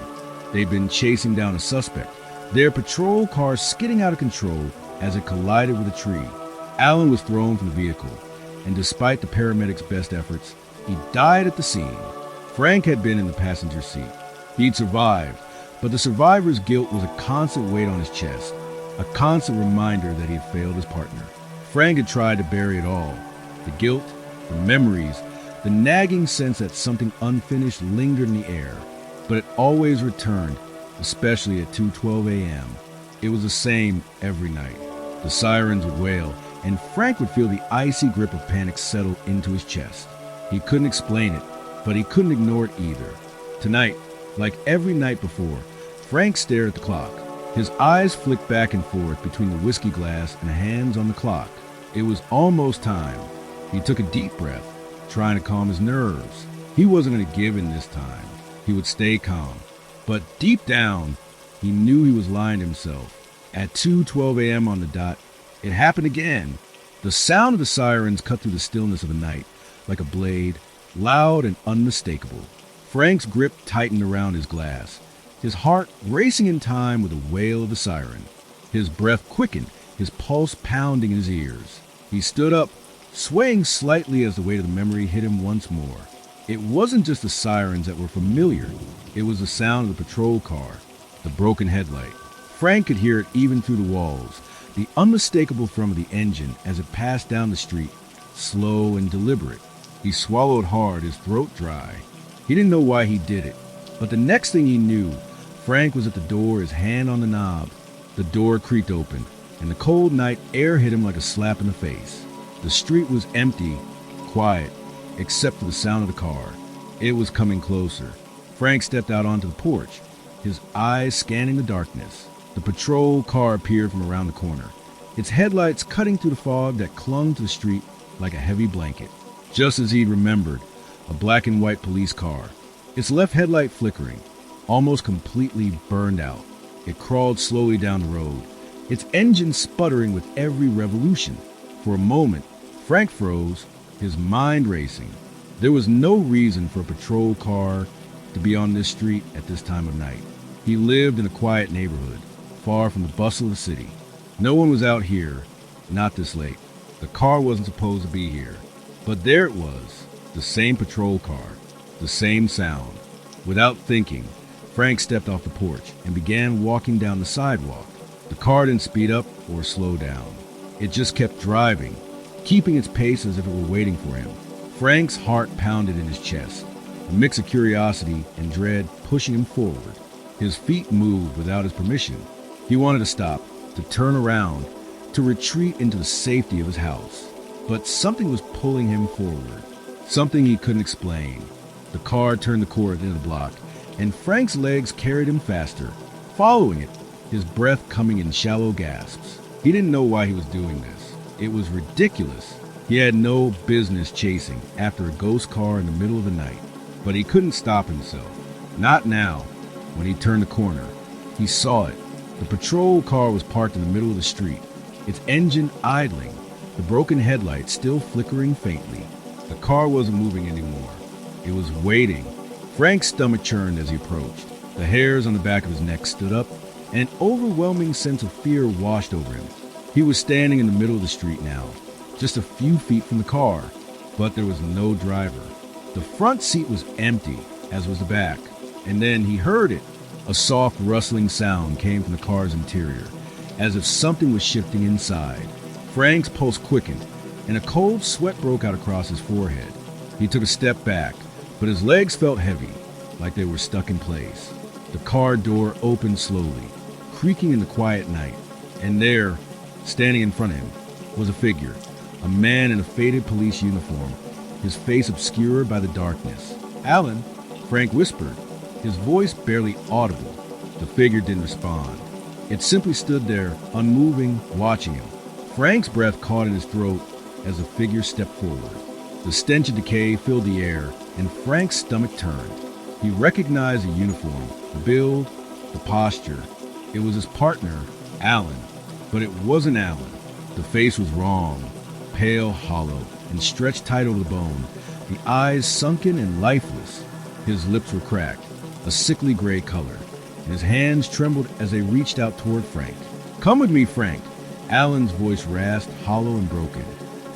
They'd been chasing down a suspect, their patrol car skidding out of control as it collided with a tree. Alan was thrown from the vehicle, and despite the paramedics' best efforts, he died at the scene. Frank had been in the passenger seat. He'd survived, but the survivor's guilt was a constant weight on his chest, a constant reminder that he had failed his partner. Frank had tried to bury it all. The guilt, the memories, the nagging sense that something unfinished lingered in the air. But it always returned, especially at 2:12 a.m. It was the same every night. The sirens would wail, and Frank would feel the icy grip of panic settle into his chest. He couldn't explain it, but he couldn't ignore it either. Tonight, like every night before, Frank stared at the clock. His eyes flicked back and forth between the whiskey glass and the hands on the clock. It was almost time. He took a deep breath, trying to calm his nerves. He wasn't going to give in this time. He would stay calm. But deep down, he knew he was lying to himself. At 2:12 a.m. on the dot, it happened again. The sound of the sirens cut through the stillness of the night, like a blade, loud and unmistakable. Frank's grip tightened around his glass, his heart racing in time with the wail of the siren. His breath quickened, his pulse pounding in his ears. He stood up, swaying slightly as the weight of the memory hit him once more. It wasn't just the sirens that were familiar. It was the sound of the patrol car, the broken headlight. Frank could hear it even through the walls, the unmistakable thrum of the engine as it passed down the street, slow and deliberate. He swallowed hard, his throat dry. He didn't know why he did it, but the next thing he knew, Frank was at the door, his hand on the knob. The door creaked open, and the cold night air hit him like a slap in the face. The street was empty, quiet, except for the sound of the car. It was coming closer. Frank stepped out onto the porch, his eyes scanning the darkness. The patrol car appeared from around the corner, its headlights cutting through the fog that clung to the street like a heavy blanket. Just as he'd remembered, a black and white police car, its left headlight flickering, almost completely burned out. It crawled slowly down the road, its engine sputtering with every revolution. For a moment, Frank froze, his mind racing. There was no reason for a patrol car to be on this street at this time of night. He lived in a quiet neighborhood, far from the bustle of the city. No one was out here, not this late. The car wasn't supposed to be here. But there it was, the same patrol car, the same sound. Without thinking, Frank stepped off the porch and began walking down the sidewalk. The car didn't speed up or slow down. It just kept driving, keeping its pace as if it were waiting for him. Frank's heart pounded in his chest, a mix of curiosity and dread pushing him forward. His feet moved without his permission. He wanted to stop, to turn around, to retreat into the safety of his house. But something was pulling him forward, something he couldn't explain. The car turned the corner at the end of the block, and Frank's legs carried him faster, following it, his breath coming in shallow gasps. He didn't know why he was doing this. It was ridiculous. He had no business chasing after a ghost car in the middle of the night, but he couldn't stop himself. Not now. When he turned the corner, he saw it. The patrol car was parked in the middle of the street, its engine idling, the broken headlights still flickering faintly. The car wasn't moving anymore. It was waiting. Frank's stomach churned as he approached. The hairs on the back of his neck stood up, and an overwhelming sense of fear washed over him. He was standing in the middle of the street now, just a few feet from the car, but there was no driver. The front seat was empty, as was the back, and then he heard it. A soft rustling sound came from the car's interior, as if something was shifting inside. Frank's pulse quickened, and a cold sweat broke out across his forehead. He took a step back, but his legs felt heavy, like they were stuck in place. The car door opened slowly, creaking in the quiet night, and there, standing in front of him, was a figure, a man in a faded police uniform, his face obscured by the darkness. "Alan," Frank whispered, his voice barely audible. The figure didn't respond. It simply stood there, unmoving, watching him. Frank's breath caught in his throat as the figure stepped forward. The stench of decay filled the air, and Frank's stomach turned. He recognized the uniform, the build, the posture. It was his partner, Alan. But it wasn't Alan. The face was wrong, pale, hollow, and stretched tight over the bone, the eyes sunken and lifeless. His lips were cracked, a sickly gray color, and his hands trembled as they reached out toward Frank. "Come with me, Frank." Alan's voice rasped, hollow and broken.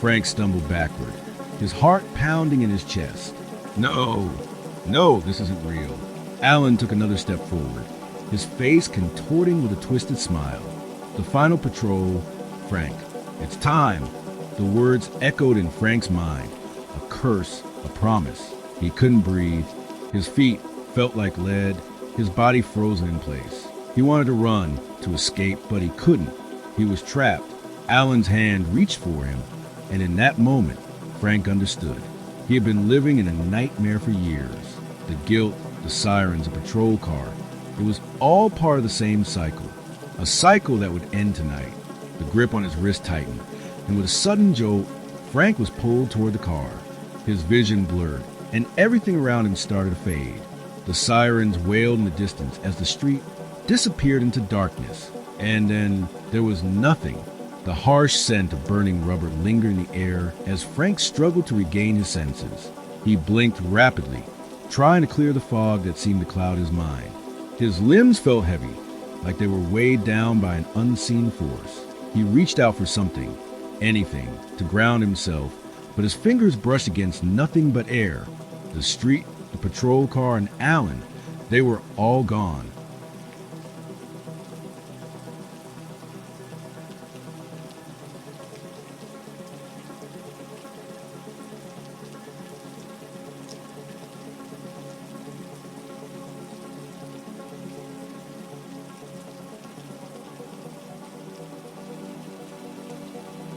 Frank stumbled backward, his heart pounding in his chest. No, this isn't real." Alan took another step forward, his face contorting with a twisted smile. "The final patrol, Frank. It's time." The words echoed in Frank's mind, a curse, a promise. He couldn't breathe. His feet felt like lead, his body frozen in place. He wanted to run, to escape, but he couldn't. He was trapped. Alan's hand reached for him, and in that moment, Frank understood. He had been living in a nightmare for years. The guilt, the sirens, the patrol car. It was all part of the same cycle. A cycle that would end tonight. The grip on his wrist tightened, and with a sudden jolt, Frank was pulled toward the car. His vision blurred, and everything around him started to fade. The sirens wailed in the distance as the street disappeared into darkness. And then there was nothing. The harsh scent of burning rubber lingered in the air as Frank struggled to regain his senses. He blinked rapidly, trying to clear the fog that seemed to cloud his mind. His limbs felt heavy, like they were weighed down by an unseen force. He reached out for something, anything, to ground himself, but his fingers brushed against nothing but air. The street, the patrol car, and Alan, they were all gone.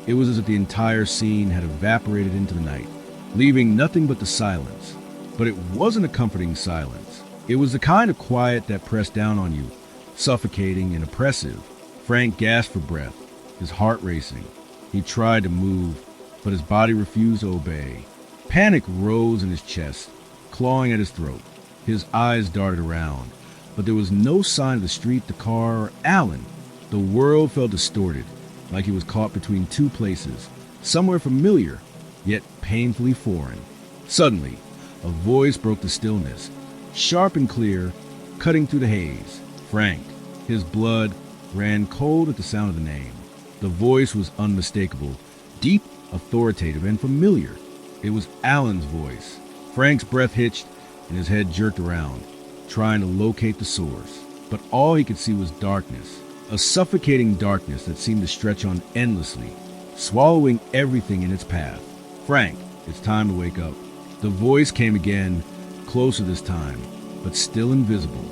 It was as if the entire scene had evaporated into the night, leaving nothing but the silence. But it wasn't a comforting silence. It was the kind of quiet that pressed down on you, suffocating and oppressive. Frank gasped for breath, his heart racing. He tried to move, but his body refused to obey. Panic rose in his chest, clawing at his throat. His eyes darted around, but there was no sign of the street, the car, or Alan. The world felt distorted, like he was caught between two places, somewhere familiar, yet painfully foreign. Suddenly, a voice broke the stillness, sharp and clear, cutting through the haze. Frank. His blood ran cold at the sound of the name. The voice was unmistakable, deep, authoritative, and familiar. It was Alan's voice. Frank's breath hitched and his head jerked around, trying to locate the source. But all he could see was darkness, a suffocating darkness that seemed to stretch on endlessly, swallowing everything in its path. Frank, it's time to wake up. The voice came again, closer this time, but still invisible.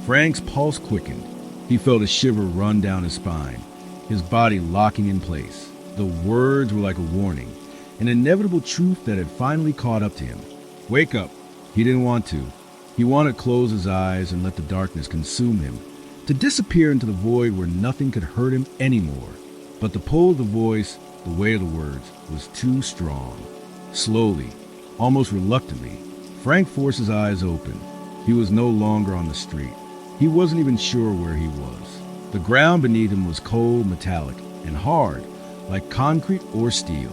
Frank's pulse quickened. He felt a shiver run down his spine, his body locking in place. The words were like a warning, an inevitable truth that had finally caught up to him. Wake up. He didn't want to. He wanted to close his eyes and let the darkness consume him, to disappear into the void where nothing could hurt him anymore. But the pull of the voice, the weight of the words, was too strong. Slowly, almost reluctantly, Frank forced his eyes open. He was no longer on the street. He wasn't even sure where he was. The ground beneath him was cold, metallic, and hard, like concrete or steel.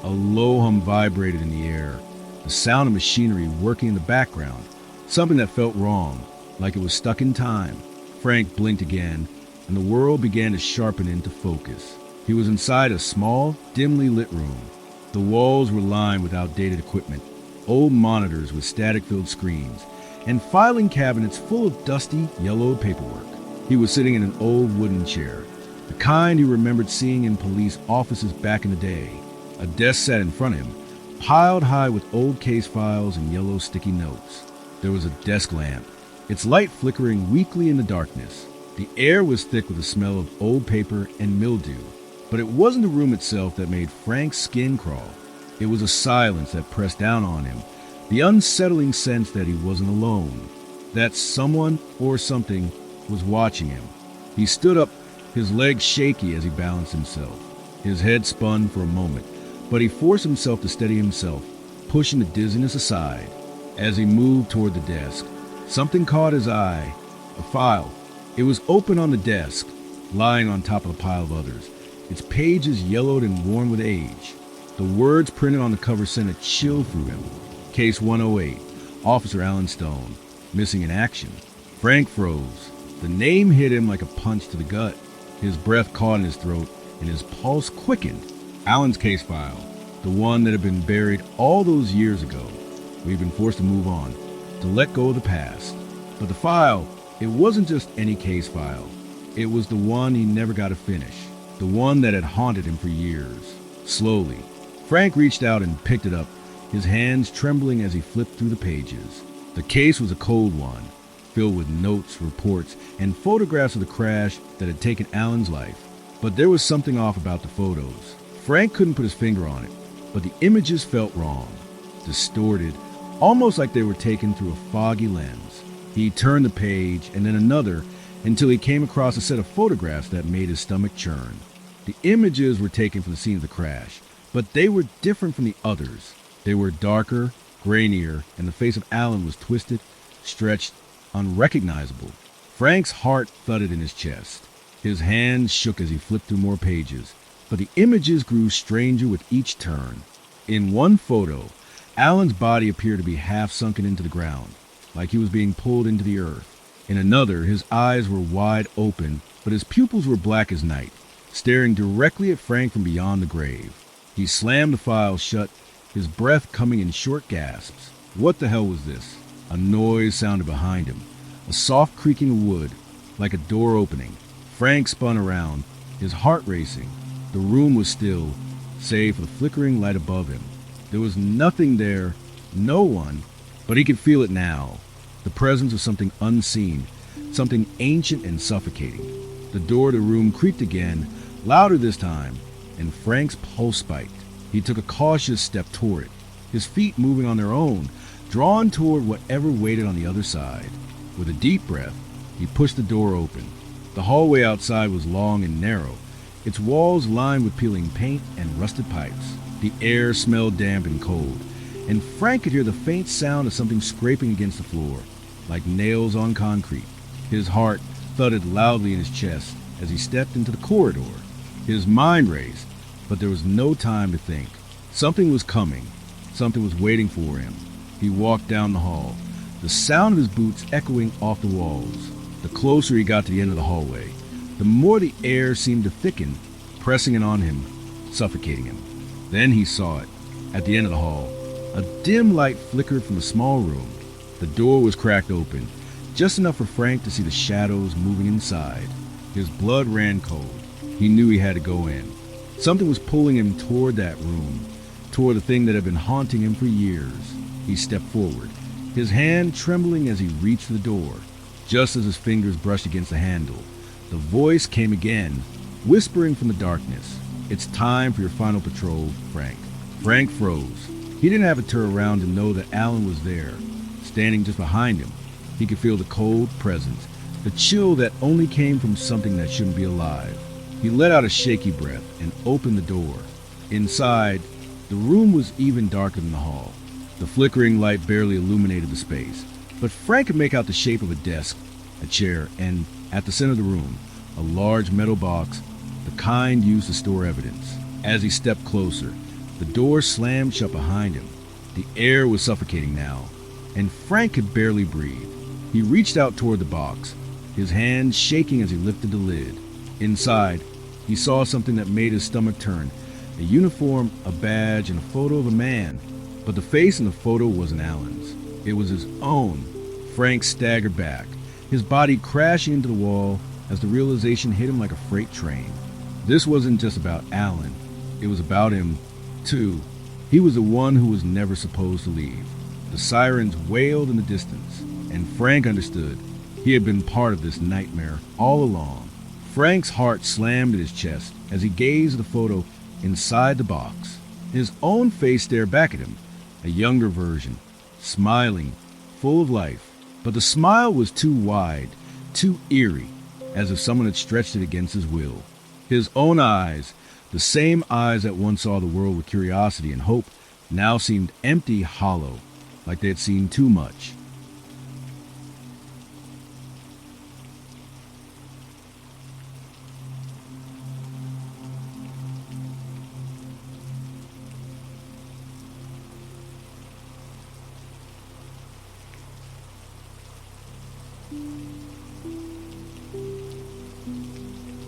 A low hum vibrated in the air, the sound of machinery working in the background, something that felt wrong, like it was stuck in time. Frank blinked again, and the world began to sharpen into focus. He was inside a small, dimly lit room. The walls were lined with outdated equipment, old monitors with static-filled screens, and filing cabinets full of dusty, yellowed paperwork. He was sitting in an old wooden chair, the kind he remembered seeing in police offices back in the day. A desk sat in front of him, piled high with old case files and yellow sticky notes. There was a desk lamp, its light flickering weakly in the darkness. The air was thick with the smell of old paper and mildew. But it wasn't the room itself that made Frank's skin crawl. It was a silence that pressed down on him, the unsettling sense that he wasn't alone, that someone or something was watching him. He stood up, his legs shaky as he balanced himself. His head spun for a moment, but he forced himself to steady himself, pushing the dizziness aside. As he moved toward the desk, something caught his eye. A file. It was open on the desk, lying on top of a pile of others, its pages yellowed and worn with age. The words printed on the cover sent a chill through him. Case 108, Officer Alan Stone, missing in action. Frank froze. The name hit him like a punch to the gut. His breath caught in his throat and his pulse quickened. Alan's case file, the one that had been buried all those years ago. We've been forced to move on, to let go of the past. But the file, it wasn't just any case file. It was the one he never got to finish, the one that had haunted him for years. Slowly, Frank reached out and picked it up, his hands trembling as he flipped through the pages. The case was a cold one, filled with notes, reports, and photographs of the crash that had taken Alan's life. But there was something off about the photos. Frank couldn't put his finger on it, but the images felt wrong, distorted, almost like they were taken through a foggy lens. He turned the page and then another until he came across a set of photographs that made his stomach churn. The images were taken from the scene of the crash, but they were different from the others. They were darker, grainier, and the face of Alan was twisted, stretched, unrecognizable. Frank's heart thudded in his chest. His hands shook as he flipped through more pages, but the images grew stranger with each turn. In one photo, Alan's body appeared to be half sunken into the ground, like he was being pulled into the earth. In another, his eyes were wide open, but his pupils were black as night, staring directly at Frank from beyond the grave. He slammed the file shut, his breath coming in short gasps. What the hell was this? A noise sounded behind him, a soft creaking of wood, like a door opening. Frank spun around, his heart racing. The room was still, save for the flickering light above him. There was nothing there, no one, but he could feel it now. The presence of something unseen, something ancient and suffocating. The door to the room creaked again, louder this time, and Frank's pulse spiked. He took a cautious step toward it, his feet moving on their own, drawn toward whatever waited on the other side. With a deep breath, he pushed the door open. The hallway outside was long and narrow, its walls lined with peeling paint and rusted pipes. The air smelled damp and cold, and Frank could hear the faint sound of something scraping against the floor, like nails on concrete. His heart thudded loudly in his chest as he stepped into the corridor. His mind raced, but there was no time to think. Something was coming. Something was waiting for him. He walked down the hall, the sound of his boots echoing off the walls. The closer he got to the end of the hallway, the more the air seemed to thicken, pressing in on him, suffocating him. Then he saw it. At the end of the hall, a dim light flickered from a small room. The door was cracked open, just enough for Frank to see the shadows moving inside. His blood ran cold. He knew he had to go in. Something was pulling him toward that room, toward the thing that had been haunting him for years. He stepped forward, his hand trembling as he reached for the door. Just as his fingers brushed against the handle, the voice came again, whispering from the darkness, "It's time for your final patrol, Frank." Frank froze. He didn't have to turn around to know that Alan was there, standing just behind him. He could feel the cold presence, the chill that only came from something that shouldn't be alive. He let out a shaky breath and opened the door. Inside, the room was even darker than the hall. The flickering light barely illuminated the space, but Frank could make out the shape of a desk, a chair, and at the center of the room, a large metal box, the kind used to store evidence. As he stepped closer, the door slammed shut behind him. The air was suffocating now, and Frank could barely breathe. He reached out toward the box, his hand shaking as he lifted the lid. Inside, he saw something that made his stomach turn, a uniform, a badge, and a photo of a man. But the face in the photo wasn't Alan's. It was his own. Frank staggered back, his body crashing into the wall as the realization hit him like a freight train. This wasn't just about Alan. It was about him, too. He was the one who was never supposed to leave. The sirens wailed in the distance, and Frank understood. He had been part of this nightmare all along. Frank's heart slammed in his chest as he gazed at the photo inside the box. His own face stared back at him, a younger version, smiling, full of life. But the smile was too wide, too eerie, as if someone had stretched it against his will. His own eyes, the same eyes that once saw the world with curiosity and hope, now seemed empty, hollow, like they had seen too much.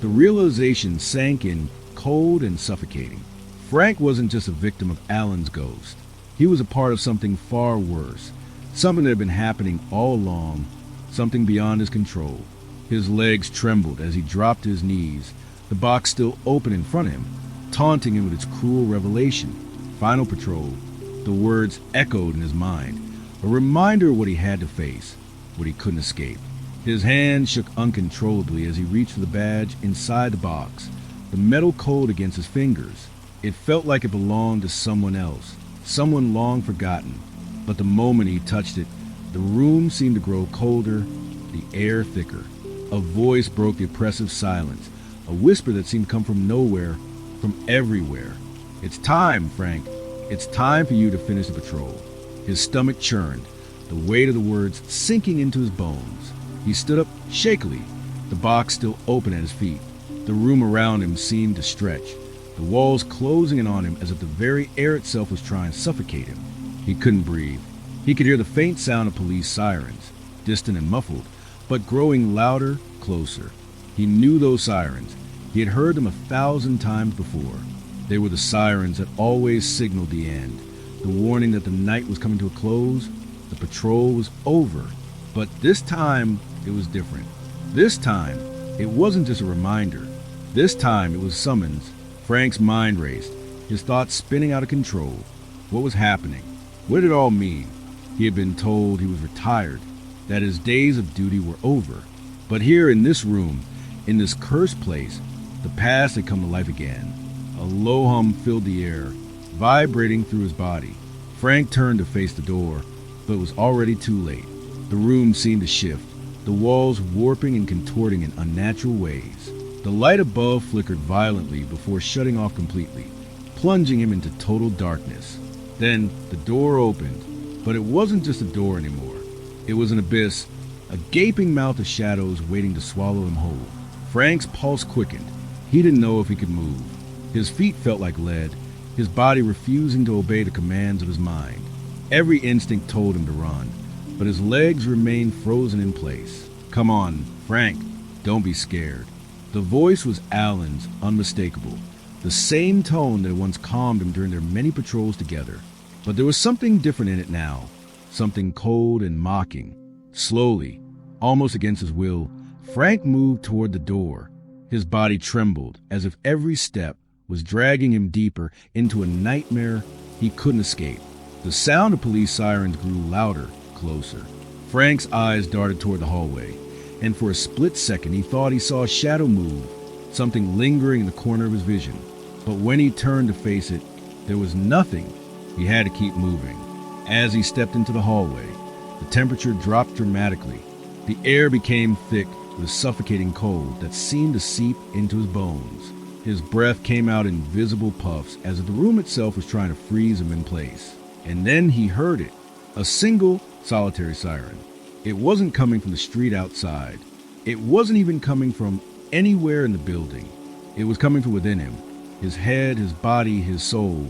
The realization sank in, cold and suffocating. Frank wasn't just a victim of Alan's ghost. He was a part of something far worse, something that had been happening all along, something beyond his control. His legs trembled as he dropped to his knees, the box still open in front of him, taunting him with its cruel revelation. Final patrol. The words echoed in his mind, a reminder of what he had to face, what he couldn't escape. His hand shook uncontrollably as he reached for the badge inside the box, the metal cold against his fingers. It felt like it belonged to someone else, someone long forgotten. But the moment he touched it, the room seemed to grow colder, the air thicker. A voice broke the oppressive silence, a whisper that seemed to come from nowhere, from everywhere. "It's time, Frank. It's time for you to finish the patrol." His stomach churned, the weight of the words sinking into his bones. He stood up shakily, the box still open at his feet. The room around him seemed to stretch, the walls closing in on him as if the very air itself was trying to suffocate him. He couldn't breathe. He could hear the faint sound of police sirens, distant and muffled, but growing louder, closer. He knew those sirens. He had heard them 1,000 times before. They were the sirens that always signaled the end, the warning that the night was coming to a close, the patrol was over. But this time, it was different. This time, it wasn't just a reminder. This time, it was summons. Frank's mind raced, his thoughts spinning out of control. What was happening? What did it all mean? He had been told he was retired, that his days of duty were over. But here in this room, in this cursed place, the past had come to life again. A low hum filled the air, vibrating through his body. Frank turned to face the door, but it was already too late. The room seemed to shift, the walls warping and contorting in unnatural ways. The light above flickered violently before shutting off completely, plunging him into total darkness. Then the door opened, but it wasn't just a door anymore. It was an abyss, a gaping mouth of shadows waiting to swallow him whole. Frank's pulse quickened. He didn't know if he could move. His feet felt like lead, his body refusing to obey the commands of his mind. Every instinct told him to run, but his legs remained frozen in place. "Come on, Frank, don't be scared." The voice was Alan's, unmistakable, the same tone that had once calmed him during their many patrols together. But there was something different in it now, something cold and mocking. Slowly, almost against his will, Frank moved toward the door. His body trembled, as if every step was dragging him deeper into a nightmare he couldn't escape. The sound of police sirens grew louder, closer. Frank's eyes darted toward the hallway, and for a split second he thought he saw a shadow move, something lingering in the corner of his vision. But when he turned to face it, there was nothing. He had to keep moving. As he stepped into the hallway, the temperature dropped dramatically. The air became thick with suffocating cold that seemed to seep into his bones. His breath came out in visible puffs as if the room itself was trying to freeze him in place. And then he heard it, a single, solitary siren. It wasn't coming from the street outside. It wasn't even coming from anywhere in the building. It was coming from within him, his head, his body, his soul.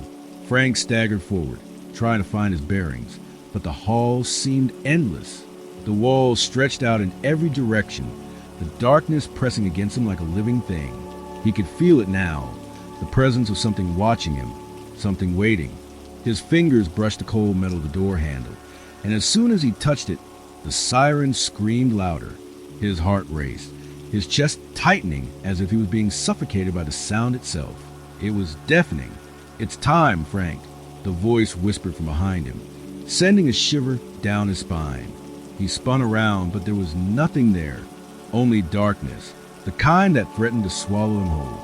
Frank staggered forward, trying to find his bearings, but the hall seemed endless. The walls stretched out in every direction, the darkness pressing against him like a living thing. He could feel it now, the presence of something watching him, something waiting. His fingers brushed the cold metal of the door handle, and as soon as he touched it, the siren screamed louder. His heart raced, his chest tightening as if he was being suffocated by the sound itself. It was deafening. "It's time, Frank," the voice whispered from behind him, sending a shiver down his spine. He spun around, but there was nothing there, only darkness, the kind that threatened to swallow him whole.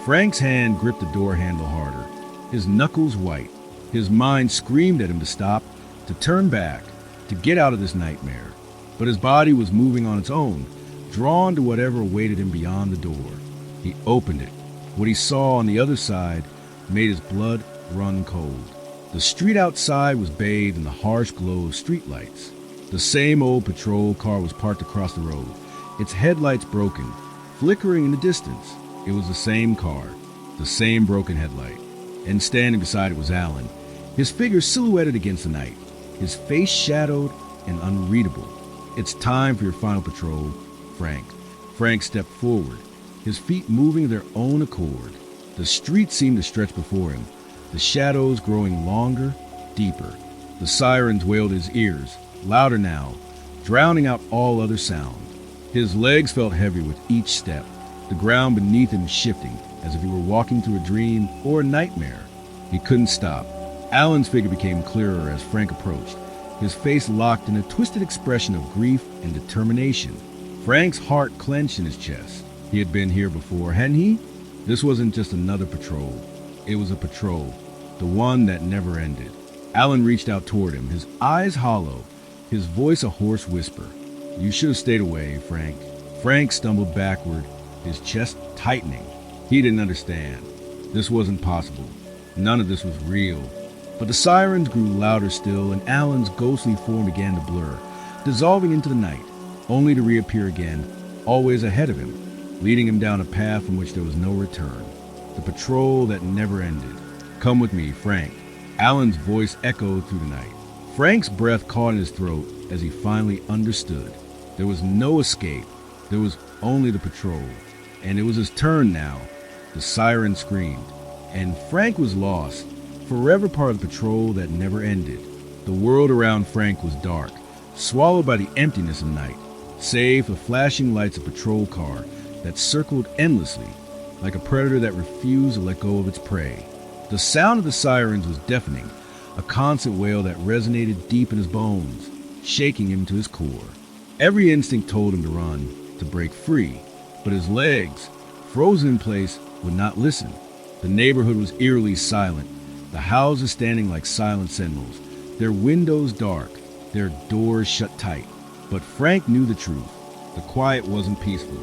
Frank's hand gripped the door handle harder, his knuckles white. His mind screamed at him to stop, to turn back, to get out of this nightmare. But his body was moving on its own, drawn to whatever awaited him beyond the door. He opened it. What he saw on the other side made his blood run cold. The street outside was bathed in the harsh glow of streetlights. The same old patrol car was parked across the road, its headlights broken, flickering in the distance. It was the same car, the same broken headlight. And standing beside it was Alan, his figure silhouetted against the night, his face shadowed and unreadable. "It's time for your final patrol, Frank." Frank stepped forward, his feet moving of their own accord. The street seemed to stretch before him, the shadows growing longer, deeper. The sirens wailed in his ears, louder now, drowning out all other sound. His legs felt heavy with each step, the ground beneath him shifting as if he were walking through a dream or a nightmare. He couldn't stop. Alan's figure became clearer as Frank approached, his face locked in a twisted expression of grief and determination. Frank's heart clenched in his chest. He had been here before, hadn't he? This wasn't just another patrol. It was a patrol, the one that never ended. Alan reached out toward him, his eyes hollow, his voice a hoarse whisper. "You should have stayed away, Frank." Frank stumbled backward, his chest tightening. He didn't understand. This wasn't possible. None of this was real. But the sirens grew louder still, and Alan's ghostly form began to blur, dissolving into the night, only to reappear again, always ahead of him, leading him down a path from which there was no return. The patrol that never ended. "Come with me, Frank." Alan's voice echoed through the night. Frank's breath caught in his throat as he finally understood. There was no escape. There was only the patrol. And it was his turn now. The siren screamed. And Frank was lost, forever part of the patrol that never ended. The world around Frank was dark, swallowed by the emptiness of night, save for flashing lights of a patrol car that circled endlessly, like a predator that refused to let go of its prey. The sound of the sirens was deafening, a constant wail that resonated deep in his bones, shaking him to his core. Every instinct told him to run, to break free, but his legs, frozen in place, would not listen. The neighborhood was eerily silent, the houses standing like silent sentinels, their windows dark, their doors shut tight. But Frank knew the truth. The quiet wasn't peaceful.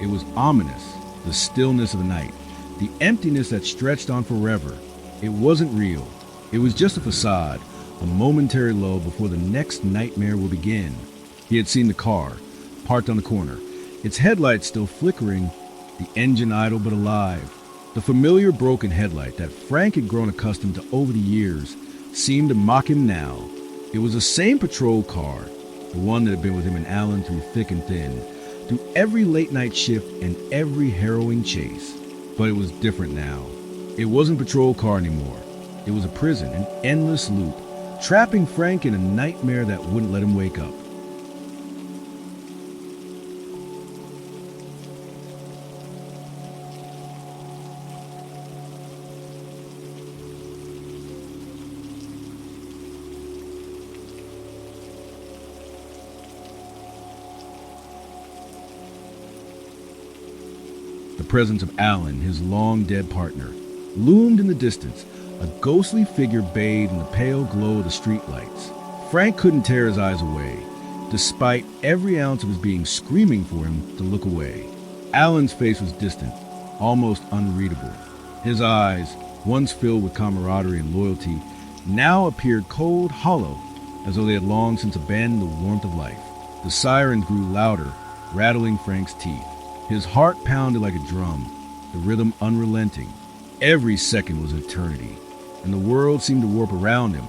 It was ominous, the stillness of the night, the emptiness that stretched on forever. It wasn't real. It was just a facade, a momentary lull before the next nightmare will begin. He had seen the car, parked on the corner, its headlights still flickering, the engine idle but alive. The familiar broken headlight that Frank had grown accustomed to over the years seemed to mock him now. It was the same patrol car, the one that had been with him and Alan through thick and thin, through every late-night shift and every harrowing chase. But it was different now. It wasn't a patrol car anymore. It was a prison, an endless loop, trapping Frank in a nightmare that wouldn't let him wake up. The presence of Alan, his long-dead partner, loomed in the distance, a ghostly figure bathed in the pale glow of the streetlights. Frank couldn't tear his eyes away, despite every ounce of his being screaming for him to look away. Alan's face was distant, almost unreadable. His eyes, once filled with camaraderie and loyalty, now appeared cold, hollow, as though they had long since abandoned the warmth of life. The sirens grew louder, rattling Frank's teeth. His heart pounded like a drum, the rhythm unrelenting. Every second was eternity, and the world seemed to warp around him,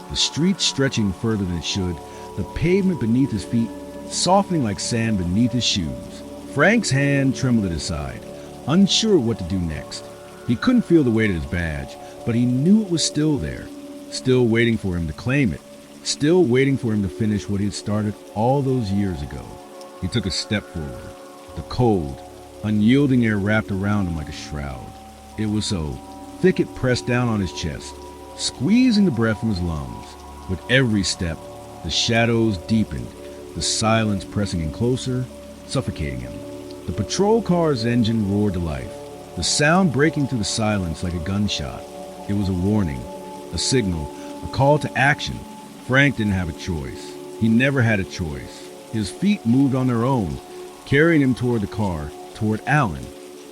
the streets stretching further than it should, the pavement beneath his feet softening like sand beneath his shoes. Frank's hand trembled at his side, unsure what to do next. He couldn't feel the weight of his badge, but he knew it was still there, still waiting for him to claim it, still waiting for him to finish what he had started all those years ago. He took a step forward. The cold, unyielding air wrapped around him like a shroud. It was so thick it pressed down on his chest, squeezing the breath from his lungs. With every step, the shadows deepened, the silence pressing in closer, suffocating him. The patrol car's engine roared to life, the sound breaking through the silence like a gunshot. It was a warning, a signal, a call to action. Frank didn't have a choice. He never had a choice. His feet moved on their own, carrying him toward the car, toward Alan.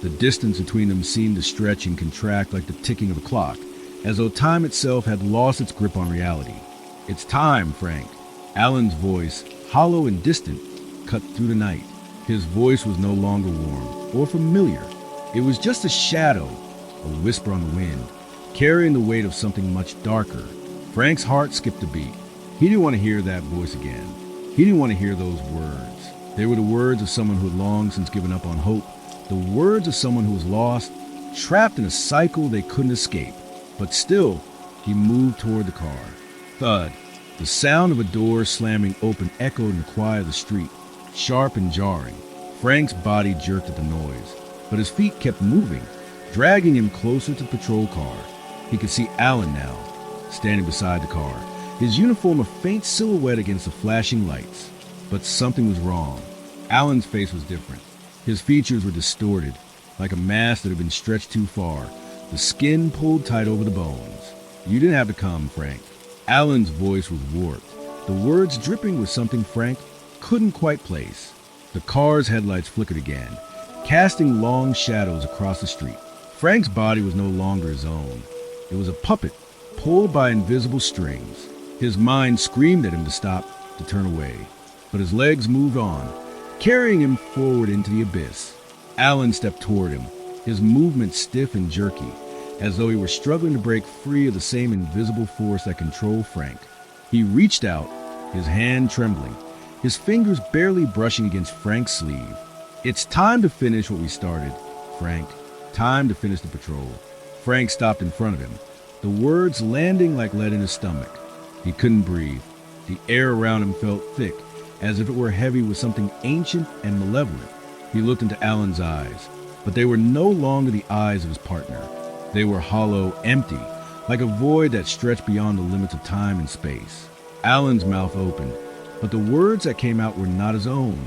The distance between them seemed to stretch and contract like the ticking of a clock, as though time itself had lost its grip on reality. "It's time, Frank." Alan's voice, hollow and distant, cut through the night. His voice was no longer warm or familiar. It was just a shadow, a whisper on the wind, carrying the weight of something much darker. Frank's heart skipped a beat. He didn't want to hear that voice again. He didn't want to hear those words. They were the words of someone who had long since given up on hope, the words of someone who was lost, trapped in a cycle they couldn't escape. But still, he moved toward the car. Thud. The sound of a door slamming open echoed in the quiet of the street, sharp and jarring. Frank's body jerked at the noise, but his feet kept moving, dragging him closer to the patrol car. He could see Alan now, standing beside the car, his uniform a faint silhouette against the flashing lights. But something was wrong. Alan's face was different. His features were distorted, like a mask that had been stretched too far, the skin pulled tight over the bones. "You didn't have to come, Frank." Alan's voice was warped, the words dripping with something Frank couldn't quite place. The car's headlights flickered again, casting long shadows across the street. Frank's body was no longer his own. It was a puppet, pulled by invisible strings. His mind screamed at him to stop, to turn away. But his legs moved on, carrying him forward into the abyss. Alan stepped toward him, his movement stiff and jerky, as though he were struggling to break free of the same invisible force that controlled Frank. He reached out, his hand trembling, his fingers barely brushing against Frank's sleeve. "It's time to finish what we started, Frank. Time to finish the patrol." Frank stopped in front of him, the words landing like lead in his stomach. He couldn't breathe. The air around him felt thick, as if it were heavy with something ancient and malevolent. He looked into Alan's eyes, but they were no longer the eyes of his partner. They were hollow, empty, like a void that stretched beyond the limits of time and space. Alan's mouth opened, but the words that came out were not his own.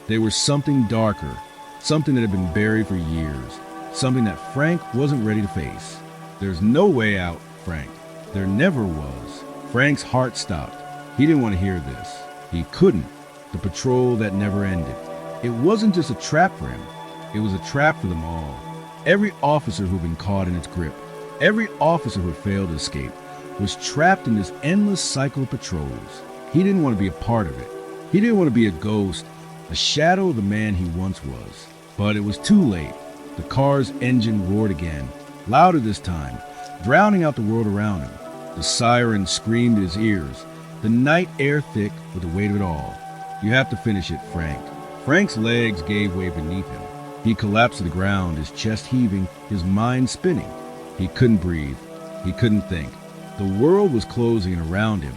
They were something darker, something that had been buried for years, something that Frank wasn't ready to face. "There's no way out, Frank. There never was." Frank's heart stopped. He didn't want to hear this. He couldn't. The patrol that never ended. It wasn't just a trap for him. It was a trap for them all. Every officer who'd been caught in its grip. Every officer who had failed to escape was trapped in this endless cycle of patrols. He didn't want to be a part of it. He didn't want to be a ghost, a shadow of the man he once was. But it was too late. The car's engine roared again, louder this time, drowning out the world around him. The siren screamed in his ears, the night air thick with the weight of it all. You have to finish it, Frank. Frank's legs gave way beneath him. He collapsed to the ground, his chest heaving, his mind spinning. He couldn't breathe. He couldn't think. The world was closing in around him.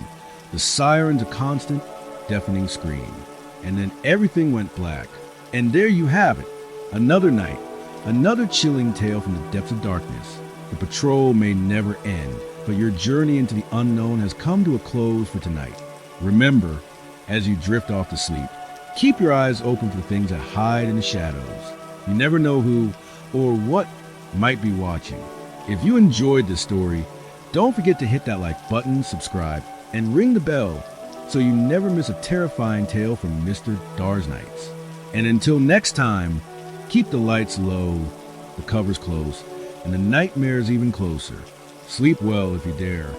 The sirens a constant, deafening scream. And then everything went black. And there you have it. Another night. Another chilling tale from the depths of darkness. The patrol may never end, but your journey into the unknown has come to a close for tonight. Remember, as you drift off to sleep, keep your eyes open for things that hide in the shadows. You never know who or what might be watching. If you enjoyed this story, don't forget to hit that like button, subscribe, and ring the bell so you never miss a terrifying tale from Mr. DarXnights. And until next time, keep the lights low, the covers close, and the nightmares even closer. Sleep well if you dare.